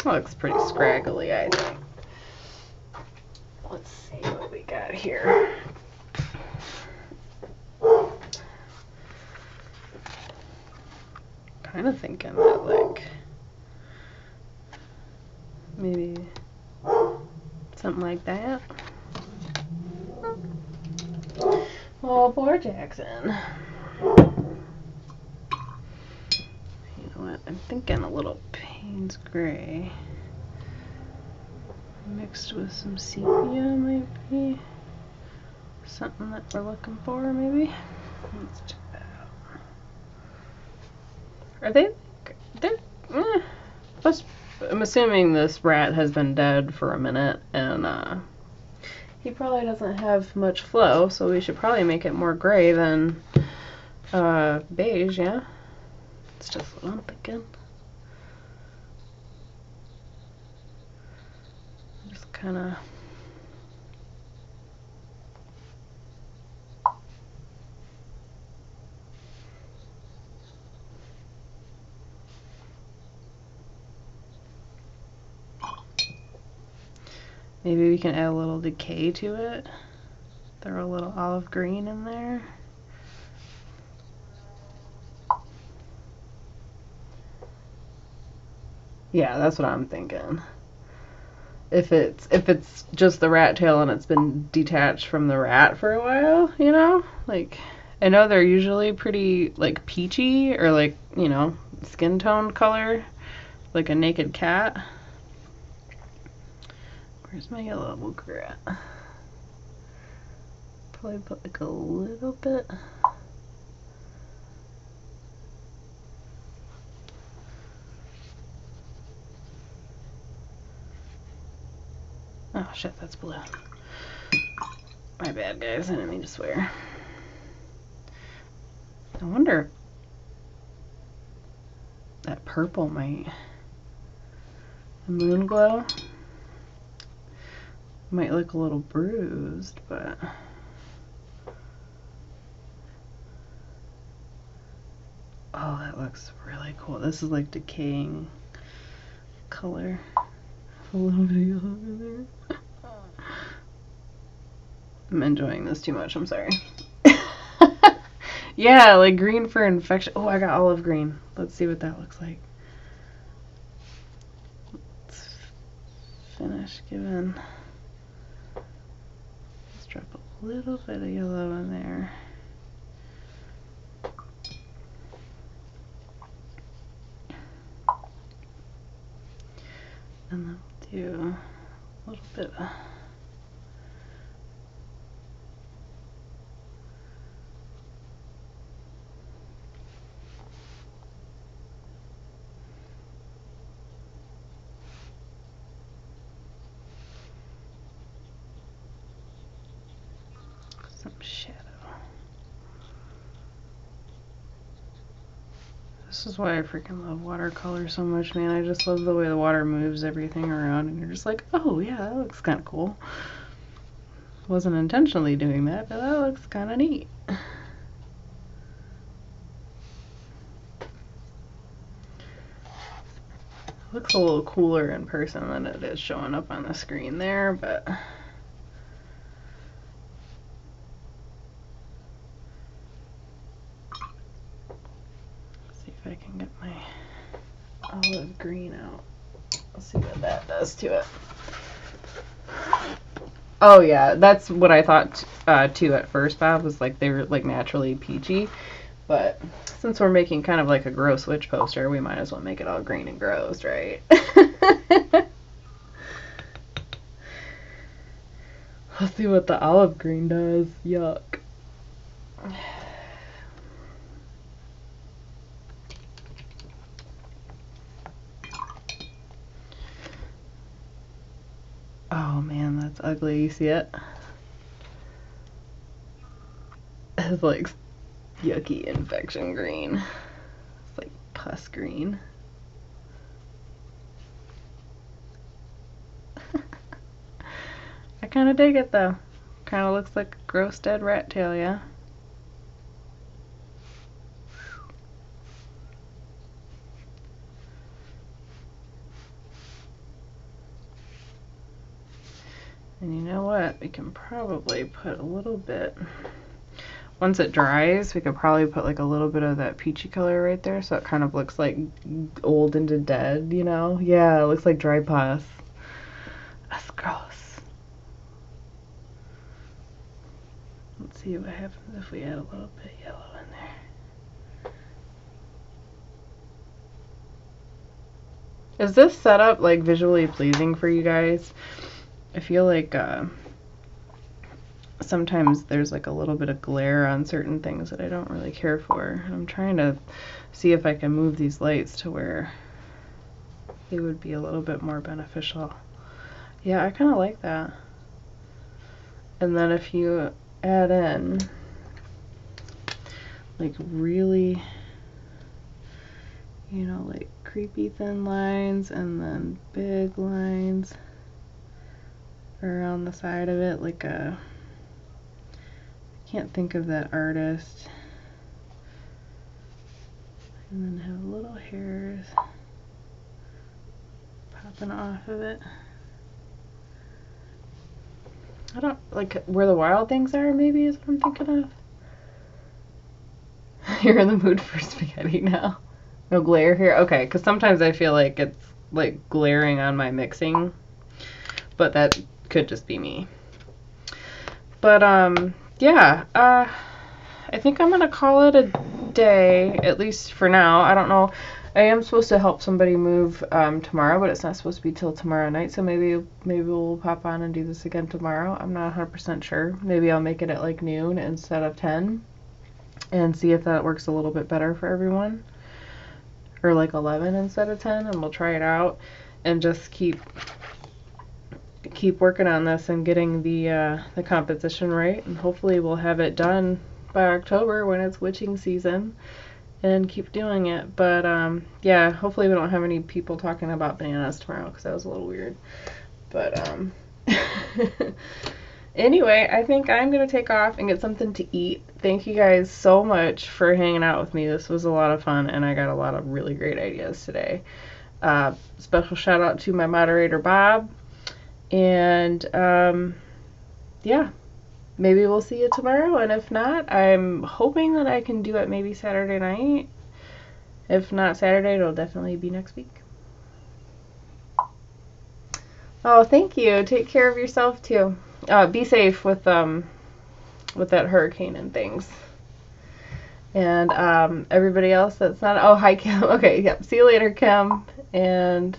Looks pretty scraggly, I think. Let's see what we got here. Kind of thinking that, like, maybe something like that. Oh, poor Jackson. You know what? I'm thinking a little Payne's Gray mixed with some sepia might be something that we're looking for, maybe. Let's check that out. Are they? I'm assuming this rat has been dead for a minute, and he probably doesn't have much flow, so we should probably make it more gray than beige, yeah? It's just what I'm thinking. Just kind of... Maybe we can add a little decay to it. Throw a little olive green in there. Yeah, that's what I'm thinking. If it's just the rat tail and it's been detached from the rat for a while, you know? Like, I know they're usually pretty, like, peachy or, like, you know, skin tone color, like a naked cat. Where's my yellow ochre at? Probably put, like, a little bit. Oh shit, that's blue. My bad, guys. I didn't mean to swear. I wonder that purple might... The moon glow might look a little bruised, but... Oh, that looks really cool. This is like decaying color. A little bit of yellow in there. I'm enjoying this too much, I'm sorry. Yeah, like green for infection. Oh, I got olive green. Let's see what that looks like. Let's finish giving. Let's drop a little bit of yellow in there. bit of some shadow. This is why I freaking love watercolor so much, man. I just love the way the water moves everything around, and you're just like, oh yeah, that looks kind of cool. Wasn't intentionally doing that, but that looks kind of neat. Looks a little cooler in person than it is showing up on the screen there, but I can get my olive green out. Let's see what that does to it. Oh yeah, that's what I thought too at first, Bob, was like they were like naturally peachy. But since we're making kind of like a gross witch poster, we might as well make it all green and gross, right? Let's see what the olive green does. Yuck. Oh man, that's ugly. You see it? It's like yucky infection green. It's like pus green. I kind of dig it though. Kind of looks like a gross dead rat tail, yeah? And you know what? We can probably put a little bit, once it dries, we could probably put like a little bit of that peachy color right there so it kind of looks like old into dead, you know? Yeah, it looks like dry pus. That's gross. Let's see what happens if we add a little bit of yellow in there. Is this setup like visually pleasing for you guys? I feel like sometimes there's like a little bit of glare on certain things that I don't really care for. I'm trying to see if I can move these lights to where they would be a little bit more beneficial. Yeah, I kind of like that. And then if you add in like really, you know, like creepy thin lines and then big lines around the side of it, like a, I can't think of that artist, and then have little hairs popping off of it. I don't, like where the wild things are, maybe is what I'm thinking of. You're in the mood for spaghetti now. No glare here? Okay, because sometimes I feel like it's like glaring on my mixing, but that could just be me. But yeah, I think I'm gonna call it a day, at least for now. I don't know. I am supposed to help somebody move tomorrow, but it's not supposed to be till tomorrow night, so maybe we'll pop on and do this again tomorrow. I'm not 100% sure. Maybe I'll make it at like noon instead of 10 and see if that works a little bit better for everyone, or like 11 instead of 10, and we'll try it out and just keep working on this and getting the composition right, and hopefully we'll have it done by October when it's witching season, and keep doing it. But yeah, hopefully we don't have any people talking about bananas tomorrow, because that was a little weird. But anyway, I think I'm gonna take off and get something to eat. Thank you guys so much for hanging out with me. This was a lot of fun, and I got a lot of really great ideas today. Special shout out to my moderator Bob. And yeah, maybe we'll see you tomorrow, and if not, I'm hoping that I can do it maybe Saturday night. If not Saturday, it'll definitely be next week. Oh, thank you. Take care of yourself too. Be safe with that hurricane and things. And everybody else that's not, oh, hi Kim. Okay, yep. See you later, Kim. And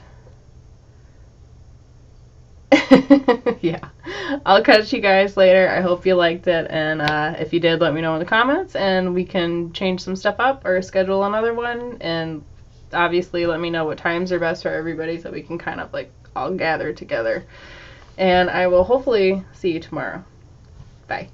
Yeah. I'll catch you guys later. I hope you liked it, and if you did, let me know in the comments, and we can change some stuff up or schedule another one, and obviously let me know what times are best for everybody so we can kind of like all gather together. And I will hopefully see you tomorrow. Bye.